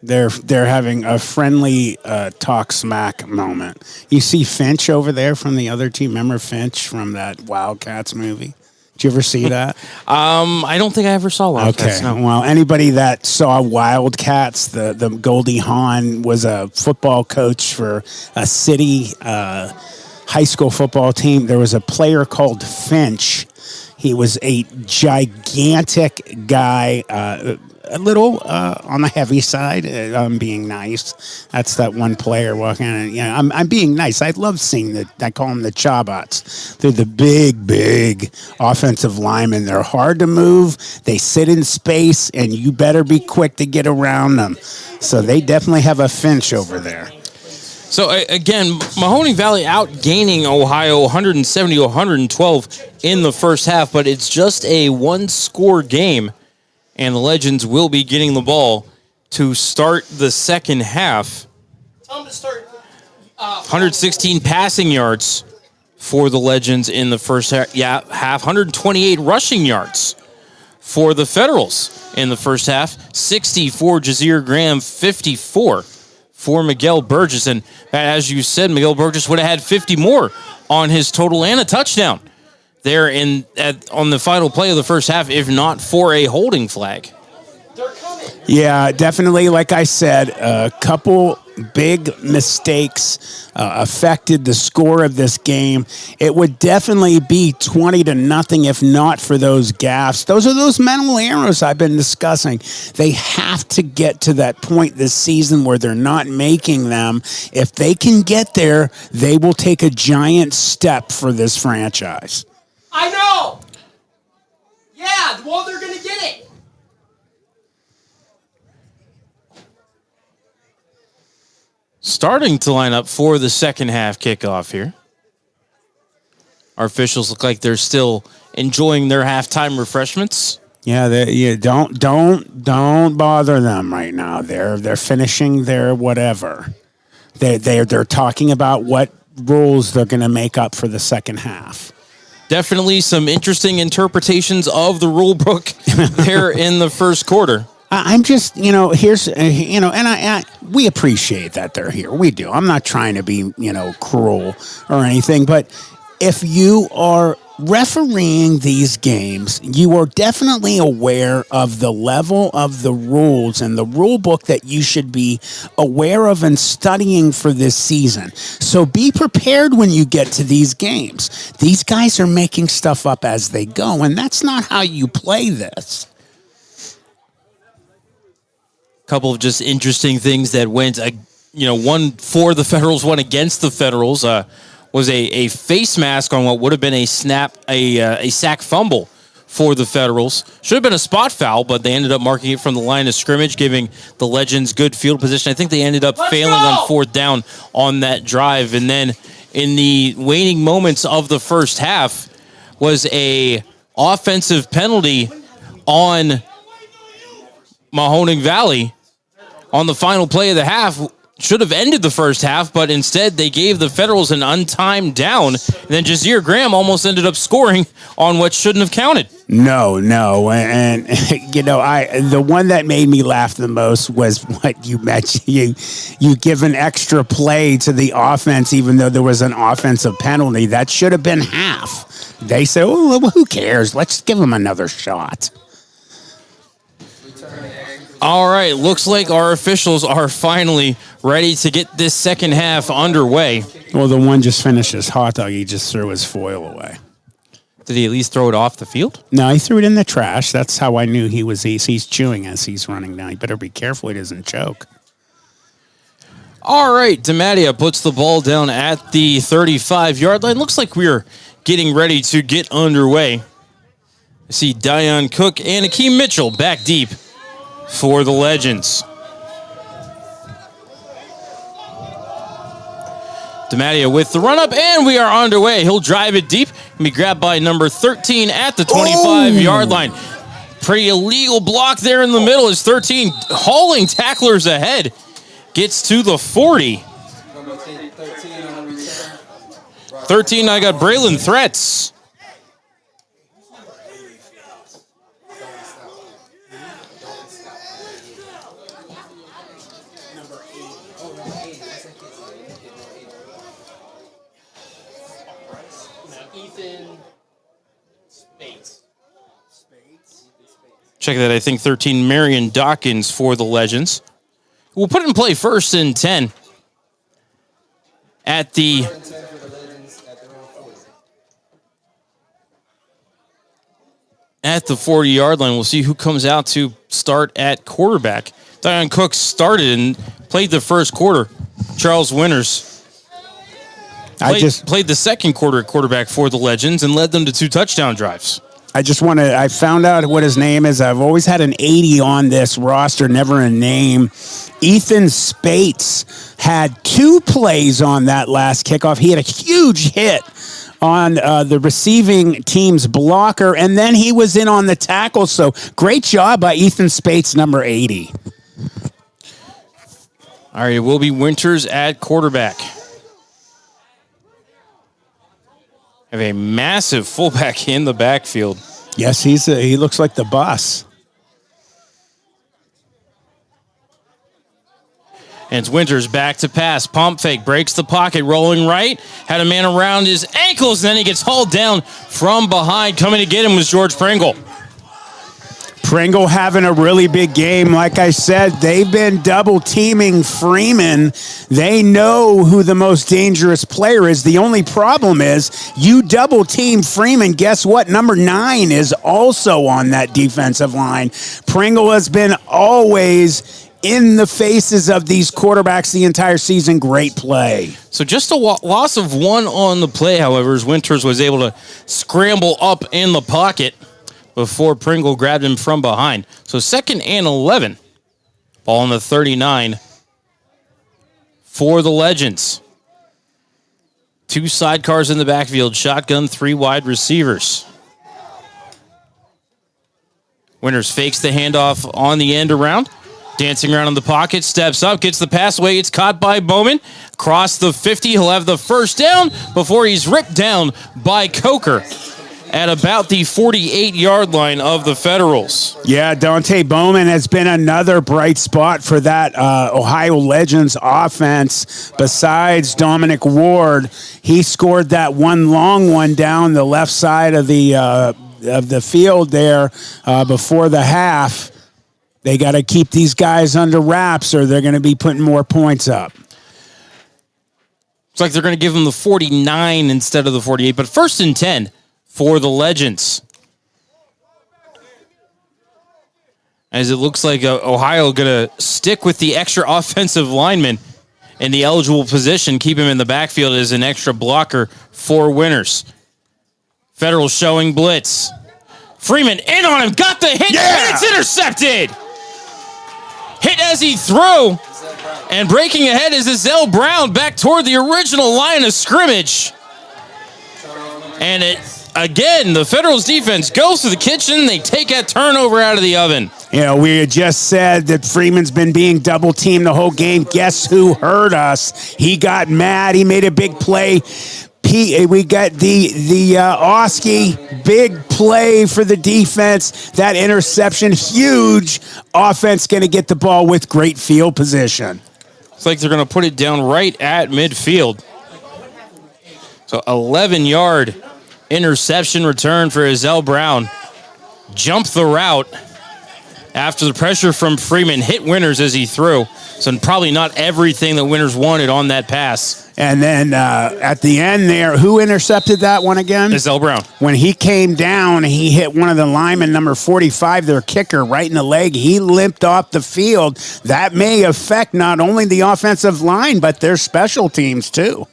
They're having a friendly talk smack moment. You see Finch over there from the other team. Remember Finch from that Wildcats movie? Did you ever see that? I don't think I ever saw Wildcats. Okay. No. Well, anybody that saw Wildcats, the Goldie Hawn was a football coach for a city high school football team. There was a player called Finch. He was a gigantic guy, a little on the heavy side. I'm being nice. That's that one player walking in. Yeah, I'm being nice. I love seeing that. I call them the Chabots. They're the big offensive linemen. They're hard to move. They sit in space, and you better be quick to get around them. So they definitely have a Finch over there. So, again, Mahoning Valley outgaining Ohio 170-112 in the first half, but it's just a one-score game, and the Legends will be getting the ball to start the second half. Time to start. 116 passing yards for the Legends in the first half. 128 rushing yards for the Federals in the first half. 60 for Jazir Graham, 54 for Miguel Burgess. And as you said, Miguel Burgess would have had 50 more on his total and a touchdown there on the final play of the first half, if not for a holding flag. Yeah, definitely. Like I said, a couple big mistakes affected the score of this game, it would definitely be 20-0 if not for those gaffes. Those are those mental errors I've been discussing. They have to get to that point this season where they're not making them. If they can get there, they will take a giant step for this franchise. I know. Yeah, well, they're going to get it. Starting to line up for the second half kickoff here. Our officials look like they're still enjoying their halftime refreshments. Yeah, don't bother them right now. They're finishing their whatever. They're talking about what rules they're going to make up for the second half. Definitely some interesting interpretations of the rule book there in the first quarter. I'm just, here's, and we appreciate that they're here. We do. I'm not trying to be, cruel or anything, but if you are refereeing these games, you are definitely aware of the level of the rules and the rule book that you should be aware of and studying for this season. So be prepared when you get to these games. These guys are making stuff up as they go, and that's not how you play this. Couple of just interesting things that went, one for the Federals, one against the Federals. Was a face mask on what would have been a sack fumble for the Federals. Should have been a spot foul, but they ended up marking it from the line of scrimmage, giving the Legends good field position. I think they ended up failing on fourth down on that drive. And then in the waning moments of the first half was a offensive penalty on Mahoning Valley on the final play of the half. Should have ended the first half, but instead they gave the Federals an untimed down. And then Jazir Graham almost ended up scoring on what shouldn't have counted. No. And, the one that made me laugh the most was what you mentioned. You give an extra play to the offense, even though there was an offensive penalty. That should have been half. They said, well, who cares? Let's give them another shot. All right, looks like our officials are finally ready to get this second half underway. Well, the one just finished his hot dog. He just threw his foil away. Did he at least throw it off the field? No, he threw it in the trash. That's how I knew he's chewing as he's running down. He better be careful he doesn't choke. All right, DeMattia puts the ball down at the 35-yard line. Looks like we're getting ready to get underway. I see Dion Cook and Akeem Mitchell back deep for the Legends. DeMattia with the run-up, and we are underway. He'll drive it deep and be grabbed by number 13 at the 25-yard line. Pretty illegal block there in the middle as 13 hauling tacklers ahead. Gets to the 40. 13, I got Braylon Threats. Check that, I think 13, Marion Dawkins for the Legends. We'll put it in play first and 10 at the 40-yard line. We'll see who comes out to start at quarterback. Dion Cook started and played the first quarter. Charles Winters played the second quarter at quarterback for the Legends and led them to 2 touchdown drives. I found out what his name is. I've always had an 80 on this roster, never a name. Ethan Spates had 2 plays on that last kickoff. He had a huge hit on the receiving team's blocker, and then he was in on the tackle. So great job by Ethan Spates, number 80. All right, it will be Winters at quarterback. Have a massive fullback in the backfield. Yes, he looks like the boss. And it's Winters back to pass. Pump fake, breaks the pocket, rolling right. Had a man around his ankles, and then he gets hauled down from behind. Coming to get him was George Pringle. Pringle having a really big game. Like I said, they've been double teaming Freeman. They know who the most dangerous player is. The only problem is you double team Freeman. Guess what? Number 9 is also on that defensive line. Pringle has been always in the faces of these quarterbacks the entire season. Great play. So just a loss of 1 on the play, however, as Winters was able to scramble up in the pocket before Pringle grabbed him from behind. So 2nd and 11. Ball on the 39 for the Legends. 2 sidecars in the backfield, shotgun, 3 wide receivers. Winters fakes the handoff on the end around. Dancing around in the pocket, steps up, gets the pass away. It's caught by Bowman. Across the 50, he'll have the first down before he's ripped down by Coker at about the 48-yard line of the Federals. Yeah, Dante Bowman has been another bright spot for that Ohio Legends offense. Besides Dominic Ward, he scored that one long one down the left side of the field there before the half. They got to keep these guys under wraps or they're going to be putting more points up. It's like they're going to give them the 49 instead of the 48, but 1st and 10 for the Legends. As it looks like Ohio going to stick with the extra offensive lineman in the eligible position, keep him in the backfield as an extra blocker for Winters. Federal showing blitz. Freeman in on him, got the hit, and it's intercepted. Hit as he threw, and breaking ahead is Ezell Brown back toward the original line of scrimmage. And again, the Federals defense goes to the kitchen. They take that turnover out of the oven. You know, we had just said that Freeman's been being double teamed the whole game. Guess who hurt us? He got mad. He made a big play. We got the Oski, big play for the defense. That interception, huge offense, going to get the ball with great field position. It's like they're going to put it down right at midfield. So 11-yard interception return for Ezell Brown. Jumped the route after the pressure from Freeman hit Winters as he threw. So probably not everything that Winters wanted on that pass. And then at the end there, who intercepted that one again? Ezell Brown. When he came down, he hit one of the linemen, number 45, their kicker, right in the leg. He limped off the field. That may affect not only the offensive line, but their special teams too.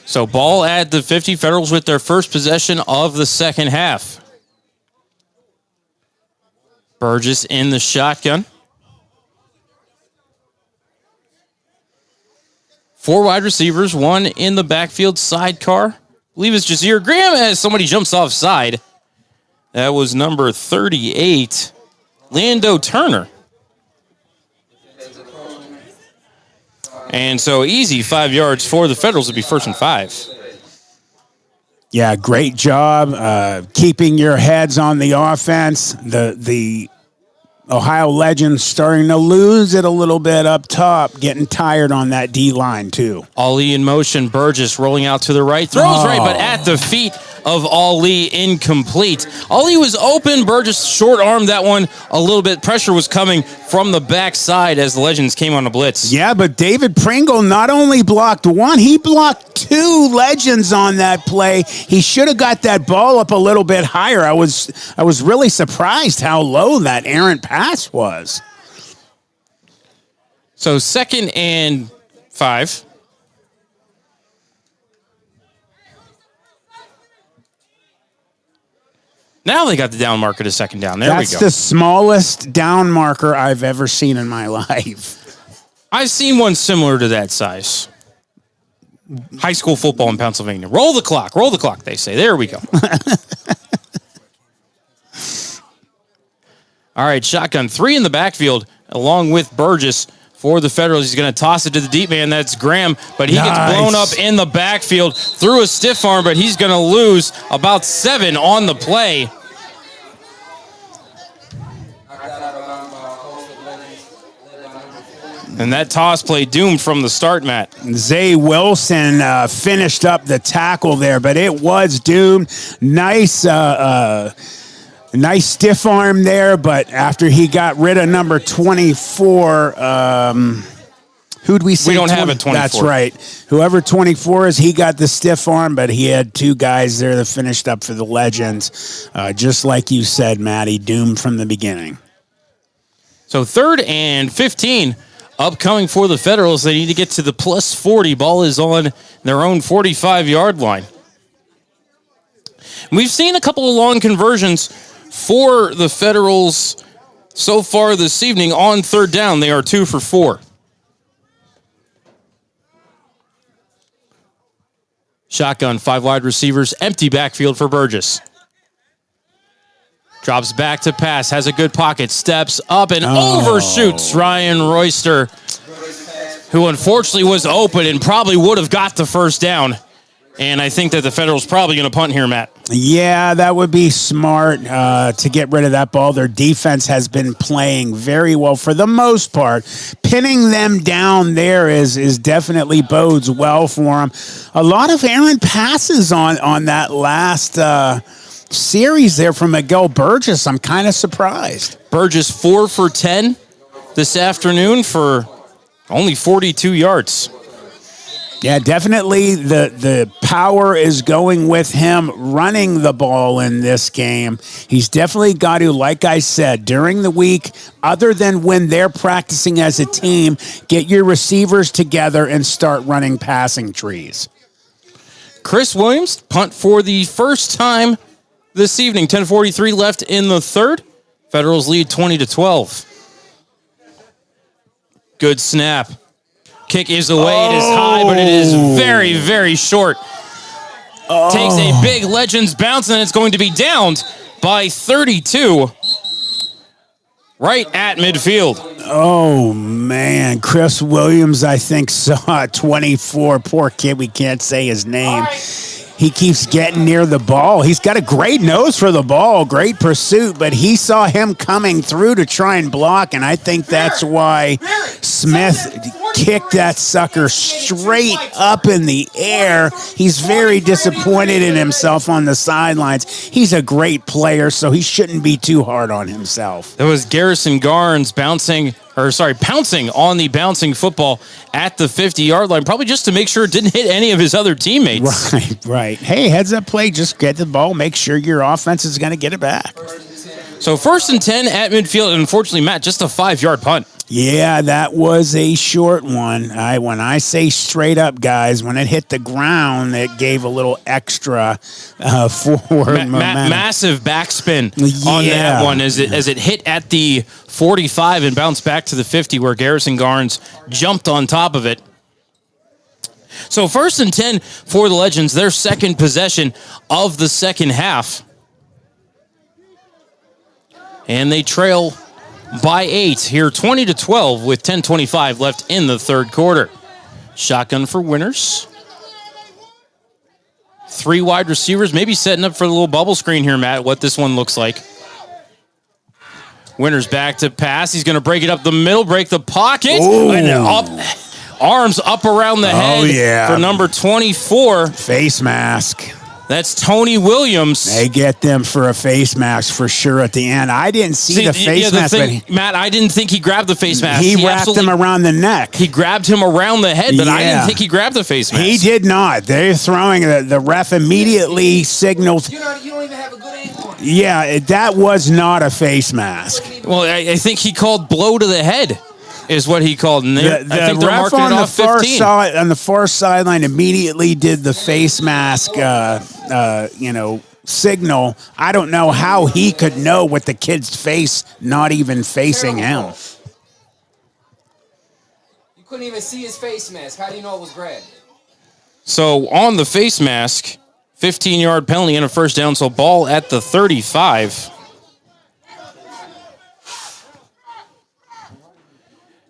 So ball at the 50. Federals with their first possession of the second half. Burgess in the shotgun. 4 wide receivers, 1 in the backfield sidecar. I believe it's Jazir Graham as somebody jumps offside. That was number 38, Lando Turner. And so easy 5 yards for the Federals to be 1st and 5. Yeah, great job keeping your heads on the offense. The Ohio Legends starting to lose it a little bit up top, getting tired on that D-line too. Ali in motion, Burgess rolling out to the right, throws right, but at the feet of Ali, incomplete. Ali was open, Burgess short-armed that one a little bit. Pressure was coming from the backside as the Legends came on a blitz. Yeah, but David Pringle not only blocked 1, he blocked 2 Legends on that play. He should have got that ball up a little bit higher. I was really surprised how low that errant pass was. So 2nd and 5. Now they got the down marker to 2nd down. There we go. That's the smallest down marker I've ever seen in my life. I've seen one similar to that size. High school football in Pennsylvania. Roll the clock, they say. There we go. All right, shotgun 3 in the backfield, along with Burgess for the Federals. He's going to toss it to the deep man. That's Graham, but he gets blown up in the backfield through a stiff arm, but he's going to lose about 7 on the play. And that toss play doomed from the start, Matt. Zay Wilson finished up the tackle there, but it was doomed. Nice Nice stiff arm there, but after he got rid of number 24, who'd we say? We don't have a 24. That's right. Whoever 24 is, he got the stiff arm, but he had two guys there that finished up for the Legends. Just like you said, Matty, doomed from the beginning. So 3rd and 15 upcoming for the Federals. They need to get to the plus 40. Ball is on their own 45-yard line. We've seen a couple of long conversions for the Federals so far this evening on 3rd down. They are 2 for 4. Shotgun, 5 wide receivers, empty backfield for Burgess. Drops back to pass, has a good pocket, steps up and overshoots Ryan Royster, who unfortunately was open and probably would have got the first down. And I think that the Federals probably going to punt here, Matt. Yeah, that would be smart to get rid of that ball. Their defense has been playing very well for the most part. Pinning them down there is definitely bodes well for them. A lot of errant passes on that last series there from Miguel Burgess. I'm kind of surprised. Burgess 4 for 10 this afternoon for only 42 yards. Yeah, definitely the power is going with him running the ball in this game. He's definitely got to, like I said, during the week, other than when they're practicing as a team, get your receivers together and start running passing trees. Chris Williams, punt for the first time this evening. 10:43 left in the 3rd. Federals lead 20-12. Good snap. Kick is away. It is high, but it is very, very short. Takes a big Legends bounce, and it's going to be downed by 32 right at midfield. Oh, man. Chris Williams, I think, saw 24. Poor kid. We can't say his name. He keeps getting near the ball. He's got a great nose for the ball, great pursuit, but he saw him coming through to try and block, and I think that's why Smith kicked that sucker straight up in the air. He's very disappointed in himself on the sidelines. He's a great player, so he shouldn't be too hard on himself. That was Garrison Garnes pouncing on the bouncing football at the 50-yard line, probably just to make sure it didn't hit any of his other teammates. Right. Hey, heads up play, just get the ball, make sure your offense is going to get it back. So 1st and 10 at midfield, and unfortunately, Matt, just a 5-yard punt. Yeah, that was a short one. When I say straight up, guys, when it hit the ground, it gave a little extra forward momentum. Massive backspin on that one as it hit at the 45 and bounced back to the 50 where Garrison Garnes jumped on top of it. So 1st and 10 for the Legends, their second possession of the second half. And they trail by 8 here, 20-12 with 10:25 left in the 3rd quarter. Shotgun for Winners. 3 wide receivers, maybe setting up for the little bubble screen here, Matt, what this one looks like. Winners back to pass. He's going to break it up the middle, break the pocket. And arms up around the head for number 24. Face mask. That's Tony Williams. They get them for a face mask for sure at the end. I didn't see the face mask. Matt, I didn't think he grabbed the face mask. He wrapped him around the neck. He grabbed him around the head, but I didn't think he grabbed the face mask. He did not. They're throwing the ref immediately signaled. You don't even have a good angle on it. Yeah, that was not a face mask. Well, I think he called blow to the head. Is what he called. And I think they're ref marking it off 15. On the far sideline immediately did the face mask, signal. I don't know how he could know with the kid's face not even facing him. You couldn't even see his face mask. How do you know it was red? So on the face mask, 15-yard penalty and a first down. So ball at the 35.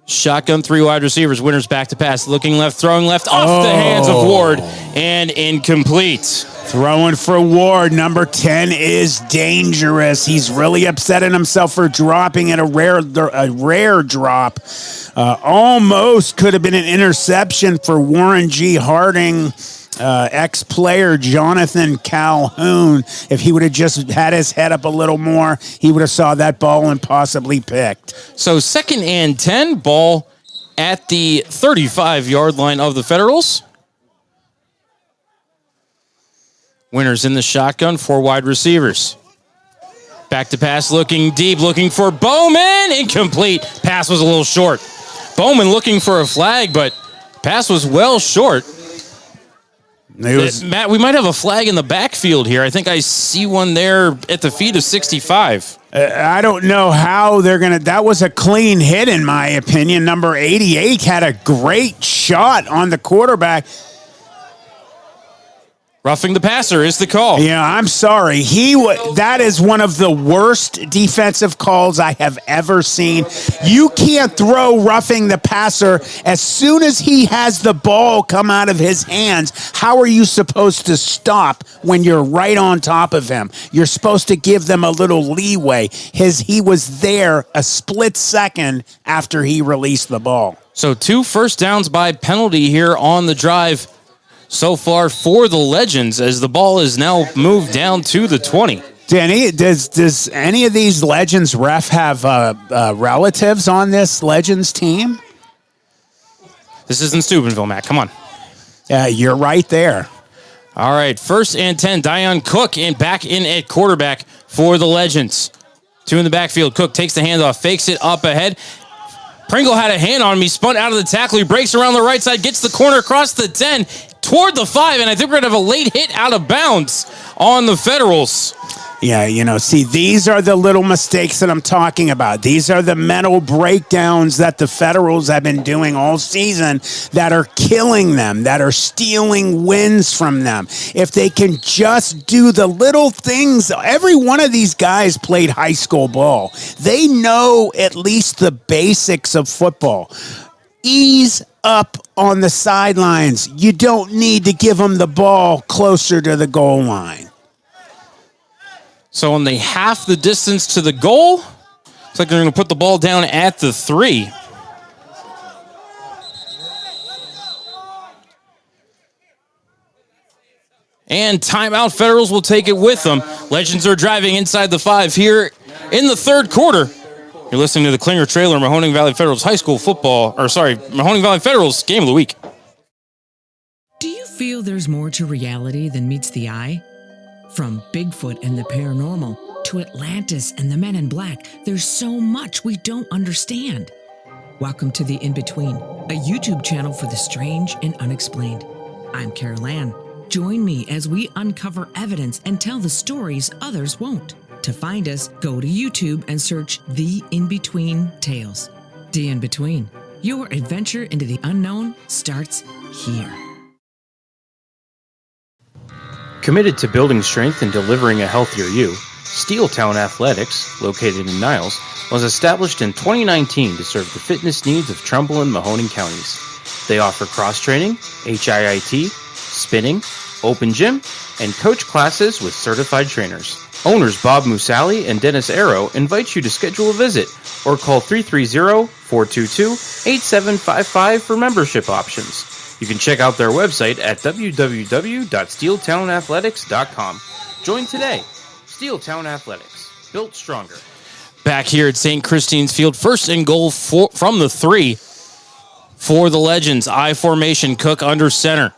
Shotgun, 3 wide receivers. Winners back to pass. Looking left, throwing left off the hands of Ward and incomplete. Throwing for Ward. Number 10 is dangerous. He's really upsetting himself for dropping it, a rare drop. Almost could have been an interception for Warren G. Harding. ex-player Jonathan Calhoun. If he would have just had his head up a little more, he would have saw that ball and possibly picked. So 2nd and 10, ball at the 35-yard line of the Federals. Winners in the shotgun, 4 wide receivers. Back to pass, looking deep, looking for Bowman. Incomplete. Pass was a little short. Bowman looking for a flag, but pass was well short. Matt, we might have a flag in the backfield here. I think I see one there at the feet of 65. I don't know how they're going to... That was a clean hit, in my opinion. Number 88 had a great shot on the quarterback. Roughing the passer is the call. Yeah, I'm sorry. That is one of the worst defensive calls I have ever seen. You can't throw roughing the passer as soon as he has the ball come out of his hands. How are you supposed to stop when you're right on top of him? You're supposed to give them a little leeway. He was there a split second after he released the ball. So 2 first downs by penalty here on the drive so far for the Legends, as the ball is now moved down to the 20. Does any of these Legends ref have relatives on this Legends team? This isn't Steubenville, Matt. Come on. Yeah, you're right there. All right, 1st and 10. Dion Cook back in at quarterback for the Legends. 2 in the backfield. Cook takes the handoff, fakes it up ahead. Pringle had a hand on him. He spun out of the tackle. He breaks around the right side, gets the corner across the 10, toward the 5, and I think we're going to have a late hit out of bounds on the Federals. Yeah, see, these are the little mistakes that I'm talking about. These are the mental breakdowns that the Federals have been doing all season that are killing them, that are stealing wins from them. If they can just do the little things, every one of these guys played high school ball. They know at least the basics of football. Ease up on the sidelines. You don't need to give them the ball closer to the goal line. So when they half the distance to the goal, it's like they're going to put the ball down at the 3. And timeout. Federals will take it with them. Legends are driving inside the 5 here in the 3rd quarter. You're listening to the Klinger Trailer Mahoning Valley Federals Mahoning Valley Federals Game of the Week. Do you feel there's more to reality than meets the eye? From Bigfoot and the paranormal to Atlantis and the Men in Black, there's so much we don't understand. Welcome to The In-Between, a YouTube channel for the strange and unexplained. I'm Carol Ann. Join me as we uncover evidence and tell the stories others won't. To find us, go to YouTube and search The In-Between Tales. The In-Between, your adventure into the unknown starts here. Committed to building strength and delivering a healthier you, Steeltown Athletics, located in Niles, was established in 2019 to serve the fitness needs of Trumbull and Mahoning counties. They offer cross-training, HIIT, spinning, open gym, and coach classes with certified trainers. Owners Bob Musali and Dennis Arrow invite you to schedule a visit or call 330-422-8755 for membership options. You can check out their website at www.steeltownathletics.com. Join today. Steeltown Athletics, built stronger. Back here at St. Christine's Field, 1st and goal from the 3 for the Legends. I formation, Cook under center.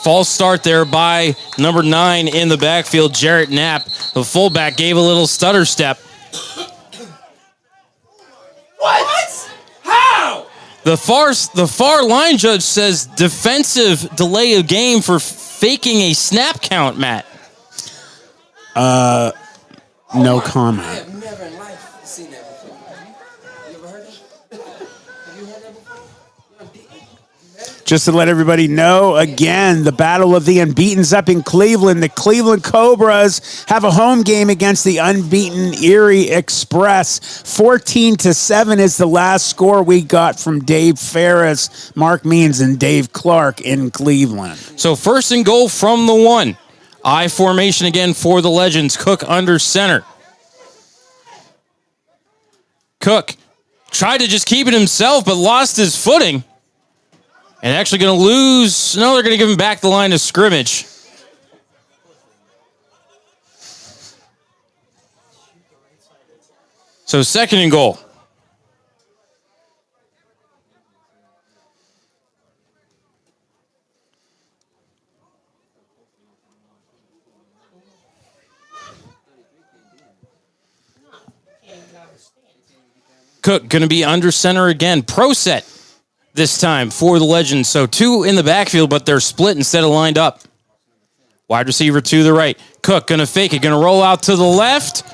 False start there by number 9 in the backfield, Jarrett Knapp. The fullback gave a little stutter step. What? How? The far line judge says defensive delay of game for faking a snap count, Matt. No comment. I have never in life seen that before. You ever heard that? Have you heard that before? Just to let everybody know, again, the battle of the unbeaten's up in Cleveland. The Cleveland Cobras have a home game against the unbeaten Erie Express. 14-7 is the last score we got from Dave Ferris, Mark Means, and Dave Clark in Cleveland. So 1st and goal from the 1. I formation again for the Legends. Cook under center. Cook tried to just keep it himself, but lost his footing. And actually going to lose. No, they're going to give him back the line of scrimmage. So 2nd and goal. Cook going to be under center again. Pro set this time for the Legends. So 2 in the backfield, but they're split instead of lined up. Wide receiver to the right. Cook going to fake it. Going to roll out to the left.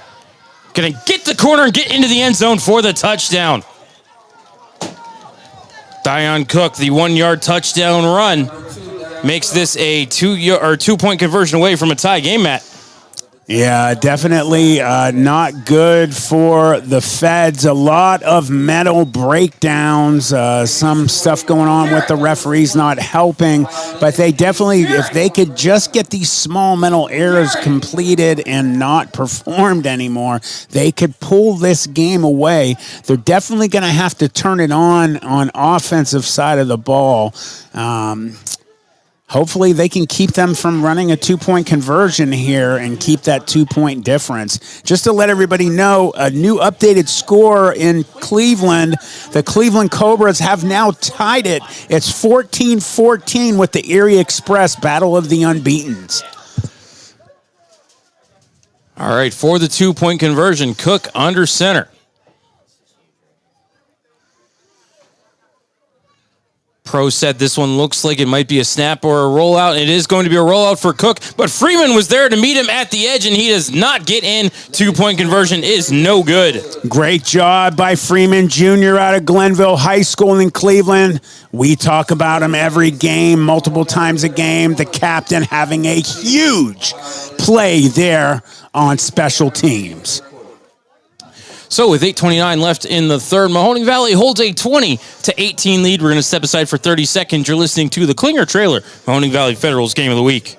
Going to get the corner and get into the end zone for the touchdown. Dion Cook, the 1-yard touchdown run, makes this a 2-point conversion away from a tie game, Matt. Yeah, definitely not good for the Feds. A lot of mental breakdowns, some stuff going on with the referees not helping. But they definitely, if they could just get these small mental errors completed and not performed anymore, they could pull this game away. They're definitely going to have to turn it on offensive side of the ball. Hopefully they can keep them from running a 2-point conversion here and keep that 2-point difference. Just to let everybody know, a new updated score in Cleveland. The Cleveland Cobras have now tied it. It's 14-14 with the Erie Express Battle of the Unbeatens. All right, for the 2-point conversion, Cook under center. Pro said this one looks like it might be a snap or a rollout. It is going to be a rollout for Cook, but Freeman was there to meet him at the edge, and he does not get in. 2-point conversion is no good. Great job by Freeman Jr. out of Glenville High School in Cleveland. We talk about him every game, multiple times a game. The captain having a huge play there on special teams. So with 8:29 left in the third, Mahoning Valley holds a 20-18 lead. We're going to step aside for 30 seconds. You're listening to the Klinger Trailer, Mahoning Valley Federal's Game of the Week.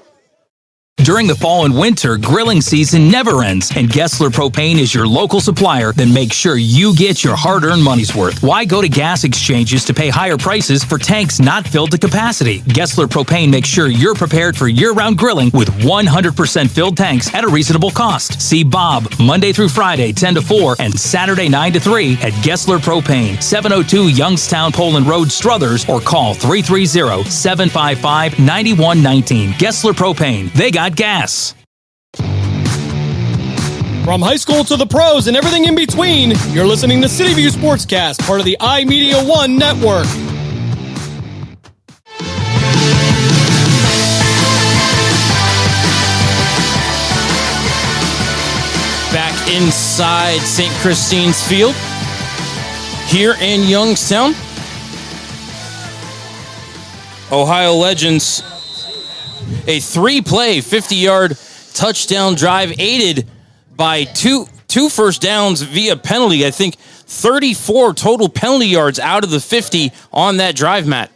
During the fall and winter, grilling season never ends, and Gessler Propane is your local supplier. Then make sure you get your hard-earned money's worth. Why go to gas exchanges to pay higher prices for tanks not filled to capacity? Gessler Propane makes sure you're prepared for year-round grilling with 100% filled tanks at a reasonable cost. See Bob Monday through Friday, 10 to 4, and Saturday, 9 to 3 at Gessler Propane, 702 Youngstown Poland Road, Struthers, or call 330-755-9119. Gessler Propane. They got gas. From high school to the pros and everything in between, you're listening to CityView Sportscast, part of the iMedia1 network. Back inside St. Christine's Field, here in Youngstown. Ohio Legends, a 3-play, 50-yard touchdown drive aided by two first downs via penalty. I think 34 total penalty yards out of the 50 on that drive, Matt.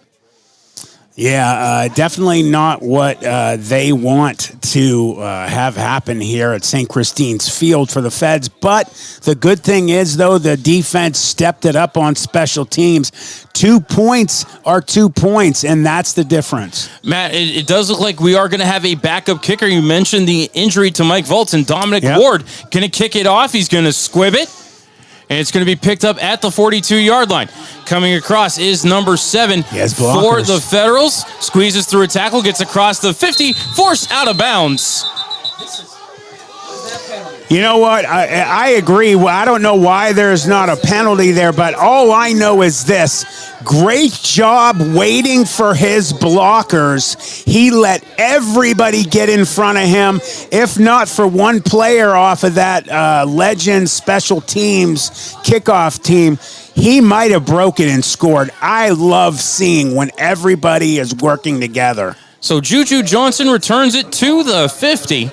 Yeah, definitely not what they want to have happen here at St. Christine's Field for the Feds. But the good thing is, though, the defense stepped it up on special teams. 2 points are 2 points, and that's the difference. Matt, it does look like we are going to have a backup kicker. You mentioned the injury to Mike Volts, and Dominic Ward going to kick it off. He's going to squib it. And it's going to be picked up at the 42-yard line. Coming across is number 7 for the Federals. Squeezes through a tackle, gets across the 50, forced out of bounds. You know what? I agree. I don't know why there's not a penalty there, but all I know is this. Great job waiting for his blockers. He let everybody get in front of him. If not for one player off of that Legend Special Teams kickoff team, he might have broken and scored. I love seeing when everybody is working together. So Juju Johnson returns it to the 50.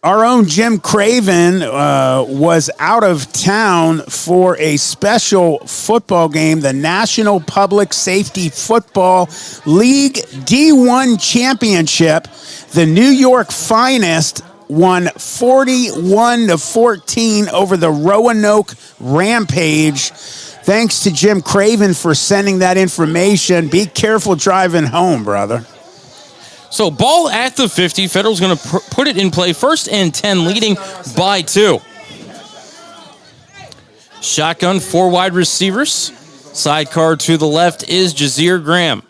Our own Jim Craven was out of town for a special football game, the National Public Safety Football League D1 Championship. The New York Finest won 41-14 over the Roanoke Rampage. Thanks to Jim Craven for sending that information. Be careful driving home, brother. So ball at the 50. Federal's going to put it in play. 1st and 10, leading by 2. Shotgun, 4 wide receivers. Sidecar to the left is Jazir Graham.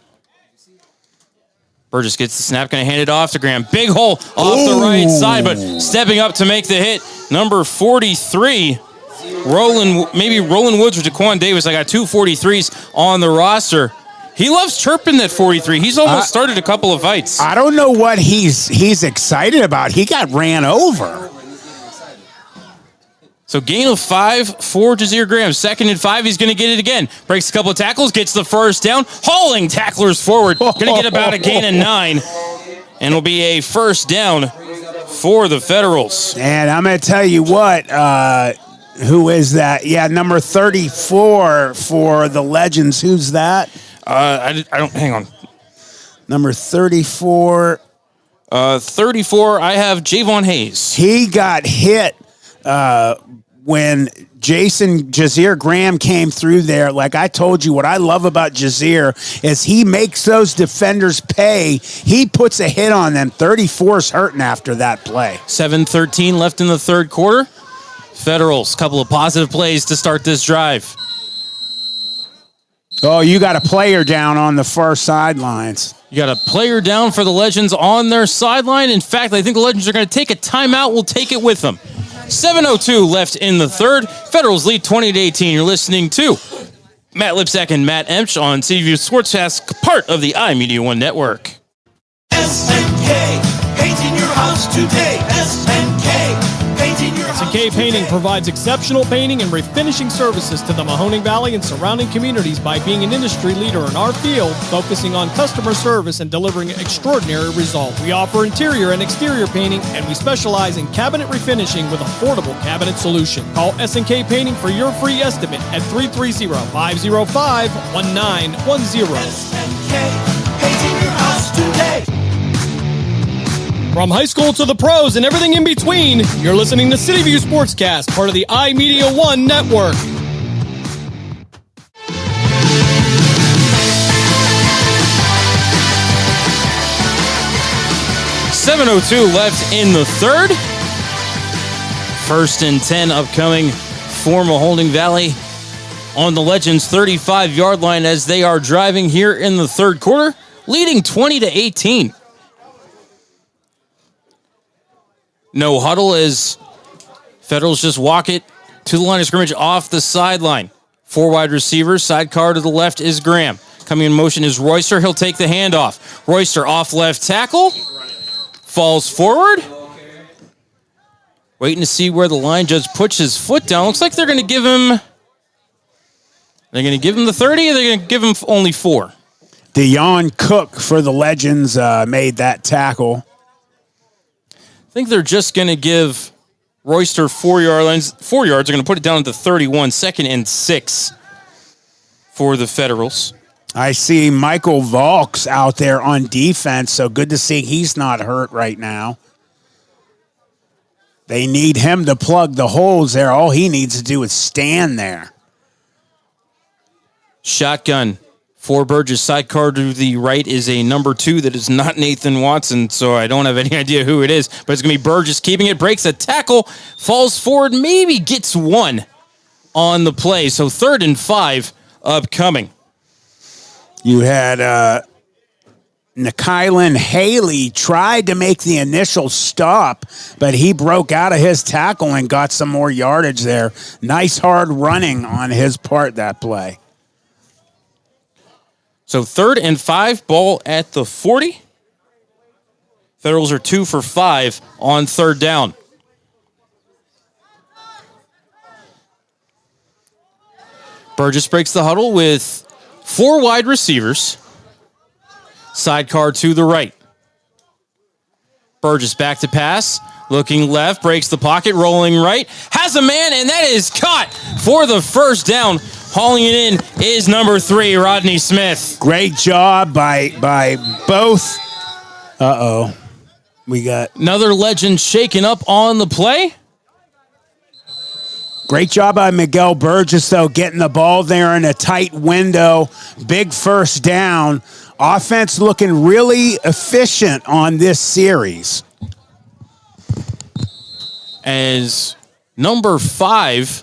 Burgess gets the snap, going to hand it off to Graham. Big hole off the right side, but stepping up to make the hit, number 43, Roland Woods or Jaquan Davis. I got 2 43s on the roster. He loves chirping that 43. He's almost started a couple of fights. I don't know what he's excited about. He got ran over. So gain of 5 for Jazir Graham. 2nd and 5, he's going to get it again. Breaks a couple of tackles, gets the first down. Hauling tacklers forward. Going to get about a gain of 9. And it'll be a first down for the Federals. And I'm going to tell you what, who is that? Yeah, number 34 for the Legends. Who's that? I don't, hang on. Number 34. 34, I have Javon Hayes. He got hit when Jazir Graham came through there. Like I told you, what I love about Jazir is he makes those defenders pay. He puts a hit on them. 34's hurting after that play. 7:13 left in the third quarter. Federals, couple of positive plays to start this drive. Oh, you got a player down on the far sidelines. You got a player down for the Legends on their sideline. In fact, I think the Legends are going to take a timeout. We'll take it with them. 7:02 left in the third. Federals lead 20-18. You're listening to Matt Lipsack and Matt Emsch on CityView Sportscast, part of the iMedia1 network. SNK, painting your house today. SNK, painting your house SNK Painting provides exceptional painting and refinishing services to the Mahoning Valley and surrounding communities by being an industry leader in our field, focusing on customer service and delivering extraordinary results. We offer interior and exterior painting, and we specialize in cabinet refinishing with affordable cabinet solution. Call SNK Painting for your free estimate at 330-505-1910. SNK, painting your house today. From high school to the pros and everything in between, you're listening to CityView Sportscast, part of the iMedia1 network. .02 left in the third. 1st and 10 upcoming for Mahoning Valley on the Legends 35-yard line as they are driving here in the third quarter, leading 20-18. No huddle as Federals just walk it to the line of scrimmage off the sideline. 4 wide receivers. Sidecar to the left is Graham. Coming in motion is Royster. He'll take the handoff. Royster off left tackle. Falls forward. Waiting to see where the line judge puts his foot down. Looks like they're going to give him... They're going to give him the 30 or they're going to give him only 4? Deon Cook for the Legends made that tackle. I think they're just going to give Royster 4 yards. 4 yards. They're going to put it down to 31. 2nd and 6 for the Federals. I see Michael Valks out there on defense, so good to see he's not hurt right now. They need him to plug the holes there. All he needs to do is stand there. Shotgun for Burgess. Sidecar to the right is a number 2 that is not Nathan Watson, so I don't have any idea who it is, but it's going to be Burgess keeping it, breaks a tackle, falls forward, maybe gets 1 on the play. So 3rd and 5 upcoming. You had Nikylan Haley tried to make the initial stop, but he broke out of his tackle and got some more yardage there. Nice hard running on his part that play. So 3rd and 5, ball at the 40. Federals are 2 for 5 on 3rd down. Burgess breaks the huddle with 4 wide receivers. Sidecar to the right. Burgess back to pass. Looking left, breaks the pocket, rolling right. Has a man, and that is caught for the first down. Hauling it in is number 3, Rodney Smith. Great job by both. Uh-oh. We got another Legend shaken up on the play. Great job by Miguel Burgess, though, getting the ball there in a tight window. Big first down. Offense looking really efficient on this series. As number 5,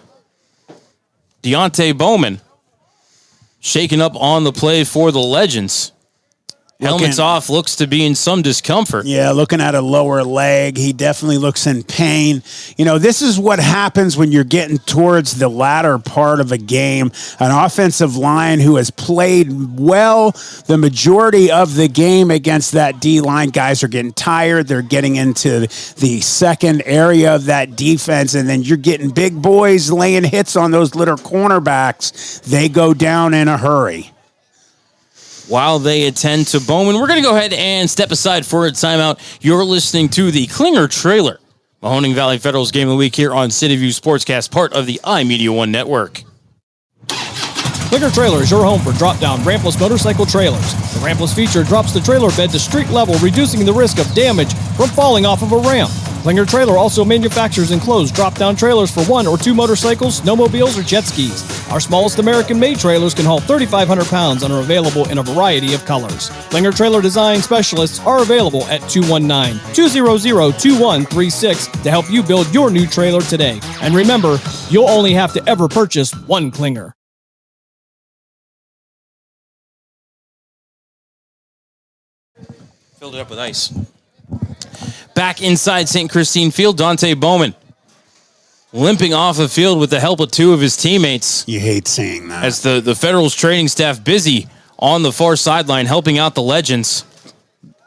Deontay Bowman, shaking up on the play for the Legends. Helmets off, looks to be in some discomfort. Yeah, looking at a lower leg. He definitely looks in pain. You know, this is what happens when you're getting towards the latter part of a game. An offensive line who has played well the majority of the game against that D-line. Guys are getting tired. They're getting into the second area of that defense, and then you're getting big boys laying hits on those little cornerbacks. They go down in a hurry. While they attend to Bowman, we're going to go ahead and step aside for a timeout. You're listening to the Klinger Trailer, Mahoning Valley Federal's Game of the Week here on CityView Sportscast, part of the iMedia1 network. Klinger Trailer is your home for drop-down rampless motorcycle trailers. The rampless feature drops the trailer bed to street level, reducing the risk of damage from falling off of a ramp. Klinger Trailer also manufactures enclosed drop-down trailers for 1 or 2 motorcycles, snowmobiles, or jet skis. Our smallest American-made trailers can haul 3,500 pounds and are available in a variety of colors. Klinger Trailer design specialists are available at 219-200-2136 to help you build your new trailer today. And remember, you'll only have to ever purchase one Klinger. Filled it up with ice. Back inside St. Christine Field, Deontay Bowman limping off the field with the help of 2 of his teammates. You hate seeing that. As the Federals training staff busy on the far sideline helping out the Legends.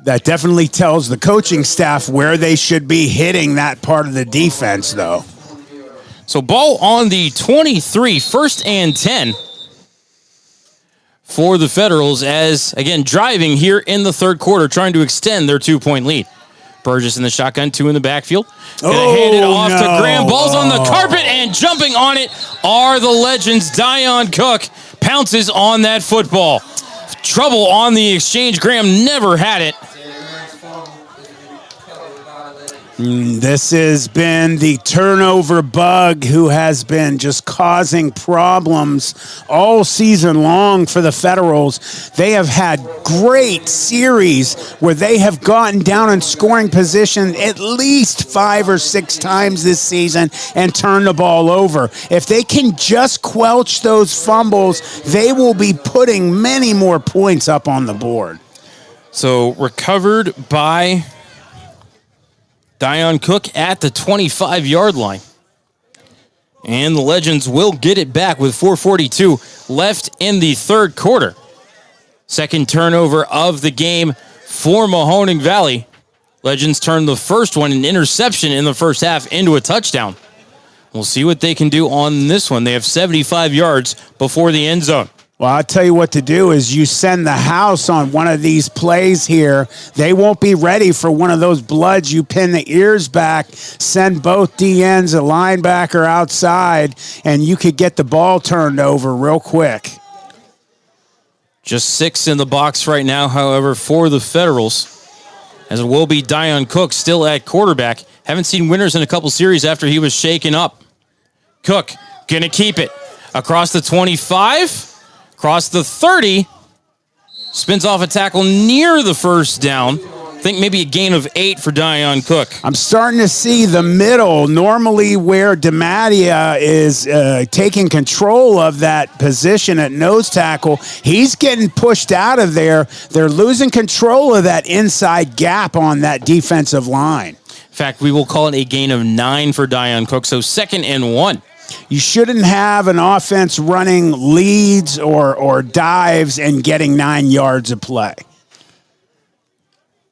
That definitely tells the coaching staff where they should be hitting that part of the defense, though. So ball on the 23, 1st and 10 for the Federals as, again, driving here in the third quarter, trying to extend their 2-point lead. Burgess in the shotgun, 2 in the backfield. Gonna hand it off to Graham. Ball's on the carpet, and jumping on it are the Legends. Dion Cook pounces on that football. Trouble on the exchange. Graham never had it. This has been the turnover bug who has been just causing problems all season long for the Federals. They have had great series where they have gotten down in scoring position at least 5 or 6 times this season and turned the ball over. If they can just quelch those fumbles, they will be putting many more points up on the board. So recovered by Dion Cook at the 25-yard line. And the Legends will get it back with 4:42 left in the third quarter. Second turnover of the game for Mahoning Valley. Legends turned the first one, an interception in the first half, into a touchdown. We'll see what they can do on this one. They have 75 yards before the end zone. Well, I'll tell you what to do is you send the house on one of these plays here. They won't be ready for one of those bloods. You pin the ears back, send both DNs, a linebacker outside, and you could get the ball turned over real quick. Just 6 in the box right now, however, for the Federals, as it will be Dion Cook still at quarterback. Haven't seen Winters in a couple series after he was shaken up. Cook going to keep it across the 25. Across the 30, spins off a tackle near the first down. I think maybe a gain of 8 for Dion Cook. I'm starting to see the middle, normally where DeMattia is taking control of that position at nose tackle. He's getting pushed out of there. They're losing control of that inside gap on that defensive line. In fact, we will call it a gain of 9 for Dion Cook, so 2nd and 1. You shouldn't have an offense running leads or dives and getting 9 yards of play.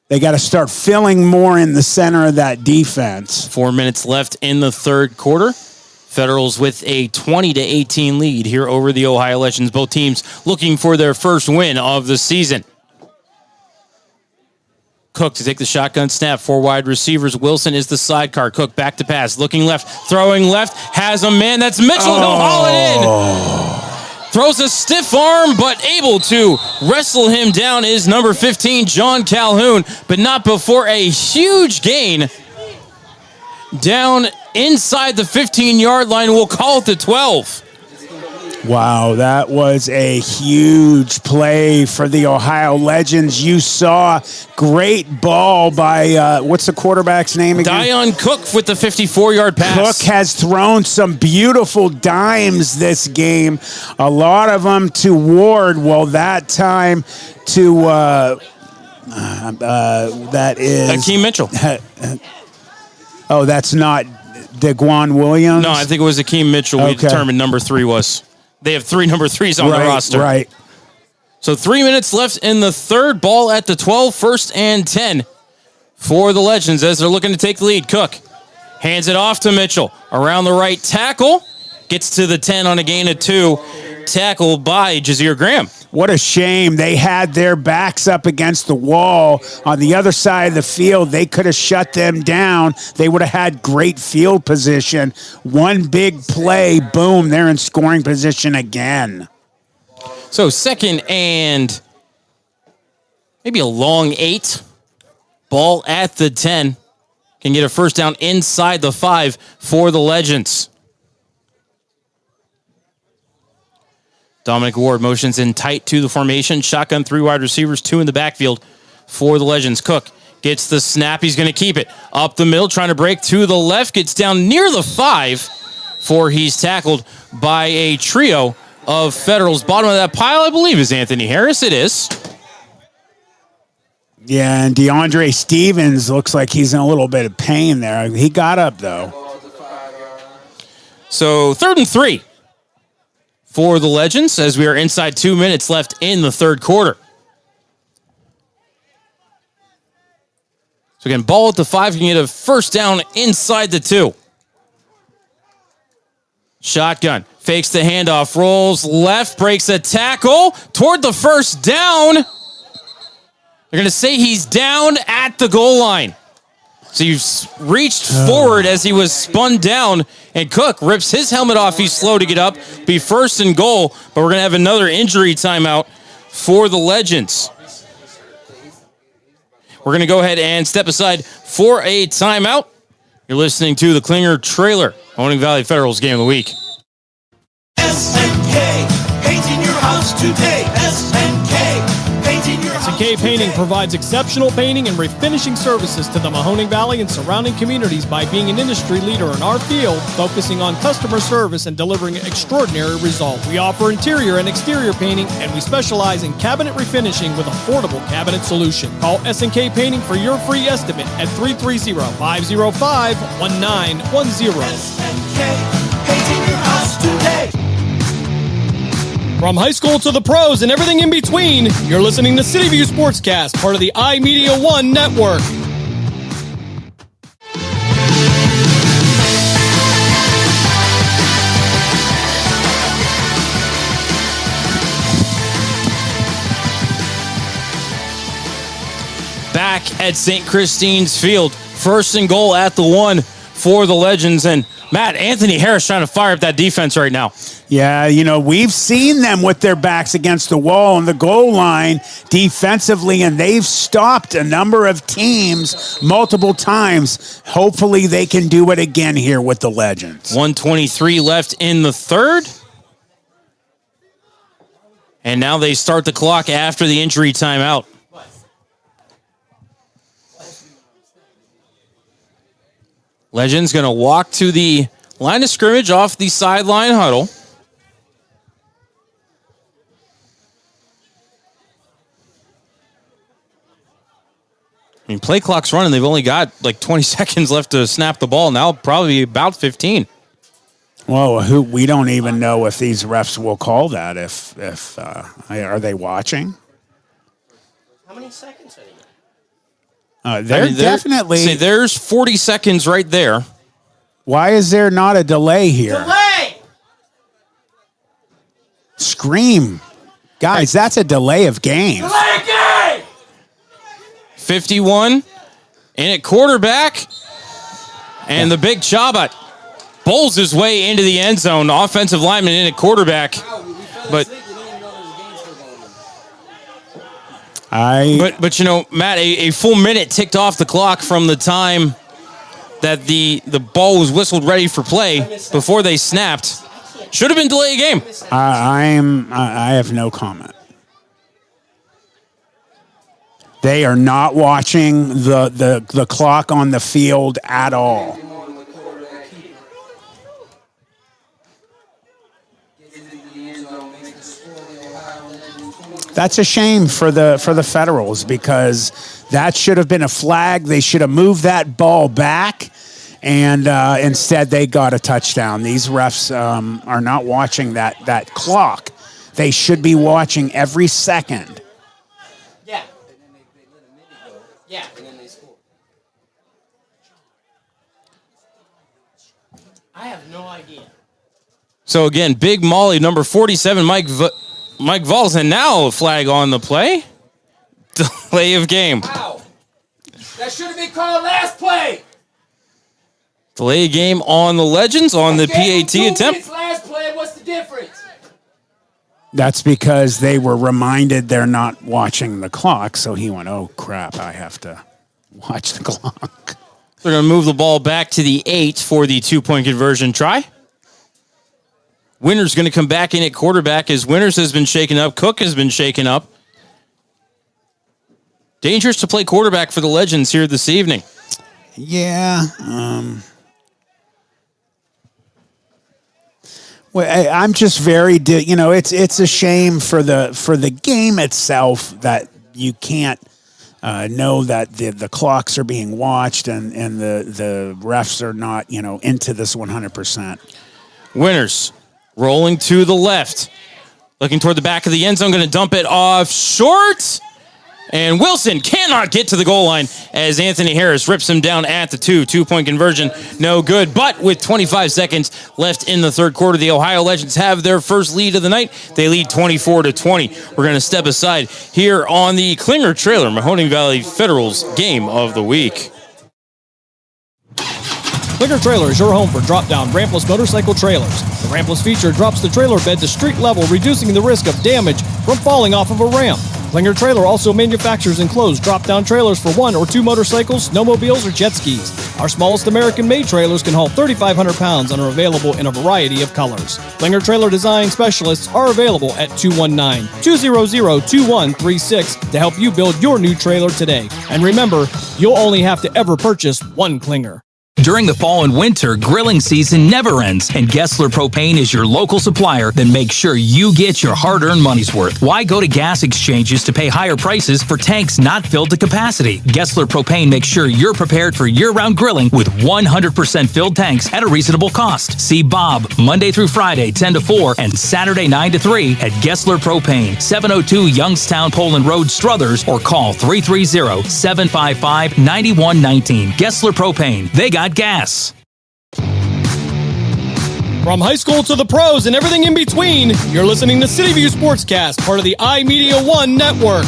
They got to start filling more in the center of that defense. 4 minutes left in the third quarter. Federals with a 20-18 lead here over the Ohio Legends. Both teams looking for their first win of the season. Cook to take the shotgun snap. 4 wide receivers. Wilson is the sidecar. Cook back to pass. Looking left. Throwing left. Has a man. That's Mitchell. He'll haul it in. Throws a stiff arm, but able to wrestle him down is number 15, John Calhoun, but not before a huge gain down inside the 15-yard line. We'll call it the 12. Wow, that was a huge play for the Ohio Legends. You saw great ball by, what's the quarterback's name again? Dion Cook with the 54-yard pass. Cook has thrown some beautiful dimes this game. A lot of them to Ward. Well, that time to, that is... Akeem Mitchell. Oh, that's not DeGuan Williams? No, I think it was Akeem Mitchell. We determined number 3 was. They have 3 number 3s on the roster. Right. So 3 minutes left in the third. Ball at the 12, 1st and 10 for the Legends as they're looking to take the lead. Cook hands it off to Mitchell. Around the right tackle. Gets to the 10 on a gain of 2. Tackled by Jazir Graham. What a shame. They had their backs up against the wall on the other side of the field. They could have shut them down. They would have had great field position. One big play, boom, they're in scoring position again. So 2nd and maybe a long 8. Ball at the 10. Can get a first down inside the 5 for the Legends. Dominic Ward motions in tight to the formation. Shotgun 3 wide receivers, 2 in the backfield for the Legends. Cook gets the snap. He's going to keep it. Up the middle, trying to break to the left. Gets down near the 5 for he's tackled by a trio of Federals. Bottom of that pile, I believe, is Anthony Harris. It is. Yeah, and DeAndre Stevens looks like he's in a little bit of pain there. He got up, though. So 3rd and 3. For the Legends, as we are inside 2 minutes left in the third quarter. So again, ball at the 5, can get a first down inside the 2. Shotgun, fakes the handoff, rolls left, breaks a tackle toward the first down. They're going to say he's down at the goal line. So you've reached forward as he was spun down, and Cook rips his helmet off. He's slow to get up, be 1st and goal, but we're going to have another injury timeout for the Legends. We're going to go ahead and step aside for a timeout. You're listening to the Klinger Trailer, Owning Valley Federals Game of the Week. SNK, painting your house today. SNK, painting your house SNK Painting provides exceptional painting and refinishing services to the Mahoning Valley and surrounding communities by being an industry leader in our field, focusing on customer service and delivering extraordinary results. We offer interior and exterior painting, and we specialize in cabinet refinishing with affordable cabinet solution. Call SNK Painting for your free estimate at 330-505-1910. SNK, painting your house today. From high school to the pros and everything in between, you're listening to CityView Sportscast, part of the iMedia1 network. Back at St. Christine's Field, 1st and goal at the 1 for the Legends. And Matt, Anthony Harris trying to fire up that defense right now. Yeah, we've seen them with their backs against the wall and the goal line defensively, and they've stopped a number of teams multiple times. Hopefully they can do it again here with the Legends. 1:23 left in the third. And now they start the clock after the injury timeout. Legends going to walk to the line of scrimmage off the sideline huddle. I mean, play clock's running. They've only got like 20 seconds left to snap the ball. Now probably about 15. Well, we don't even know if these refs will call that. Are they watching? How many seconds are they? They're definitely. See, there's 40 seconds right there. Why is there not a delay here? Delay! Scream. Guys, that's a delay of game. Delay game! 51 in at quarterback. And the big Chabot bowls his way into the end zone. Offensive lineman in at quarterback. But Matt, a full minute ticked off the clock from the time that the ball was whistled ready for play before they snapped. Should have been delay of game. I have no comment. They are not watching the clock on the field at all. That's a shame for the Federals because that should have been a flag. They should have moved that ball back, and instead they got a touchdown. These refs are not watching that clock. They should be watching every second. Yeah. Yeah, and then they score. I have no idea. So again, Big Molly, number 47, Mike Valls, and now a flag on the play. Delay of game. Wow. That should have been called last play. Delay of game on the Legends on the PAT attempt. Last play, what's the difference? That's because they were reminded they're not watching the clock, so he went, oh, crap, I have to watch the clock. They're going to move the ball back to the 8 for the 2-point conversion try. Winters going to come back in at quarterback as Winters has been shaken up. Cook has been shaken up. Dangerous to play quarterback for the Legends here this evening. Yeah. Well, I'm just very, it's a shame for the game itself that you can't know that the clocks are being watched and the refs are not, into this 100%. Winters rolling to the left, looking toward the back of the end zone, going to dump it off short. And Wilson cannot get to the goal line as Anthony Harris rips him down at the 2-point conversion. No good. But with 25 seconds left in the third quarter, the Ohio Legends have their first lead of the night. They lead 24-20. We're going to step aside here on the Klinger Trailer Mahoning Valley Federals Game of the Week. Klinger Trailer is your home for drop-down rampless motorcycle trailers. The rampless feature drops the trailer bed to street level, reducing the risk of damage from falling off of a ramp. Klinger Trailer also manufactures enclosed drop-down trailers for 1 or 2 motorcycles, snowmobiles, or jet skis. Our smallest American-made trailers can haul 3,500 pounds and are available in a variety of colors. Klinger Trailer design specialists are available at 219-200-2136 to help you build your new trailer today. And remember, you'll only have to ever purchase one Klinger. During the fall and winter, grilling season never ends, and Gessler Propane is your local supplier that makes sure you get your hard-earned money's worth. Why go to gas exchanges to pay higher prices for tanks not filled to capacity? Gessler Propane makes sure you're prepared for year-round grilling with 100% filled tanks at a reasonable cost. See Bob Monday through Friday, 10 to 4, and Saturday, 9 to 3 at Gessler Propane, 702 Youngstown Poland Road, Struthers, or call 330-755-9119. Gessler Propane. They got gas. From high school to the pros and everything in between, you're listening to CityView Sportscast, part of the iMedia1 network.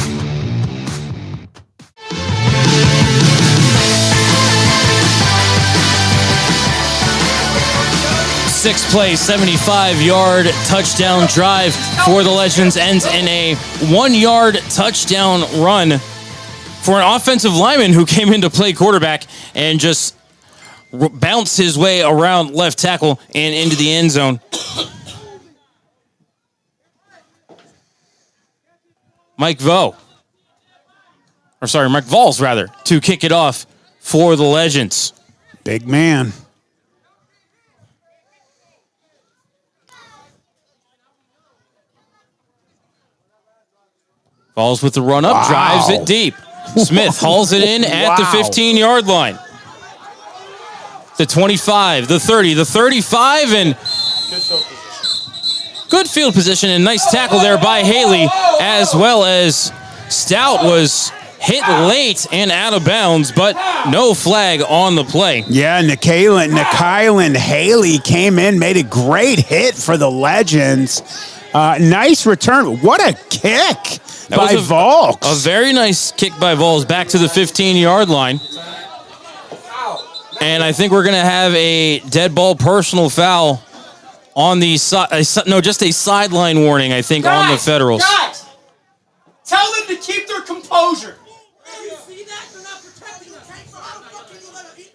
Six-play, 75-yard touchdown drive for the Legends ends in a 1-yard touchdown run for an offensive lineman who came in to play quarterback and just bounced his way around left tackle and into the end zone. Mike Valls, to kick it off for the Legends. Big man. Valls with the run up, drives it deep. Smith hauls it in at the 15-yard line. The 25, the 30, the 35, and good field position and nice tackle there by Haley, as well as Stout was hit late and out of bounds, but no flag on the play. Yeah, Nikylan Haley came in, made a great hit for the Legends. Nice return. What a kick by Valls. A very nice kick by Valls back to the 15-yard line. And I think we're going to have a dead ball personal foul on the just a sideline warning, I think, on the Federals. Guys, tell them to keep their composure.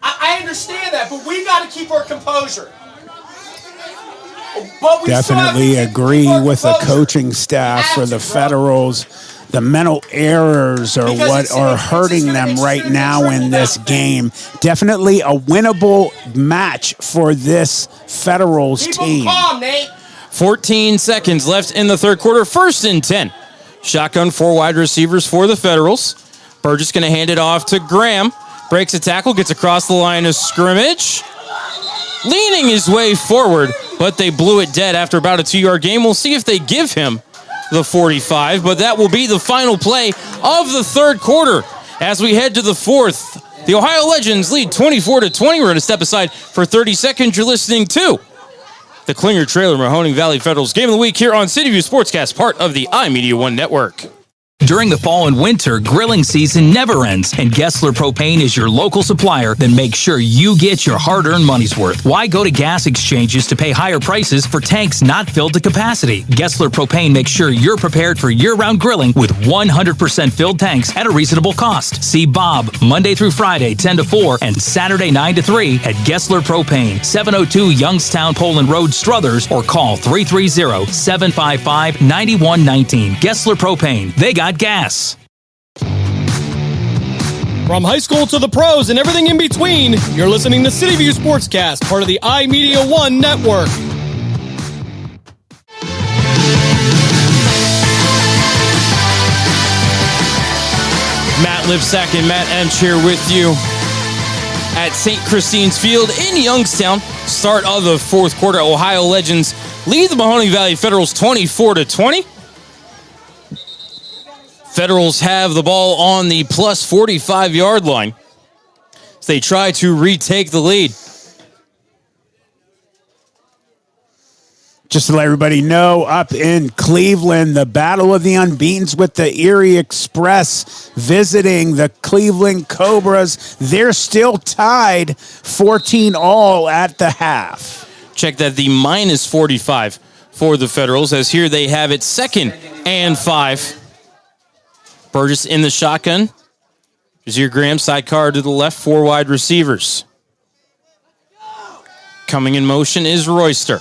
I understand that, but we got to keep our composure. Definitely agree with the coaching staff for the Federals. The mental errors are what are hurting them right now in this game. Definitely a winnable match for this Federals team. Calm, Nate. 14 seconds left in the third quarter. 1st and 10. Shotgun, 4 wide receivers for the Federals. Burgess going to hand it off to Graham. Breaks a tackle, gets across the line of scrimmage. Leaning his way forward, but they blew it dead after about a 2-yard gain. We'll see if they give him the 45, but that will be the final play of the third quarter. As we head to the fourth, the Ohio Legends lead 24-20. We're going to step aside for 30 seconds. You're listening to the Klinger Trailer Mahoning Valley Federals Game of the Week here on CityView Sportscast, part of the iMedia1 network. During the fall and winter, grilling season never ends, and Gessler Propane is your local supplier that makes sure you get your hard-earned money's worth. Why go to gas exchanges to pay higher prices for tanks not filled to capacity? Gessler Propane makes sure you're prepared for year-round grilling with 100% filled tanks at a reasonable cost. See Bob Monday through Friday, 10 to 4, and Saturday, 9 to 3 at Gessler Propane, 702 Youngstown Poland Road, Struthers, or call 330-755-9119. Gessler Propane. They got gas. From high school to the pros and everything in between, you're listening to CityView Sportscast, part of the iMedia1 network. Matt Lipsack and Matt Emch here with you at St. Christine's Field in Youngstown. Start of the fourth quarter. Ohio Legends lead the Mahoning Valley Federals 24-20. Federals have the ball on the plus 45-yard line as they try to retake the lead. Just to let everybody know, up in Cleveland, the Battle of the Unbeatens with the Erie Express visiting the Cleveland Cobras. They're still tied 14-all at the half. Check that, the minus 45 for the Federals, as here they have it 2nd and 5. Burgess in the shotgun. Jazir Graham, sidecar to the left, 4 wide receivers. Coming in motion is Royster.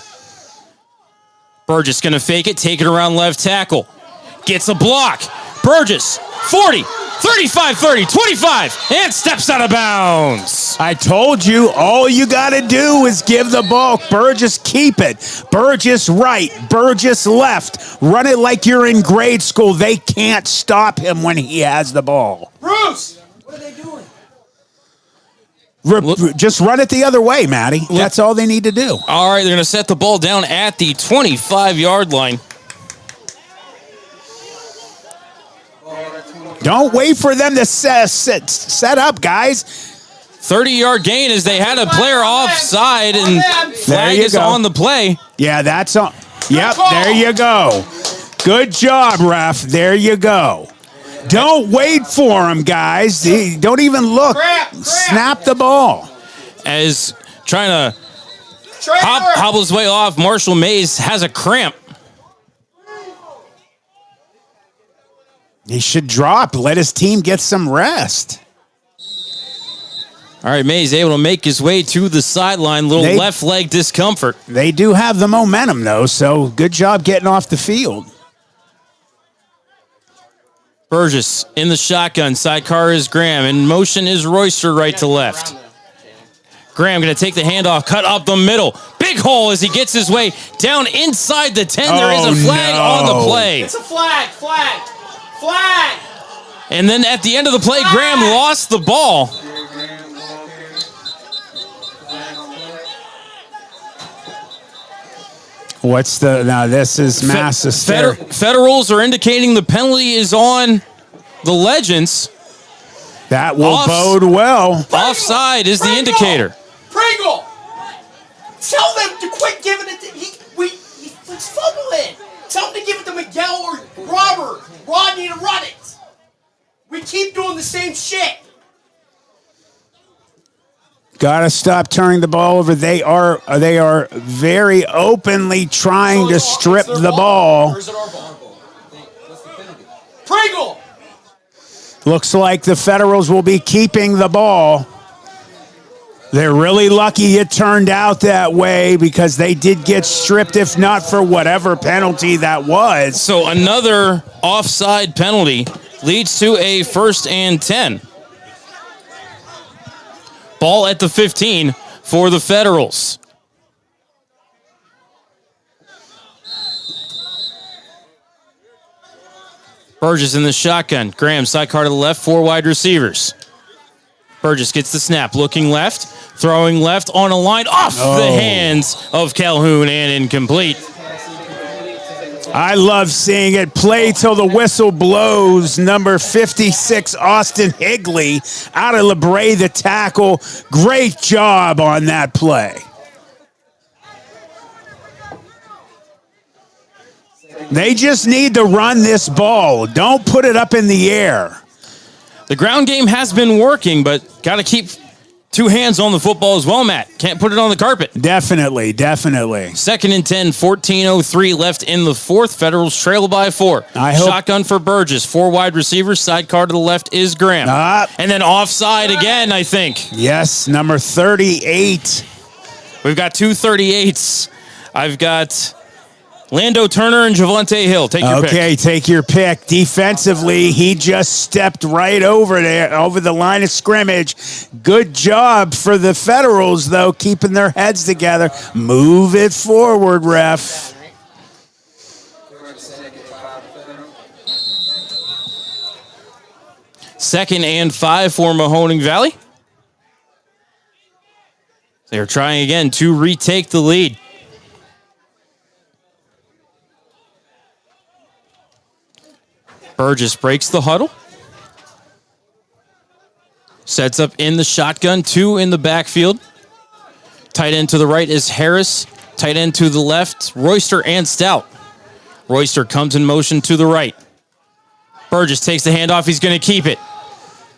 Burgess going to fake it, take it around left tackle. Gets a block. Burgess, 40, 35, 30, 25, and steps out of bounds. I told you, all you got to do is give the ball. Burgess, keep it. Burgess right, Burgess left. Run it like you're in grade school. They can't stop him when he has the ball. Bruce, what are they doing? Just run it the other way, Matty. That's all they need to do. All right, they're going to set the ball down at the 25-yard line. Don't wait for them to set up, guys. 30-yard gain as they had a player offside, and flag is on the play. Yeah, that's on. Yep, there you go. Good job, ref. There you go. Don't wait for him, guys. Don't even look. Snap the ball. As trying to hobble his way off, Marshall Mays has a cramp. He should drop. Let his team get some rest. All right, Mays able to make his way to the sideline. Little left leg discomfort. They do have the momentum, though, so good job getting off the field. Burgess in the shotgun. Sidecar is Graham. In motion is Royster right to left. Graham going to take the handoff, cut up the middle. Big hole as he gets his way down inside the 10. There is a flag on the play. It's a flag. And then at the end of the play, Graham lost the ball. Now this is mass hysteria. Federals are indicating the penalty is on the Legends. That will bode well. Offside is the indicator. Pringle! Tell them to quit giving it to he's fumbling. Tell them to give it to Miguel or Rodney to run it. We keep doing the same shit. Gotta stop turning the ball over. They are very openly trying to strip the ball. Or is it our ball? Pringle! Looks like the Federals will be keeping the ball. They're really lucky it turned out that way because they did get stripped, if not for whatever penalty that was. So another offside penalty leads to a 1st and 10. Ball at the 15 for the Federals. Burgess in the shotgun. Graham sidecar to the left, 4 wide receivers. Burgess gets the snap, looking left, throwing left on a line off the hands of Calhoun and incomplete. I love seeing it. Play till the whistle blows. Number 56, Austin Higley, out of LeBray, the tackle. Great job on that play. They just need to run this ball. Don't put it up in the air. The ground game has been working, but got to keep 2 hands on the football as well, Matt. Can't put it on the carpet. Definitely. 2nd and 10, 14:03 left in the 4th. Federals trail by 4. Shotgun for Burgess, 4 wide receivers. Sidecar to the left is Graham. And then offside again, I think. Yes, number 38. We've got 2 38s. I've got Lando Turner and Javonte Hill. Take your pick. Okay, take your pick. Defensively, he just stepped right over there, over the line of scrimmage. Good job for the Federals, though, keeping their heads together. Move it forward, ref. Second and 5 for Mahoning Valley. They're trying again to retake the lead. Burgess breaks the huddle. Sets up in the shotgun, 2 in the backfield. Tight end to the right is Harris. Tight end to the left, Royster and Stout. Royster comes in motion to the right. Burgess takes the handoff. He's going to keep it.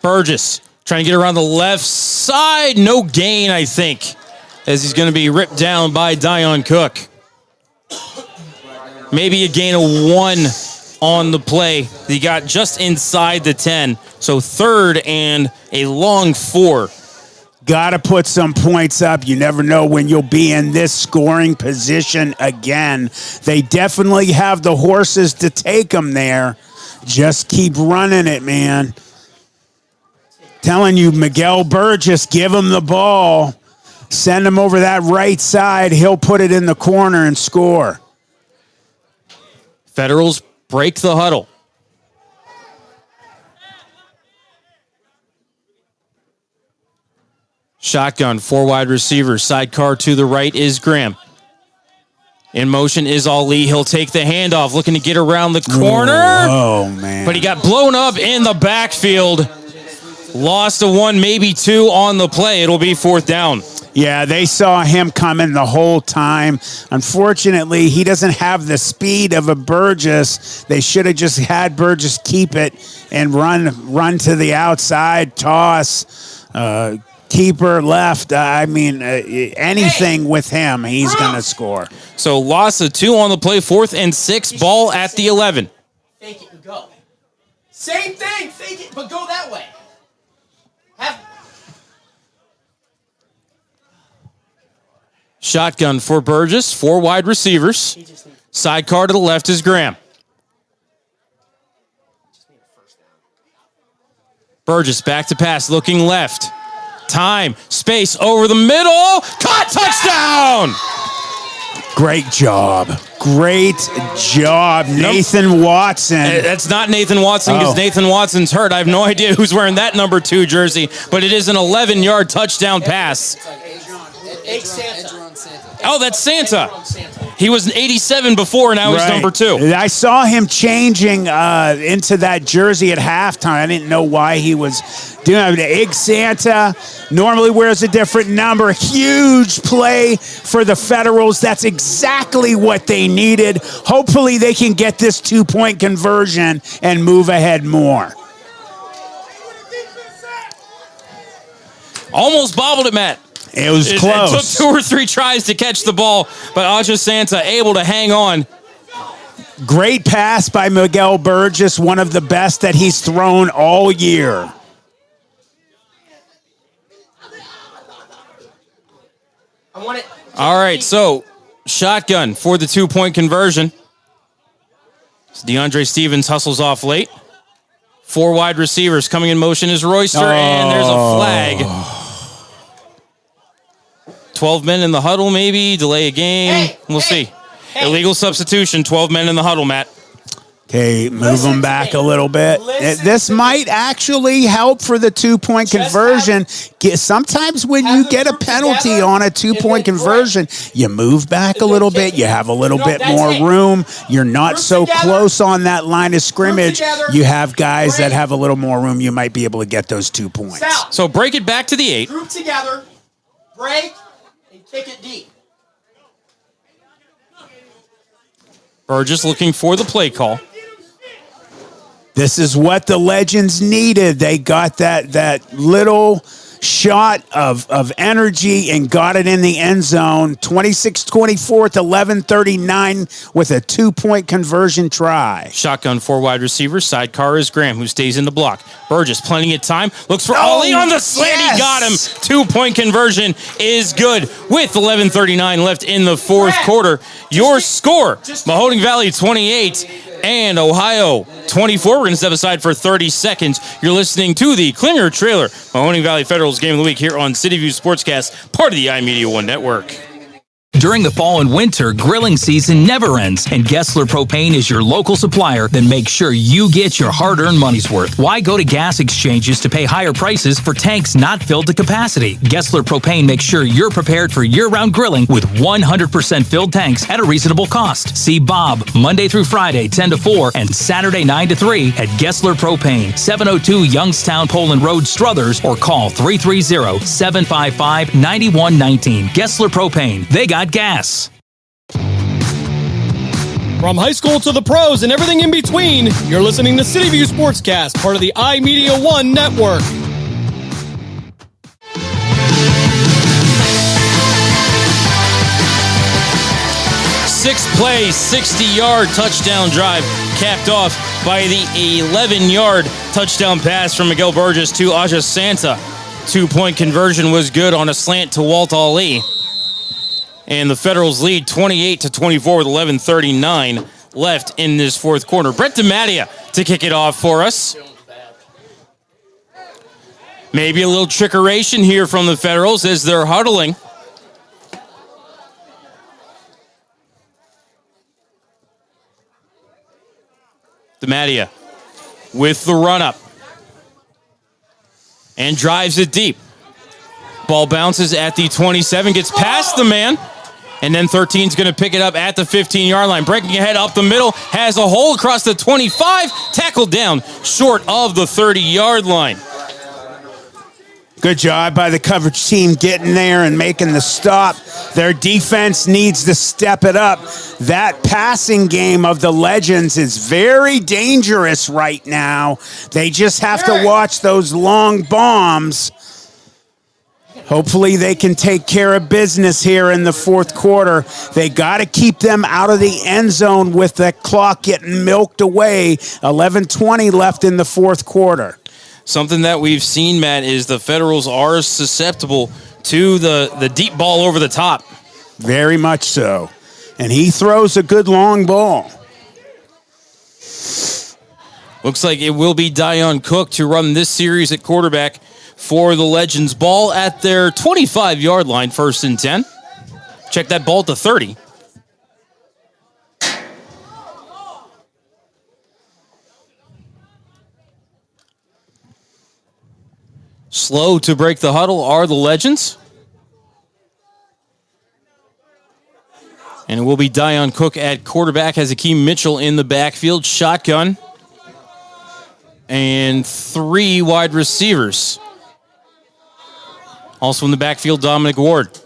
Burgess trying to get around the left side. No gain, I think, as he's going to be ripped down by Dion Cook. Maybe a gain of 1 on the play. He got just inside the 10. So 3rd and a long 4. Got to put some points up. You never know when you'll be in this scoring position again. They definitely have the horses to take them there. Just keep running it, man. Telling you, Miguel Burgess, give him the ball. Send him over that right side. He'll put it in the corner and score. Federals break the huddle. Shotgun, 4 wide receivers. Sidecar to the right is Graham. In motion is Ali. He'll take the handoff, looking to get around the corner. Oh, man. But he got blown up in the backfield. Lost a 1, maybe 2 on the play. It'll be 4th down. Yeah, they saw him coming the whole time. Unfortunately, he doesn't have the speed of a Burgess. They should have just had Burgess keep it and run to the outside, toss, keeper left. Anything with him, he's going to score. So loss of 2 on the play, 4th and 6, ball at the 11. Fake it and go. Same thing, fake it, but go that way. Shotgun for Burgess, 4 wide receivers. Sidecar to the left is Graham. Burgess back to pass, looking left. Time, space over the middle. Caught, touchdown! Great job. Nathan Watson. That's not Nathan Watson because Nathan Watson's hurt. I have no idea who's wearing that number 2 jersey, but it is an 11-yard touchdown pass. Oh, that's Santa. He was an 87 before, now he's number 2. I saw him changing into that jersey at halftime. I didn't know why he was doing it. Ig Santa normally wears a different number. Huge play for the Federals. That's exactly what they needed. Hopefully they can get this 2-point conversion and move ahead more. Almost bobbled it, Matt. It was close. It took 2 or 3 tries to catch the ball, but Aja Santa able to hang on. Great pass by Miguel Burgess, one of the best that he's thrown all year. I want it. All right, so shotgun for the 2-point conversion. So DeAndre Stevens hustles off late. 4 wide receivers coming in motion is Royster, and there's a flag. 12 men in the huddle, maybe. Delay a game. We'll see. Illegal substitution, 12 men in the huddle, Matt. Okay, move them back a little bit. This might actually help for the 2-point conversion. Sometimes when you get a penalty on a 2-point conversion, you move back a little bit. You have a little bit more room. You're not so close on that line of scrimmage. You have guys that have a little more room. You might be able to get those 2 points. So break it back to the 8. Group together, break, and kick it deep. Burgess looking for the play call. This is what the Legends needed. They got that little shot of energy and got it in the end zone. 26-24 to 11-39 with a 2-point conversion try. Shotgun 4 wide receivers. Sidecar is Graham, who stays in the block. Burgess, plenty of time. Looks for Ollie on the slant. Yes. He got him. 2-point conversion is good with 11:39 left in the fourth quarter. Your score, Mahoning Valley 28 and Ohio 24. We're going to step aside for 30 seconds. You're listening to the Klinger Trailer Mahoning Valley Federals Game of the Week here on CityView Sportscast, part of the iMedia1 network. During the fall and winter, grilling season never ends, and Gessler Propane is your local supplier that makes sure you get your hard-earned money's worth. Why go to gas exchanges to pay higher prices for tanks not filled to capacity? Gessler Propane makes sure you're prepared for year-round grilling with 100% filled tanks at a reasonable cost. See Bob Monday through Friday, 10 to 4, and Saturday, 9 to 3 at Gessler Propane, 702 Youngstown Poland Road, Struthers, or call 330-755-9119. Gessler Propane. They got gas. From high school to the pros and everything in between, you're listening to CityView Sportscast, part of the iMedia1 network. Sixth play, 60-yard touchdown drive, capped off by the 11-yard touchdown pass from Miguel Burgess to Aja Santa. 2-point conversion was good on a slant to Walt Ali. And the Federals lead 28-24 with 11:39 left in this fourth quarter. Brett DiMattia to kick it off for us. Maybe a little trickeration here from the Federals as they're huddling. DiMattia with the run-up. And drives it deep. Ball bounces at the 27, gets past the man. And then 13's going to pick it up at the 15-yard line. Breaking ahead up the middle, has a hole across the 25, tackled down short of the 30-yard line. Good job by the coverage team getting there and making the stop. Their defense needs to step it up. That passing game of the Legends is very dangerous right now. They just have to watch those long bombs. Hopefully they can take care of business here in the fourth quarter. They got to keep them out of the end zone with the clock getting milked away. 11:20 left in the fourth quarter. Something that we've seen, Matt, is the Federals are susceptible to the deep ball over the top. Very much so. And he throws a good long ball. Looks like it will be Dion Cook to run this series at quarterback for the Legends. Ball at their 25-yard line, 1st and 10. Check that ball at the 30. Slow to break the huddle are the Legends. And it will be Dion Cook at quarterback, has Akeem Mitchell in the backfield, shotgun. And 3 wide receivers. Also in the backfield, Dominic Ward.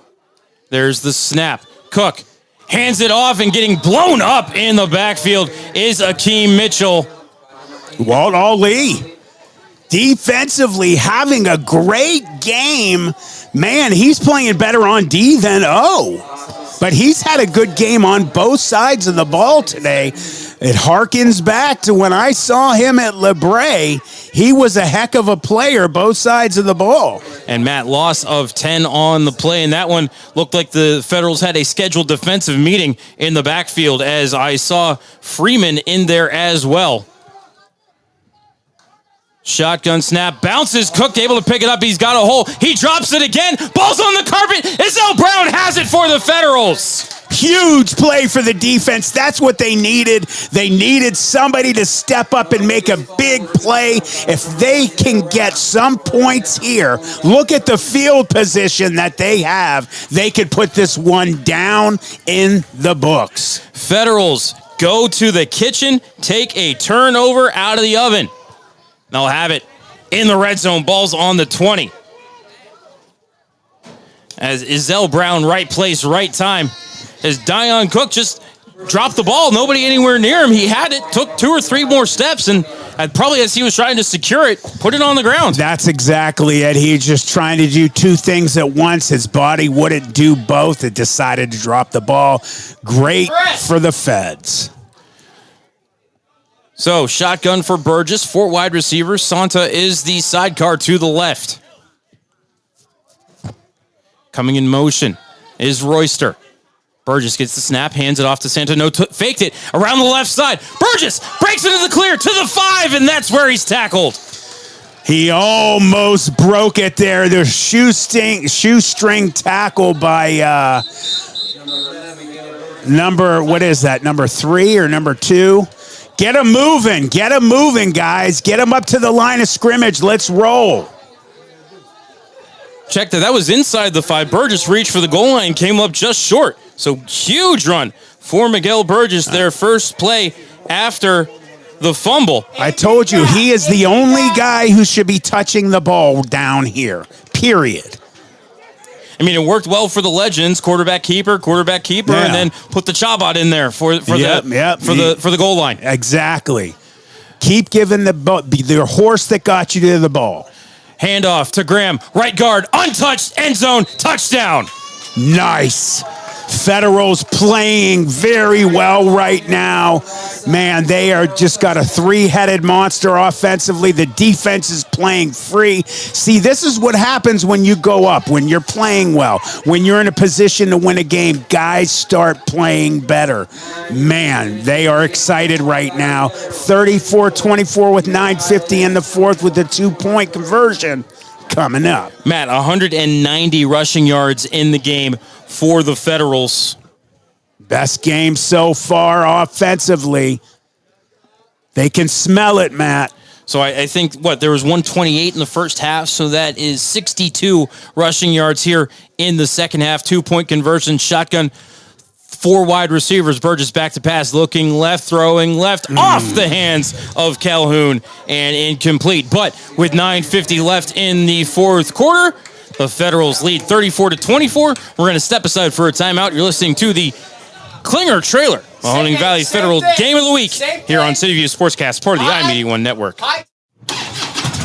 There's the snap. Cook hands it off, and getting blown up in the backfield is Akeem Mitchell. Walt Ali, defensively having a great game. Man, he's playing better on D than O. But he's had a good game on both sides of the ball today. It harkens back to when I saw him at LeBray. He was a heck of a player both sides of the ball. And Matt, loss of 10 on the play, and that one looked like the Federals had a scheduled defensive meeting in the backfield, as I saw Freeman in there as well. Shotgun snap, bounces, Cook able to pick it up, he's got a hole, he drops it again, ball's on the carpet, Izell Brown has it for the Federals. Huge play for the defense. That's what they needed. They needed somebody to step up and make a big play. If they can get some points here, look at the field position that they have. They could put this one down in the books. Federals go to the kitchen, take a turnover out of the oven. They'll have it in the red zone. Ball's on the 20. As Izell Brown, right place, right time. As Dion Cook just dropped the ball. Nobody anywhere near him. He had it, took 2 or 3 more steps, and probably as he was trying to secure it, put it on the ground. That's exactly it. He's just trying to do 2 things at once. His body wouldn't do both. It decided to drop the ball. Great for the Feds. So, shotgun for Burgess, 4 wide receivers. Santa is the sidecar to the left. Coming in motion is Royster. Burgess gets the snap, hands it off to Santa. Faked it around the left side. Burgess breaks into the clear to the 5, and that's where he's tackled. He almost broke it there. The shoestring tackle by number 3 or number 2? Get him moving, guys. Get him up to the line of scrimmage. Let's roll. Check that was inside the 5. Burgess reached for the goal line, came up just short. So huge run for Miguel Burgess, their first play after the fumble. I told you, he is the only guy who should be touching the ball down here, period. I mean, it worked well for the Legends, quarterback keeper, yeah. And then put the Chabot in there for the goal line. Exactly. Keep giving the horse that got you to the ball. Handoff to Graham, right guard, untouched, end zone, touchdown. Nice. Federals playing very well right now. Man, they are just got a 3-headed monster offensively. The defense is playing free. See, this is what happens when you go up, when you're playing well, when you're in a position to win a game. Guys start playing better. Man, they are excited right now. 34-24 with 9:50 in the fourth with the 2-point conversion coming up. Matt, 190 rushing yards in the game for the Federals. Best game so far offensively. They can smell it, Matt. So I think, there was 128 in the first half, so that is 62 rushing yards here in the second half. 2-point conversion, shotgun, 4 wide receivers. Burgess back to pass, looking left, throwing left, off the hands of Calhoun, and incomplete. But with 9:50 left in the fourth quarter, the Federals lead 34-24. We're going to step aside for a timeout. You're listening to the Klinger Trailer Mahoning Valley Federal Game of the Week here on CityView Sportscast, part of the iMedia1 network.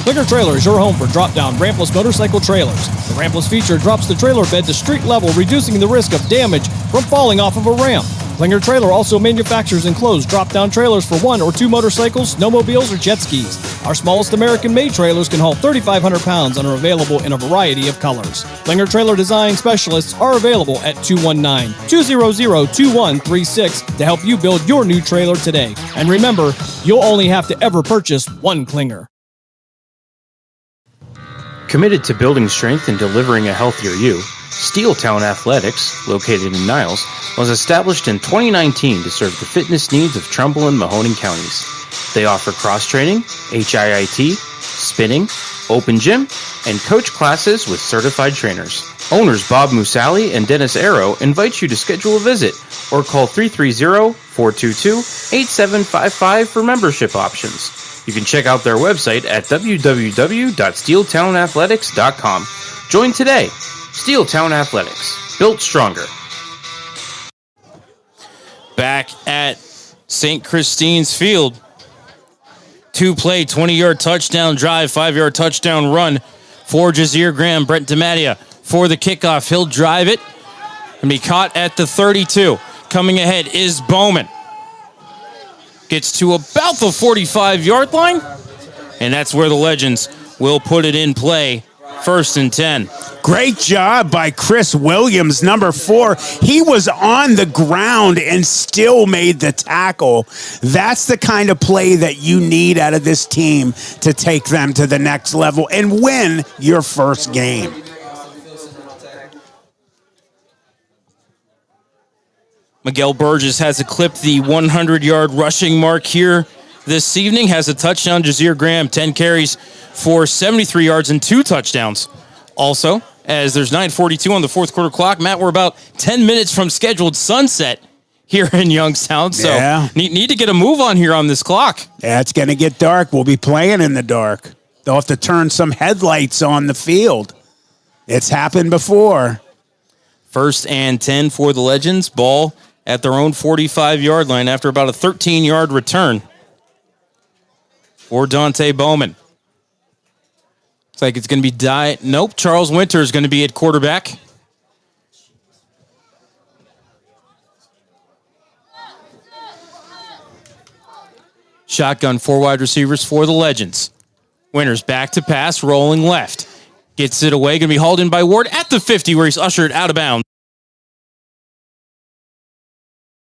Klinger Trailer is your home for drop-down rampless motorcycle trailers. The rampless feature drops the trailer bed to street level, reducing the risk of damage from falling off of a ramp. Klinger Trailer also manufactures enclosed drop-down trailers for 1 or 2 motorcycles, snowmobiles, or jet skis. Our smallest American-made trailers can haul 3,500 pounds and are available in a variety of colors. Klinger Trailer design specialists are available at 219-200-2136 to help you build your new trailer today. And remember, you'll only have to ever purchase 1 Klinger. Committed to building strength and delivering a healthier you, Steeltown Athletics, located in Niles, was established in 2019 to serve the fitness needs of Trumbull and Mahoning counties. They offer cross-training, HIIT, spinning, open gym, and coach classes with certified trainers. Owners Bob Musali and Dennis Arrow invite you to schedule a visit or call 330-422-8755 for membership options. You can check out their website at www.steeltownathletics.com. Join today. Steeltown Athletics, built stronger. Back at St. Christine's Field. 2-play, 20-yard touchdown drive, 5-yard touchdown run for Jazir Graham. Brent DiMattia for the kickoff. He'll drive it and be caught at the 32. Coming ahead is Bowman. Gets to about the 45-yard line, and that's where the Legends will put it in play First and 10. Great job by Chris Williams, number 4. He was on the ground and still made the tackle. That's the kind of play that you need out of this team to take them to the next level and win your first game. Miguel Burgess has eclipsed the 100-yard rushing mark here this evening. Has a touchdown. Jazir Graham, 10 carries for 73 yards and 2 touchdowns. Also, as there's 9:42 on the fourth quarter clock, Matt, we're about 10 minutes from scheduled sunset here in Youngstown. So need to get a move on here on this clock. Yeah, it's going to get dark. We'll be playing in the dark. They'll have to turn some headlights on the field. It's happened before. First and 10 for the Legends. Ball at their own 45-yard line after about a 13-yard return for Dante Bowman. Looks like it's going to be Nope, Charles Winter is going to be at quarterback. Shotgun 4 wide receivers for the Legends. Winter's back to pass, rolling left. Gets it away, going to be hauled in by Ward at the 50 where he's ushered out of bounds.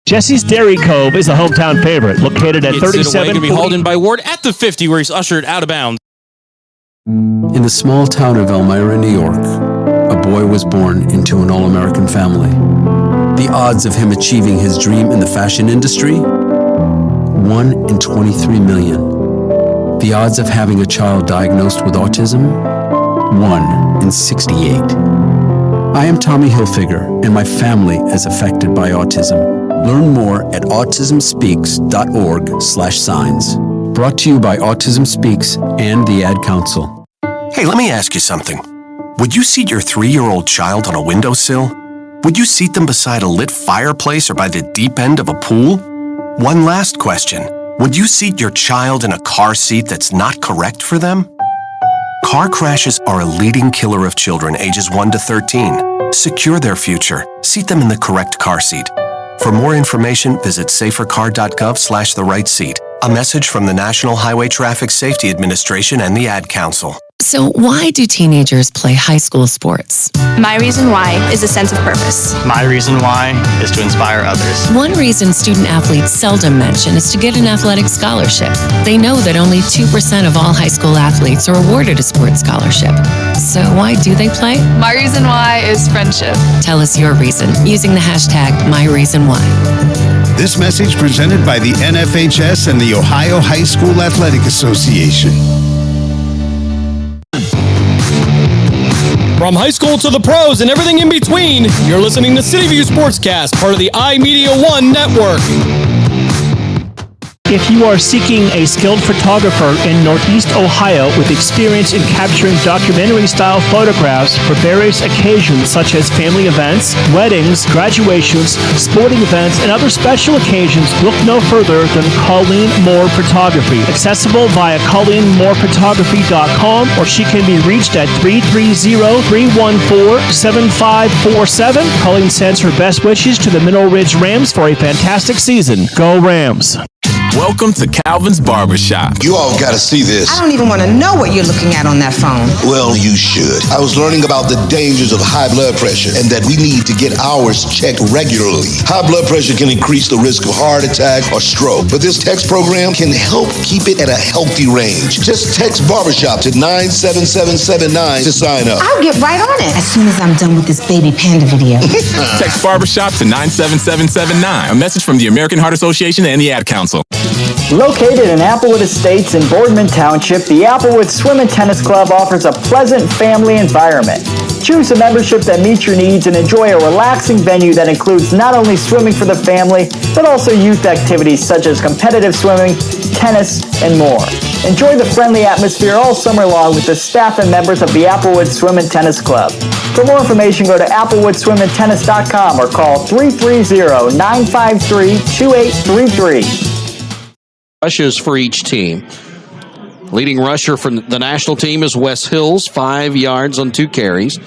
Jesse's Dairy Cove is a hometown favorite, located at 37. Going to be hauled in by Ward at the 50 where he's ushered out of bounds. In the small town of Elmira, New York, a boy was born into an all-American family. The odds of him achieving his dream in the fashion industry? 1 in 23 million. The odds of having a child diagnosed with autism? 1 in 68. I am Tommy Hilfiger, and my family is affected by autism. Learn more at autismspeaks.org/signs. Brought to you by Autism Speaks and the Ad Council. Hey, let me ask you something. Would you seat your 3-year-old child on a windowsill? Would you seat them beside a lit fireplace or by the deep end of a pool? One last question. Would you seat your child in a car seat that's not correct for them? Car crashes are a leading killer of children ages 1 to 13. Secure their future. Seat them in the correct car seat. For more information, visit safercar.gov/the-right-seat. A message from the National Highway Traffic Safety Administration and the Ad Council. So why do teenagers play high school sports? My reason why is a sense of purpose. My reason why is to inspire others. One reason student athletes seldom mention is to get an athletic scholarship. They know that only 2% of all high school athletes are awarded a sports scholarship. So why do they play? My reason why is friendship. Tell us your reason using the hashtag #MyReasonWhy. This message presented by the NFHS and the Ohio High School Athletic Association. From high school to the pros and everything in between, you're listening to CityView Sportscast, part of the iMedia1 network. If you are seeking a skilled photographer in Northeast Ohio with experience in capturing documentary-style photographs for various occasions such as family events, weddings, graduations, sporting events, and other special occasions, look no further than Colleen Moore Photography. Accessible via ColleenMoorePhotography.com, or she can be reached at 330-314-7547. Colleen sends her best wishes to the Mineral Ridge Rams for a fantastic season. Go Rams! Welcome to Calvin's Barbershop. You all got to see this. I don't even want to know what you're looking at on that phone. Well, you should. I was learning about the dangers of high blood pressure and that we need to get ours checked regularly. High blood pressure can increase the risk of heart attack or stroke, but this text program can help keep it at a healthy range. Just text Barbershop to 97779 to sign up. I'll get right on it as soon as I'm done with this baby panda video. Text Barbershop to 97779. A message from the American Heart Association and the Ad Council. Located in Applewood Estates in Boardman Township, the Applewood Swim and Tennis Club offers a pleasant family environment. Choose a membership that meets your needs and enjoy a relaxing venue that includes not only swimming for the family, but also youth activities such as competitive swimming, tennis, and more. Enjoy the friendly atmosphere all summer long with the staff and members of the Applewood Swim and Tennis Club. For more information, go to applewoodswimandtennis.com or call 330-953-2833. Rushes for each team. Leading rusher for the national team is Wes Hills, 5 yards on 2 carries.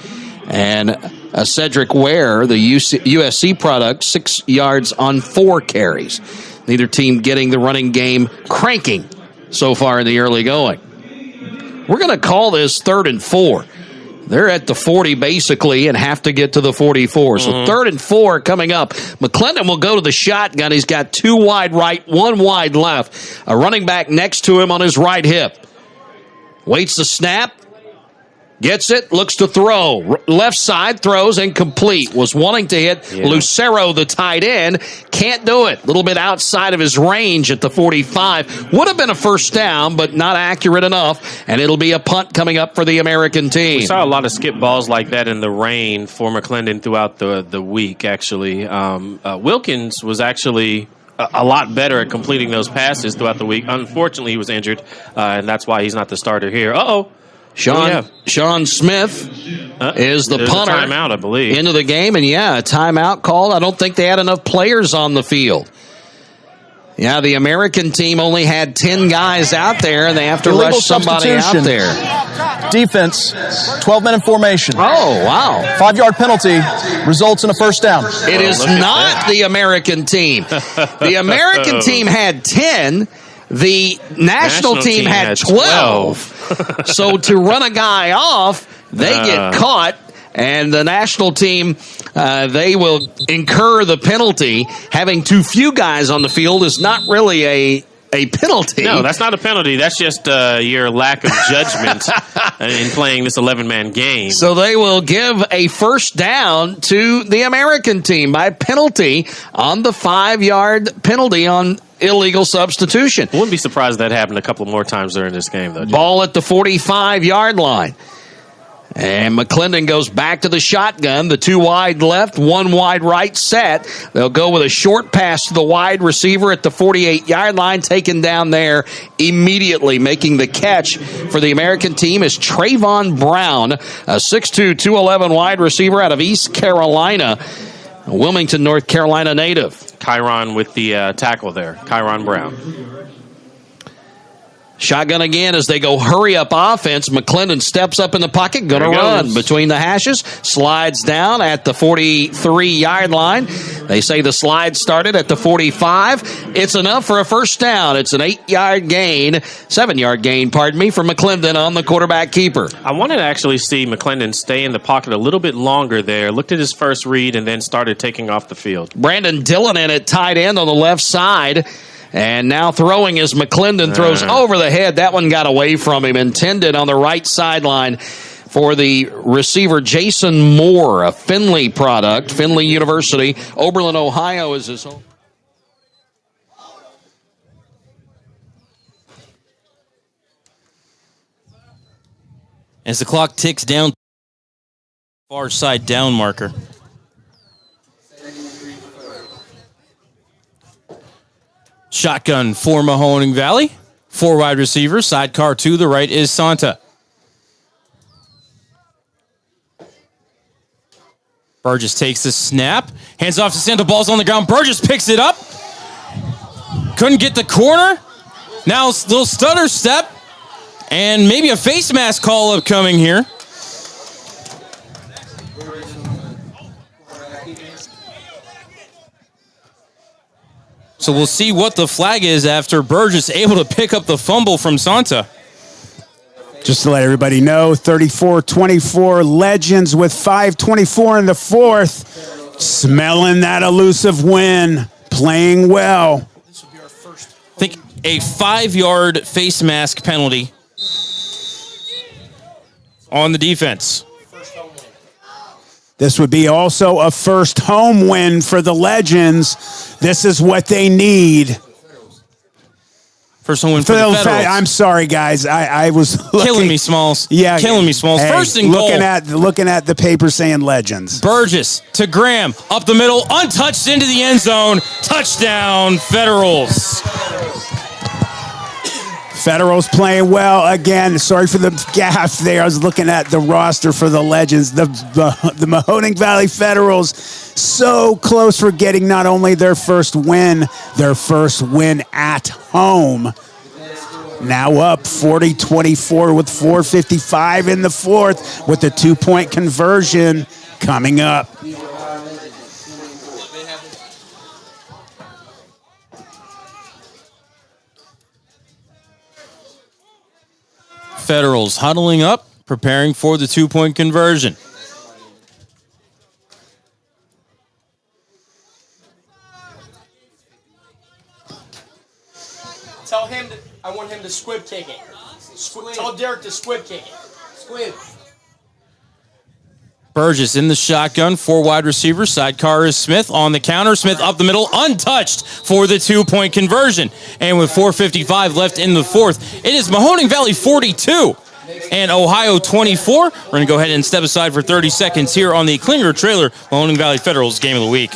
And Cedric Ware, the USC product, 6 yards on 4 carries. Neither team getting the running game cranking so far in the early going. We're going to call this 3rd and 4. They're at the 40 basically and have to get to the 44. So 3rd and 4 coming up. McClendon will go to the shotgun. He's got 2 wide right, 1 wide left. A running back next to him on his right hip. Waits the snap. Gets it, looks to throw. Left side, throws, incomplete. Was wanting to hit Lucero, the tight end. Can't do it. A little bit outside of his range at the 45. Would have been a first down, but not accurate enough. And it'll be a punt coming up for the American team. We saw a lot of skip balls like that in the rain for McClendon throughout the week, actually. Wilkins was actually a lot better at completing those passes throughout the week. Unfortunately, he was injured, and that's why he's not the starter here. Sean Smith is the punter. A timeout, I believe. Into the game, and a timeout called. I don't think they had enough players on the field. Yeah, the American team only had 10 guys out there, and they have to rush somebody out there. Defense, 12-minute formation. Oh, wow. 5-yard penalty results in a first down. It is not the American team. The American team had 10. The national team had 12. So to run a guy off, they get caught, and the national team, they will incur the penalty. Having too few guys on the field is not really a penalty. No, that's not a penalty. That's just your lack of judgment in playing this 11-man game. So they will give a first down to the American team by penalty on the 5-yard penalty on illegal substitution. Wouldn't be surprised if that happened a couple more times during this game, though. Ball at the 45-yard line. And McClendon goes back to the shotgun. The 2 wide left, 1 wide right set. They'll go with a short pass to the wide receiver at the 48-yard line, taken down there immediately. Making the catch for the American team is Trayvon Brown, a 6'2", 211 wide receiver out of East Carolina, a Wilmington, North Carolina native. Kyron with the tackle there, Kyron Brown. Shotgun again as they go hurry-up offense. McClendon steps up in the pocket, going to run between the hashes, slides down at the 43-yard line. They say the slide started at the 45. It's enough for a first down. It's an 7-yard gain, for McClendon on the quarterback keeper. I wanted to actually see McClendon stay in the pocket a little bit longer there, looked at his first read, and then started taking off the field. Brandon Dillon in at tight end on the left side. And now throwing as McClendon throws over the head. That one got away from him. Intended on the right sideline for the receiver Jason Moore, a Findlay product. Findlay University. Oberlin, Ohio is his home. As the clock ticks down, far side down marker. Shotgun for Mahoning Valley. 4 wide receivers. Sidecar to the right is Santa. Burgess takes the snap. Hands off to Santa. Ball's on the ground. Burgess picks it up. Couldn't get the corner. Now a little stutter step. And maybe a face mask call upcoming here. So we'll see what the flag is after Burgess able to pick up the fumble from Santa. Just to let everybody know, 34-24 Legends with 5:24 in the fourth. Smelling that elusive win. Playing well. I think a 5-yard face mask penalty on the defense. This would be also a first home win for the Legends. This is what they need. First home win for the Federals. I'm sorry, guys. I was looking, killing me, Smalls. Yeah, killing me, Smalls. Hey, First and goal. Looking at the paper saying Legends. Burgess to Graham up the middle, untouched into the end zone. Touchdown, Federals. Federals playing well again. Sorry for the gaff there. I was looking at the roster for the Legends. The Mahoning Valley Federals so close for getting not only their first win at home. Now up 40-24 with 4:55 in the fourth with the 2-point conversion coming up. Federals huddling up, preparing for the 2-point conversion. Tell him that I want him to squib kick it. Tell Derek to squib kick it. Squib. Burgess in the shotgun, 4 wide receivers. Sidecar is Smith on the counter. Smith up the middle, untouched for the 2-point conversion. And with 4:55 left in the fourth, it is Mahoning Valley 42 and Ohio 24. We're going to go ahead and step aside for 30 seconds here on the Klinger Trailer Mahoning Valley Federals Game of the Week.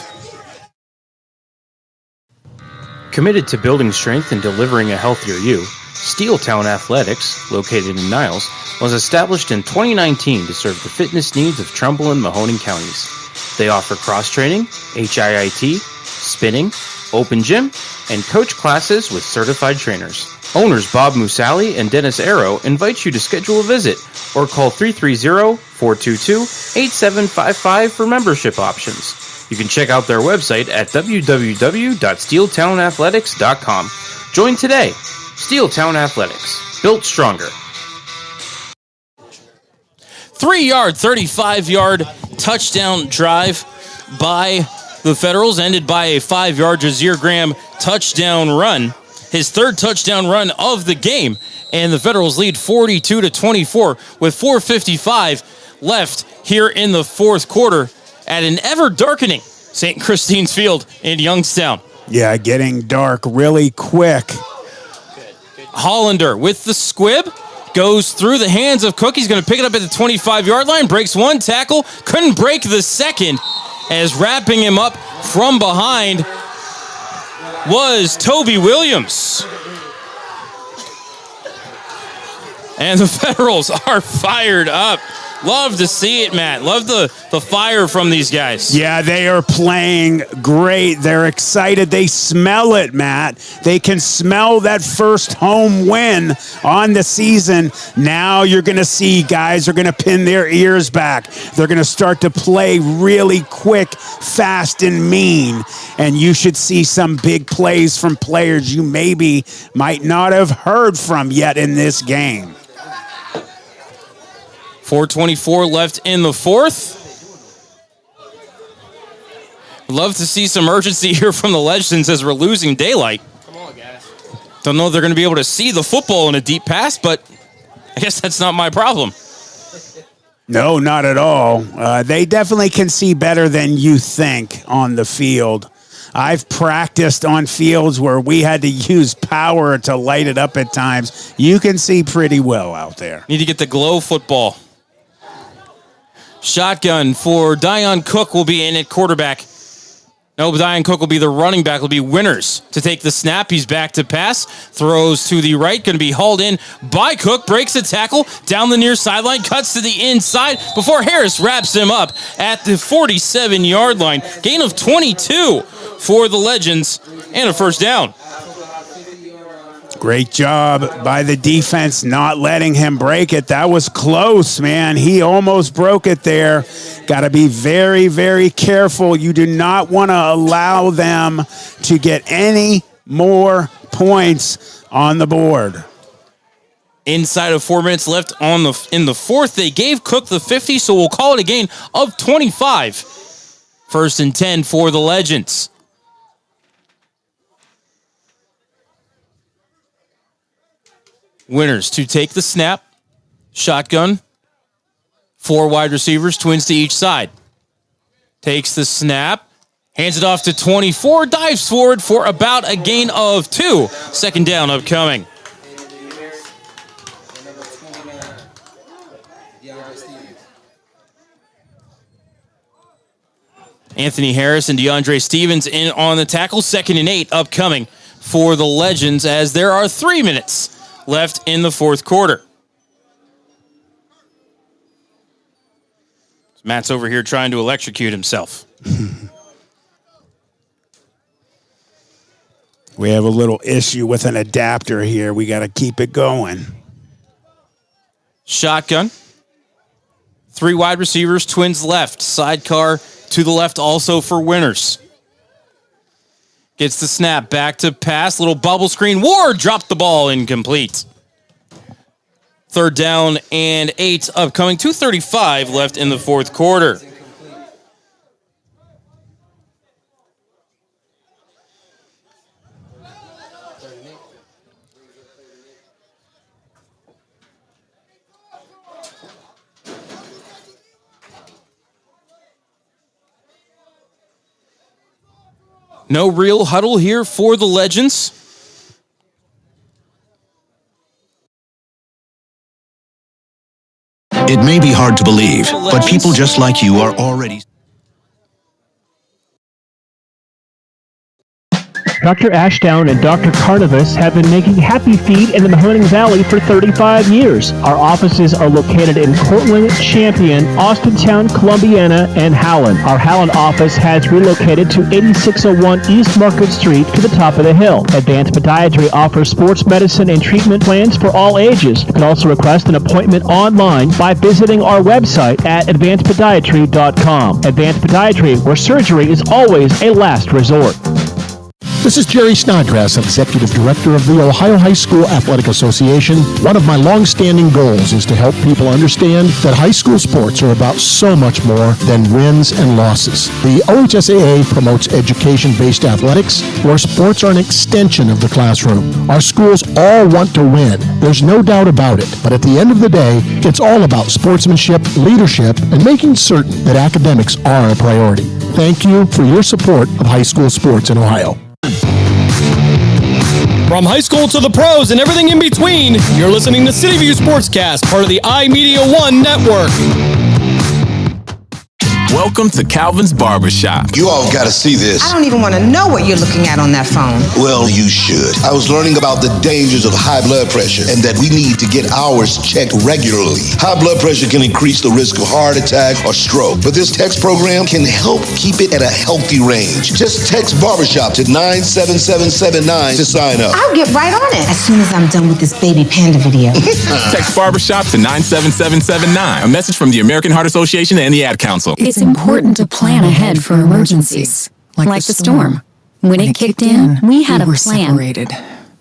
Committed to building strength and delivering a healthier you, Steeltown Athletics, located in Niles, was established in 2019 to serve the fitness needs of Trumbull and Mahoning counties. They offer cross-training, HIIT, spinning, open gym, and coach classes with certified trainers. Owners Bob Musali and Dennis Arrow invite you to schedule a visit or call 330-422-8755 for membership options. You can check out their website at www.steeltownathletics.com. Join today. Steeltown Athletics, built stronger. 3-yard, 35-yard touchdown drive by the Federals, ended by a 5-yard Jazeer Graham touchdown run. His third touchdown run of the game, and the Federals lead 42-24 with 4:55 left here in the fourth quarter at an ever-darkening St. Christine's Field in Youngstown. Yeah, getting dark really quick. Hollander with the squib, goes through the hands of Cook. He's going to pick it up at the 25-yard line, breaks one tackle, couldn't break the second, as wrapping him up from behind was Toby Williams. And the Federals are fired up. Love to see it, Matt. Love the fire from these guys. Yeah, they are playing great. They're excited. They smell it, Matt. They can smell that first home win on the season. Now you're going to see guys are going to pin their ears back. They're going to start to play really quick, fast, and mean. And you should see some big plays from players you maybe might not have heard from yet in this game. 4:24 left in the fourth. Love to see some urgency here from the Legends as we're losing daylight. Come on, guys. Don't know if they're going to be able to see the football in a deep pass, but I guess that's not my problem. No, not at all. They definitely can see better than you think on the field. I've practiced on fields where we had to use power to light it up at times. You can see pretty well out there. Need to get the glow football. Shotgun for Dion Cook will be in at quarterback. No, Dion Cook will be the running back. Will be Winners to take the snap. He's back to pass. Throws to the right. Going to be hauled in by Cook. Breaks a tackle down the near sideline. Cuts to the inside before Harris wraps him up at the 47-yard line. Gain of 22 for the Legends and a first down. Great job by the defense not letting him break it. That was close, man. He almost broke it there. Got to be very, very careful. You do not want to allow them to get any more points on the board. Inside of 4 minutes left in the fourth. They gave Cook the 50, so we'll call it a gain of 25. First and 10 for the Legends. Winners to take the snap. Shotgun. 4 wide receivers, twins to each side. Takes the snap. Hands it off to 24. Dives forward for about a gain of 2. Second down upcoming. Anthony Harris and DeAndre Stevens in on the tackle. 2nd and 8 upcoming for the Legends as there are 3 minutes left in the fourth quarter. Matt's over here trying to electrocute himself. We have a little issue with an adapter here. We got to keep it going. Shotgun. 3 wide receivers, twins left. Sidecar to the left also for Winners. Gets the snap, back to pass, little bubble screen. Ward dropped the ball, incomplete. 3rd down and 8 upcoming. 2:35 left in the fourth quarter. No real huddle here for the Legends. It may be hard to believe, but people just like you are already... Dr. Ashdown and Dr. Carnivus have been making Happy Feet in the Mahoning Valley for 35 years. Our offices are located in Cortland, Champion, Austintown, Columbiana, and Howland. Our Howland office has relocated to 8601 East Market Street to the top of the hill. Advanced Podiatry offers sports medicine and treatment plans for all ages. You can also request an appointment online by visiting our website at advancedpodiatry.com. Advanced Podiatry, where surgery is always a last resort. This is Jerry Snodgrass, Executive Director of the Ohio High School Athletic Association. One of my long-standing goals is to help people understand that high school sports are about so much more than wins and losses. The OHSAA promotes education-based athletics, where sports are an extension of the classroom. Our schools all want to win. There's no doubt about it. But at the end of the day, it's all about sportsmanship, leadership, and making certain that academics are a priority. Thank you for your support of high school sports in Ohio. From high school to the pros and everything in between, you're listening to CityView Sportscast, part of the iMedia1 network. Welcome to Calvin's Barbershop. You all got to see this. I don't even want to know what you're looking at on that phone. Well, you should. I was learning about the dangers of high blood pressure and that we need to get ours checked regularly. High blood pressure can increase the risk of heart attack or stroke, but this text program can help keep it at a healthy range. Just text Barbershop to 97779 to sign up. I'll get right on it as soon as I'm done with this baby panda video. Text Barbershop to 97779. A message from the American Heart Association and the Ad Council. It's important to plan ahead for emergencies, like the storm. When it kicked in, we had a plan. Separated.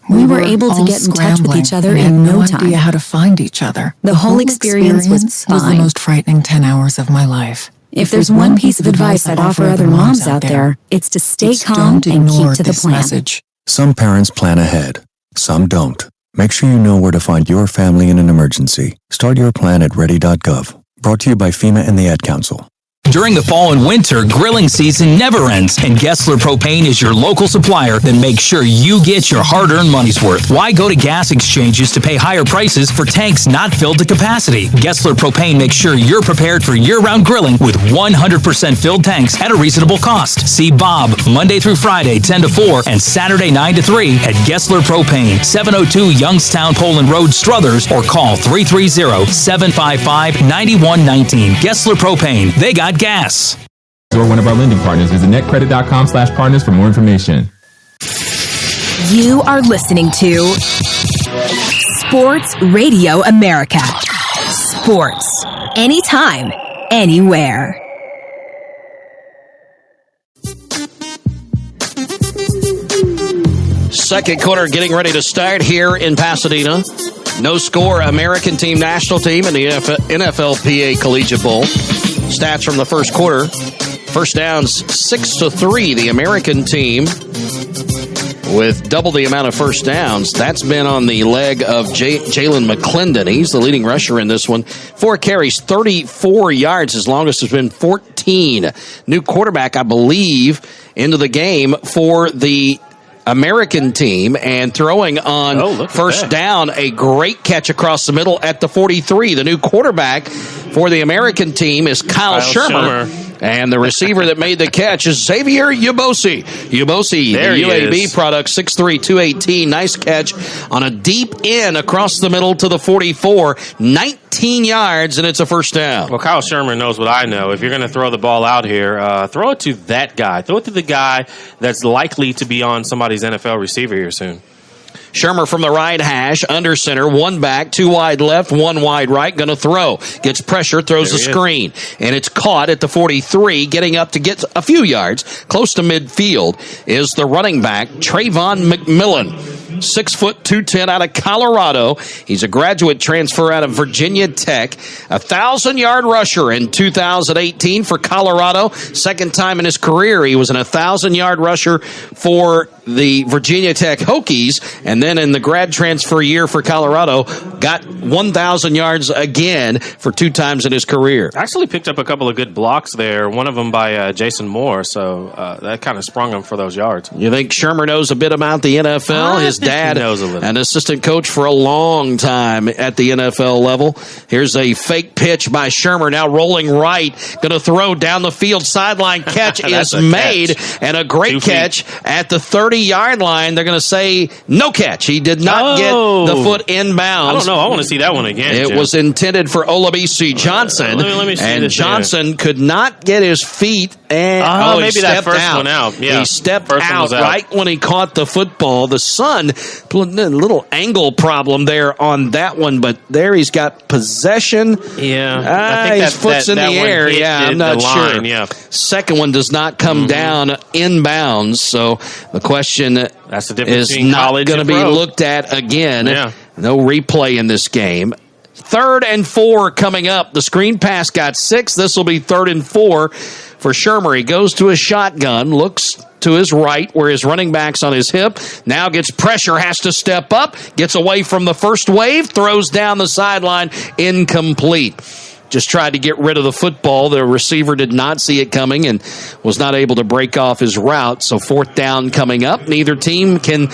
We were able to get in touch with each other in no time. Idea how to find each other. The whole experience was fine. the most frightening 10 hours of my life. If there's one piece of advice I'd offer other moms out there, it's to stay calm and keep to the plan. Message. Some parents plan ahead, some don't. Make sure you know where to find your family in an emergency. Start your plan at ready.gov. Brought to you by FEMA and the Ad Council. During the fall and winter, grilling season never ends, and Gessler Propane is your local supplier that makes sure you get your hard-earned money's worth. Why go to gas exchanges to pay higher prices for tanks not filled to capacity? Gessler Propane makes sure you're prepared for year-round grilling with 100% filled tanks at a reasonable cost. See Bob Monday through Friday, 10 to 4, and Saturday, 9 to 3 at Gessler Propane, 702 Youngstown Poland Road, Struthers, or call 330-755-9119. Gessler Propane. They got gas. Or one of our lending partners. Visit netcredit.com/partners for more information. You are listening to Sports Radio America. Sports. Anytime, anywhere. Second quarter getting ready to start here in Pasadena. No score, American team, national team, in the NFLPA Collegiate Bowl. Stats from the first quarter. First downs 6-3. The American team with double the amount of first downs. That's been on the leg of Jalen McClendon. He's the leading rusher in this one. 4 carries, 34 yards. His longest has been 14. New quarterback, I believe, into the game for the American team, and throwing on first down, a great catch across the middle at the 43. The new quarterback for the American team is Kyle Shermer. And the receiver that made the catch is Xavier Ubosi. Ubosi, the UAB product, 6'3", 218. Nice catch on a deep in across the middle to the 44. 19 yards, and it's a first down. Well, Kyle Shermer knows what I know. If you're going to throw the ball out here, throw it to that guy. Throw it to the guy that's likely to be on somebody's NFL receiver here soon. Shermer from the right hash, under center, 1 back, 2 wide left, 1 wide right, going to throw. Gets pressure, throws the screen, and it's caught at the 43, getting up to get a few yards. Close to midfield is the running back, Trayvon McMillan. 6 foot 210 out of Colorado. He's a graduate transfer out of Virginia Tech. 1,000-yard rusher in 2018 for Colorado. Second time in his career he was an 1,000-yard rusher for the Virginia Tech Hokies, and then in the grad transfer year for Colorado, got 1,000 yards again for 2 times in his career. Actually picked up a couple of good blocks there, one of them by Jason Moore, so that kind of sprung him for those yards. You think Shermer knows a bit about the NFL? His dad, knows a little. An assistant coach for a long time at the NFL level. Here's a fake pitch by Shermer, now rolling right, going to throw down the field, sideline catch is made, and a great catch at the 30-yard line. They're going to say no catch. He did not get the foot inbounds. I don't know. I want to see that one again. It Jim. was intended for Olabisi Johnson, let me see and this Johnson could not get his feet. And maybe he that stepped first out. one out. Yeah. He stepped First one out was out. right when he caught the football. The son, a little angle problem there on that one, but there he's got possession. Yeah, I think his foot's in the air. Yeah, I'm not sure. Yeah. Second one does not come down inbounds, so the question That's the difference is between not college going to and be pro. looked at again. Yeah. No replay in this game. 3rd and 4 coming up. The screen pass got 6. This will be 3rd and 4 for Shermer. He goes to a shotgun, looks to his right where his running back's on his hip. Now gets pressure, has to step up, gets away from the first wave, throws down the sideline, incomplete. Just tried to get rid of the football. The receiver did not see it coming and was not able to break off his route. So 4th down coming up. Neither team can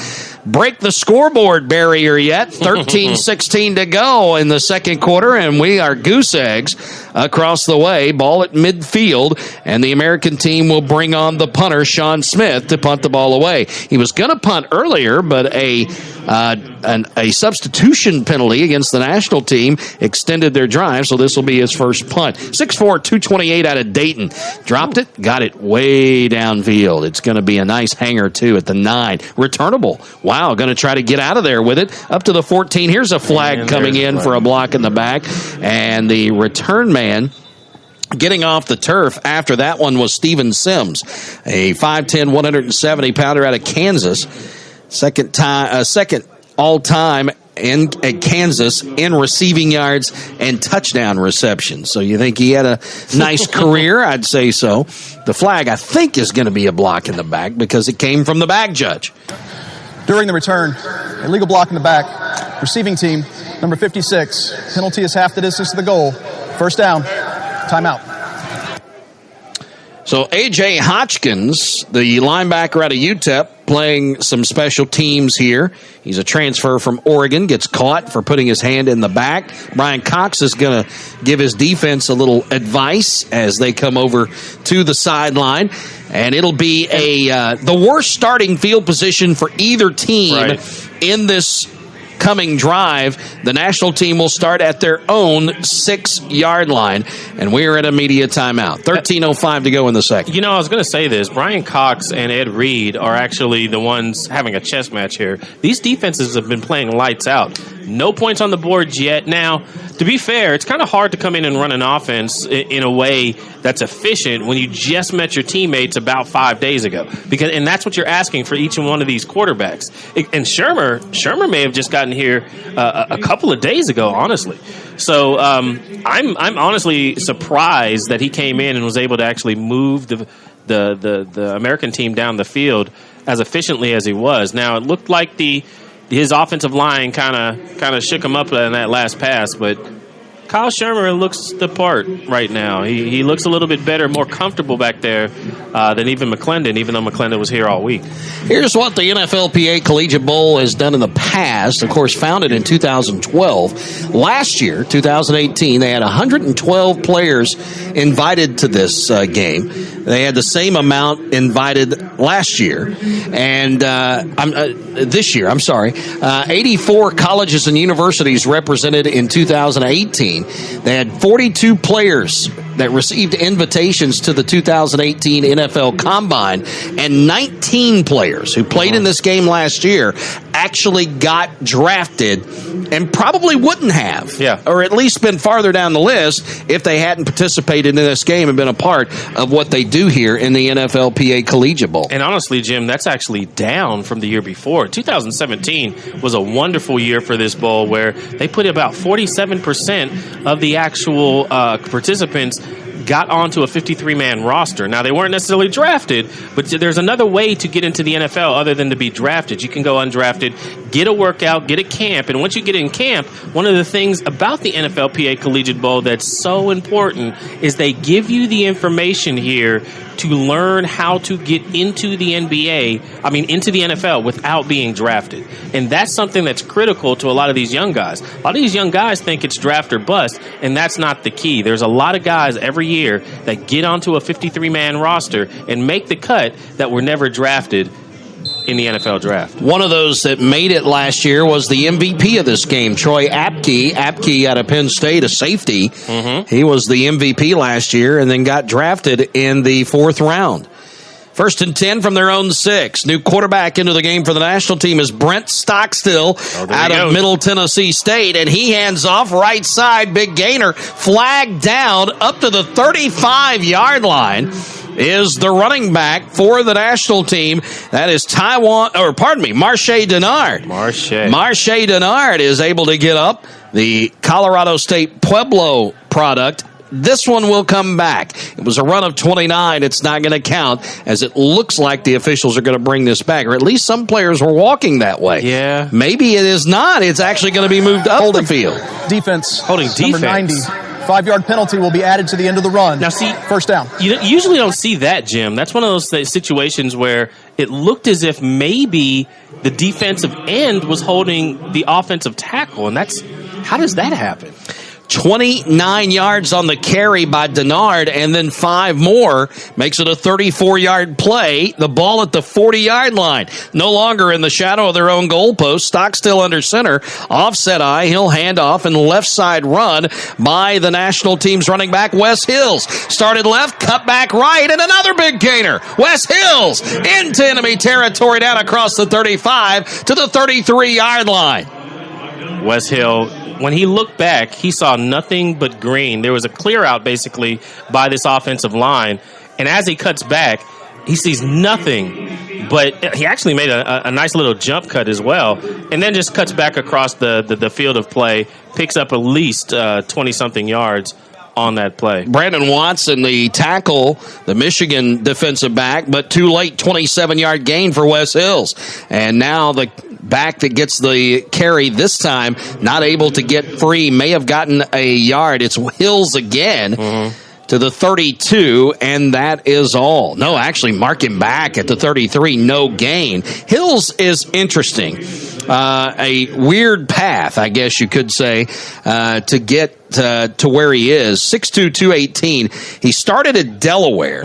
break the scoreboard barrier yet. 13-16 to go in the second quarter, and we are goose eggs across the way. Ball at midfield, and the American team will bring on the punter, Sean Smith, to punt the ball away. He was going to punt earlier, but a substitution penalty against the national team extended their drive, so this will be his first punt. 6'4", 228 out of Dayton. Dropped it, got it way downfield. It's going to be a nice hanger, too, at the 9. Returnable. Wow, going to try to get out of there with it. Up to the 14. Here's a flag coming in for a block in the back, and the return man getting off the turf after that one was Steven Sims, a 5'10", 170-pounder out of Kansas. Second all-time at Kansas in receiving yards and touchdown receptions. So you think he had a nice career? I'd say so. The flag, I think, is going to be a block in the back because it came from the bag judge. During the return, illegal block in the back. Receiving team, number 56. Penalty is half the distance to the goal. First down. Timeout. So A.J. Hotchkins, the linebacker out of UTEP, playing some special teams here. He's a transfer from Oregon, gets caught for putting his hand in the back. Brian Cox is going to give his defense a little advice as they come over to the sideline. And it'll be the worst starting field position for either team in this coming drive. The national team will start at their own 6-yard line, and we're at a media timeout. 13:05 to go in the second. You know, I was going to say this. Brian Cox and Ed Reed are actually the ones having a chess match here. These defenses have been playing lights out. No points on the board yet. Now, to be fair, it's kind of hard to come in and run an offense in a way that's efficient when you just met your teammates about 5 days ago. And that's what you're asking for each and one of these quarterbacks. And Shermer may have just gotten here a couple of days ago, honestly. So I'm honestly surprised that he came in and was able to actually move the American team down the field as efficiently as he was. Now, it looked like his offensive line kind of shook him up in that last pass, but Kyle Shermer looks the part right now. He looks a little bit better, more comfortable back there than even McClendon, even though McClendon was here all week. Here's what the NFLPA Collegiate Bowl has done in the past. Of course, founded in 2012. Last year, 2018, they had 112 players invited to this game. They had the same amount invited last year. And this year, 84 colleges and universities represented in 2018. They had 42 players that received invitations to the 2018 NFL Combine, and 19 players who played in this game last year actually got drafted and probably wouldn't have, or at least been farther down the list if they hadn't participated in this game and been a part of what they do here in the NFLPA Collegiate Bowl. And honestly, Jim, that's actually down from the year before. 2017 was a wonderful year for this bowl where they put about 47% of the actual participants got onto a 53-man roster. Now, they weren't necessarily drafted, but there's another way to get into the NFL other than to be drafted. You can go undrafted, get a workout, get a camp, and once you get in camp, one of the things about the NFLPA Collegiate Bowl that's so important is they give you the information here to learn how to get into the into the NFL without being drafted. And that's something that's critical to a lot of these young guys. A lot of these young guys think it's draft or bust, and that's not the key. There's a lot of guys every year that get onto a 53-man roster and make the cut that were never drafted in the NFL draft. One of those that made it last year was the MVP of this game, Troy Apke. Apke out of Penn State, a safety. He was the MVP last year and then got drafted in the 4th round. 1st and 10 from their own 6. New quarterback into the game for the national team is Brent Stockstill out of Middle Tennessee State, and he hands off right side, big gainer, flagged down up to the 35-yard line. Is the running back for the national team. That is Marshae Denard. Marshae Denard is able to get up. The Colorado State Pueblo product. This one will come back. It was a run of 29. It's not going to count, as it looks like the officials are going to bring this back, or at least some players were walking that way. Yeah. Maybe it is not. It's actually going to be moved up the field. Defense. Holding Number defense. 90. 5-yard penalty will be added to the end of the run. Now, see, first down. You usually don't see that, Jim. That's one of those situations where it looked as if maybe the defensive end was holding the offensive tackle, and how does that happen? 29 yards on the carry by Denard, and then 5 more makes it a 34-yard play. The ball at the 40-yard line. No longer in the shadow of their own goalpost. Stock still under center. Offset eye. He'll hand off and left side run by the national team's running back, Wes Hills. Started left, cut back right, and another big gainer. Wes Hills into enemy territory down across the 35 to the 33-yard line. Wes Hill, when he looked back, he saw nothing but green. There was a clear out basically by this offensive line. And as he cuts back, he sees nothing. But he actually made a nice little jump cut as well. And then just cuts back across the field of play, picks up at least 20-something yards on that play. Brandon Watson, the tackle, the Michigan defensive back, but too late, 27-yard gain for Wes Hills. And now the back that gets the carry this time, not able to get free, may have gotten a yard. It's Hills again to the 32, and that is all. No, actually, mark him back at the 33, no gain. Hills is interesting. A weird path, I guess you could say, to get to where he is. 6'2", 218. He started at Delaware,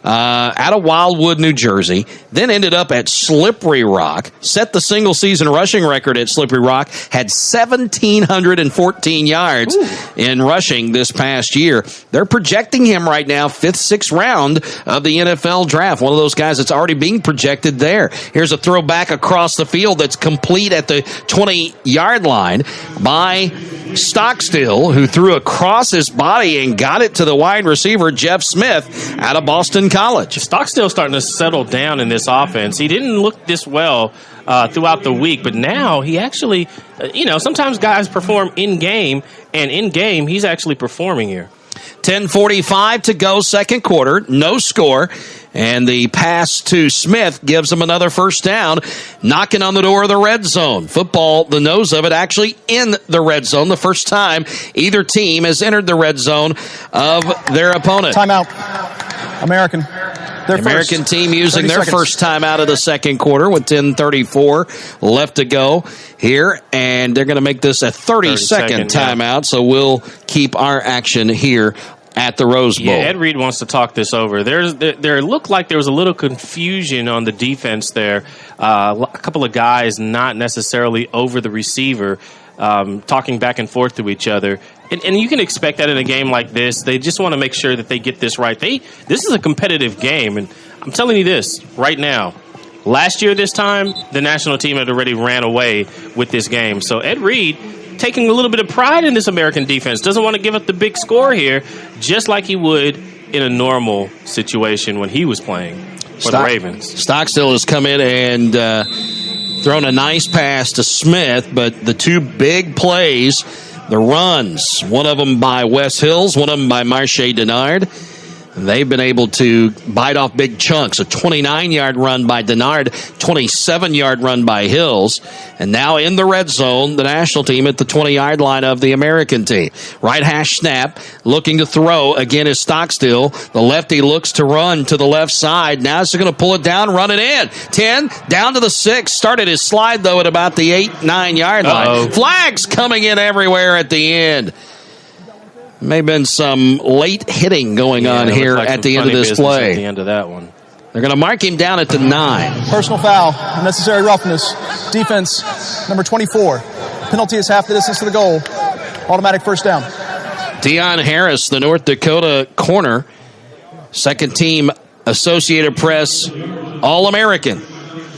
out of Wildwood, New Jersey, then ended up at Slippery Rock, set the single season rushing record at Slippery Rock, had 1,714 yards in rushing this past year. They're projecting him right now, 5th, 6th round of the NFL draft. One of those guys that's already being projected there. Here's a throw back across the field that's complete at the 20-yard line by Stockstill, who threw across his body and got it to the wide receiver, Jeff Smith, out of Boston College. Stockstill starting to settle down in this offense. He didn't look this well throughout the week, but now he actually, sometimes guys perform in-game, and in-game, he's actually performing here. 10:45 to go, second quarter, no score. And the pass to Smith gives them another first down, knocking on the door of the red zone. Football, the nose of it, actually in the red zone. The first time either team has entered the red zone of their opponent. Timeout. American. The American team using their first timeout of the second quarter with 10:34 left to go here. And they're going to make this a 30-second timeout. So we'll keep our action here at the Rose Bowl. Yeah, Ed Reed wants to talk this over. There looked like there was a little confusion on the defense there. A couple of guys not necessarily over the receiver, talking back and forth to each other. And you can expect that in a game like this. They just want to make sure that they get this right. This is a competitive game, and I'm telling you this right now. Last year this time, the national team had already ran away with this game. So Ed Reed taking a little bit of pride in this American defense. Doesn't want to give up the big score here, just like he would in a normal situation when he was playing for the Ravens. Stockstill has come in and thrown a nice pass to Smith, but the two big plays, the runs, one of them by Wes Hills, one of them by Marche Denard. They've been able to bite off big chunks. A 29-yard run by Denard, 27-yard run by Hills. And now in the red zone, the national team at the 20-yard line of the American team. Right hash snap, looking to throw. Again is Stockstill. The lefty looks to run to the left side. Now he's going to pull it down, run it in. 10, down to the 6. Started his slide, though, at about the 8-9-yard line. Flags coming in everywhere at the end. May have been some late hitting going on here at the end of this play. At the end of that one. They're going to mark him down at the 9. Personal foul, unnecessary roughness. Defense, number 24. Penalty is half the distance to the goal. Automatic first down. Deion Harris, the North Dakota corner. Second team Associated Press All-American.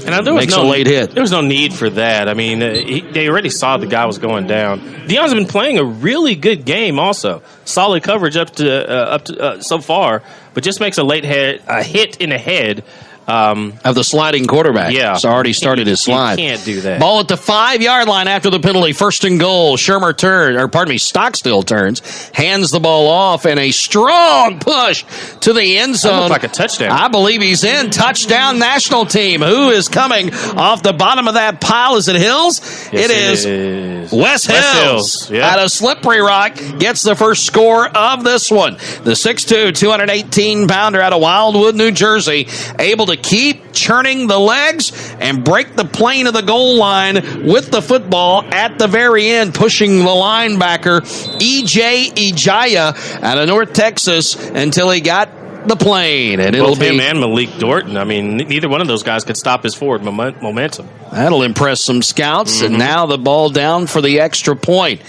And there was a late hit. There was no need for that. I mean, they already saw the guy was going down. Deion's been playing a really good game also. Solid coverage up to so far, but just makes a late hit in the head. Of the sliding quarterback. Yeah. It's already started his slide. You can't do that. Ball at the 5-yard line after the penalty. First and goal. Stockstill turns, hands the ball off, and a strong push to the end zone. That looked like a touchdown. I believe he's in. Touchdown national team. Who is coming off the bottom of that pile? Is it Hills? Yes, it is. Wes Hills. Yeah. Out of Slippery Rock gets the first score of this one. The 6'2", 218-pounder out of Wildwood, New Jersey, able to keep churning the legs and break the plane of the goal line with the football at the very end, pushing the linebacker E.J. Ijaya out of North Texas until he got the plane. And Both him and Malik Dorton. I mean, neither one of those guys could stop his forward momentum. That'll impress some scouts. And now the ball down for the extra point.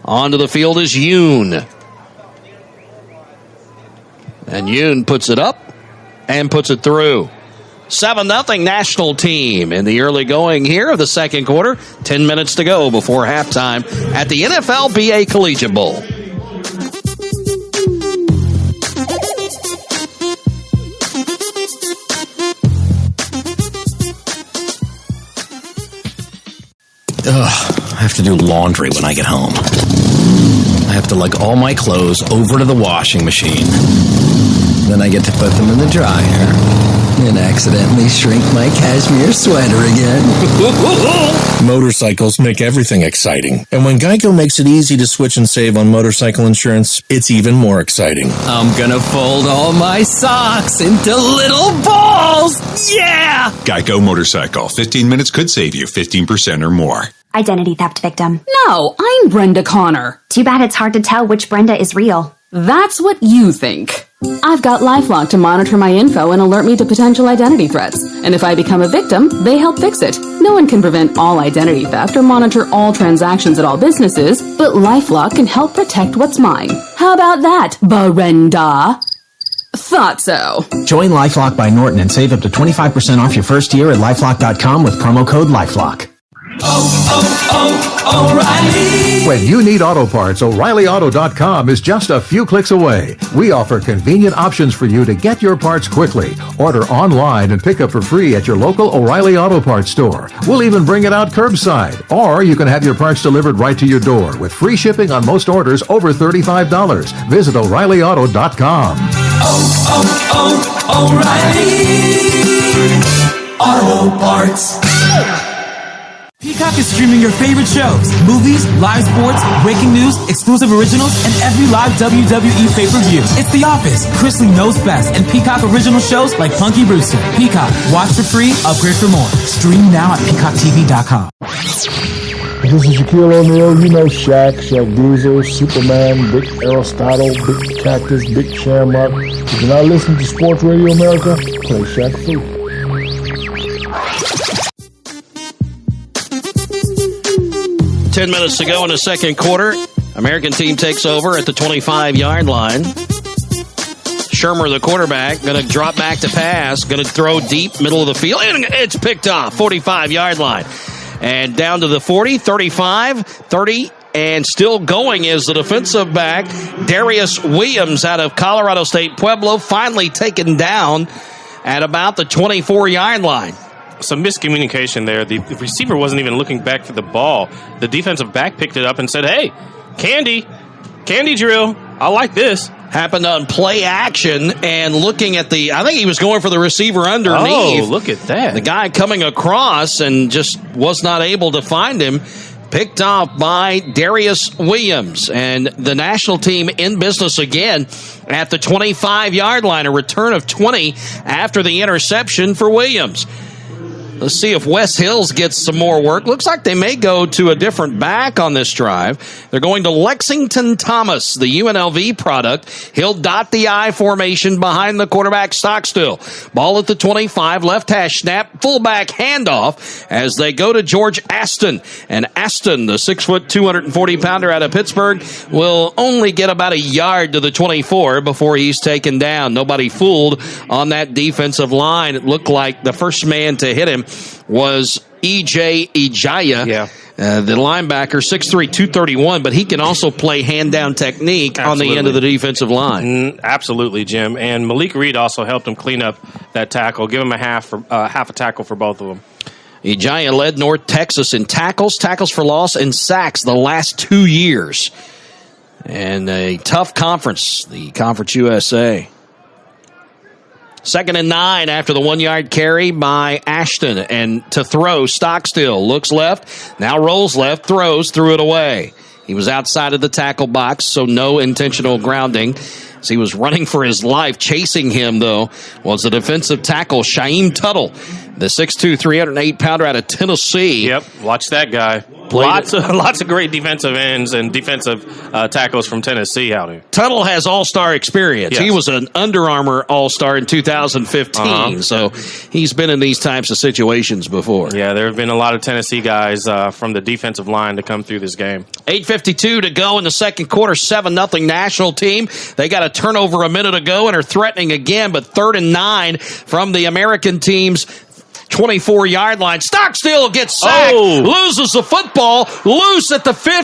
Onto the field is Yoon. And Yoon puts it up and puts it through. 7-0 national team in the early going here of the second quarter. 10 minutes to go before halftime at the NFLPA Collegiate Bowl. I have to do laundry when I get home. I have to lug all my clothes over to the washing machine. Then I get to put them in the dryer and accidentally shrink my cashmere sweater again. Motorcycles make everything exciting. And when Geico makes it easy to switch and save on motorcycle insurance, it's even more exciting. I'm gonna fold all my socks into little balls! Yeah! Geico Motorcycle. 15 minutes could save you 15% or more. Identity theft victim. No, I'm Brenda Connor. Too bad it's hard to tell which Brenda is real. That's what you think. I've got LifeLock to monitor my info and alert me to potential identity threats. And if I become a victim, they help fix it. No one can prevent all identity theft or monitor all transactions at all businesses, but LifeLock can help protect what's mine. How about that, Brenda? Thought so. Join LifeLock by Norton and save up to 25% off your first year at LifeLock.com with promo code LifeLock. O'Reilly. When you need auto parts, O'ReillyAuto.com is just a few clicks away. We offer convenient options for you to get your parts quickly. Order online and pick up for free at your local O'Reilly Auto Parts store. We'll even bring it out curbside. Or you can have your parts delivered right to your door with free shipping on most orders over $35. Visit O'ReillyAuto.com. O'Reilly Auto Parts. Peacock is streaming your favorite shows, movies, live sports, breaking news, exclusive originals, and every live WWE pay-per-view. It's The Office, Chrisley Knows Best, and Peacock original shows like Punky Brewster. Peacock, watch for free, upgrade for more. Stream now at PeacockTV.com. This is Shaquille O'Neal. You know Shaq Diesel, Superman, Big Aristotle, Big Cactus, Big Shamrock. If you're not listening to Sports Radio America, play Shaq Fu. 10 minutes to go in the second quarter. American team takes over at the 25-yard line. Shermer, the quarterback, going to drop back to pass, going to throw deep, middle of the field, and it's picked off, 45-yard line. And down to the 40, 35, 30, and still going is the defensive back, Darius Williams out of Colorado State Pueblo, finally taken down at about the 24-yard line. Some miscommunication there. The receiver wasn't even looking back for the ball. The defensive back picked it up and said, hey, candy drill. I like this. Happened on play action and looking at I think he was going for the receiver underneath. Oh, look at that. The guy coming across and just was not able to find him. Picked off by Darius Williams. And the national team in business again at the 25-yard line. A return of 20 after the interception for Williams. Let's see if West Hills gets some more work. Looks like they may go to a different back on this drive. They're going to Lexington Thomas, the UNLV product. He'll dot the I formation behind the quarterback Stockstill. Ball at the 25, left hash snap, fullback handoff as they go to George Aston. And Aston, the 6', 240-pounder out of Pittsburgh, will only get about a yard to the 24 before he's taken down. Nobody fooled on that defensive line. It looked like the first man to hit him was E.J. Ijaya, the linebacker, 6'3", 231, but he can also play hand-down technique on the end of the defensive line. Absolutely, Jim. And Malik Reed also helped him clean up that tackle, give him a half a tackle for both of them. Ijaya led North Texas in tackles for loss, and sacks the last 2 years. And a tough conference, the Conference USA. 2nd and 9 after the 1-yard carry by Ashton. And to throw, Stockstill looks left, now rolls left, threw it away. He was outside of the tackle box, so no intentional grounding. As he was running for his life, chasing him, though, was the defensive tackle, Shaim Tuttle, the 6'2", 308-pounder out of Tennessee. Yep, watch that guy. Lots of great defensive ends and defensive tackles from Tennessee out here. Tuttle has all-star experience. Yes. He was an Under Armour all-star in 2015, so he's been in these types of situations before. Yeah, there have been a lot of Tennessee guys from the defensive line to come through this game. 8:52 to go in the second quarter, 7-0 national team. They got a turnover a minute ago and are threatening again, but 3rd and 9 from the American team's 24-yard line. Stockstill gets sacked, loses the football, loose at the 50.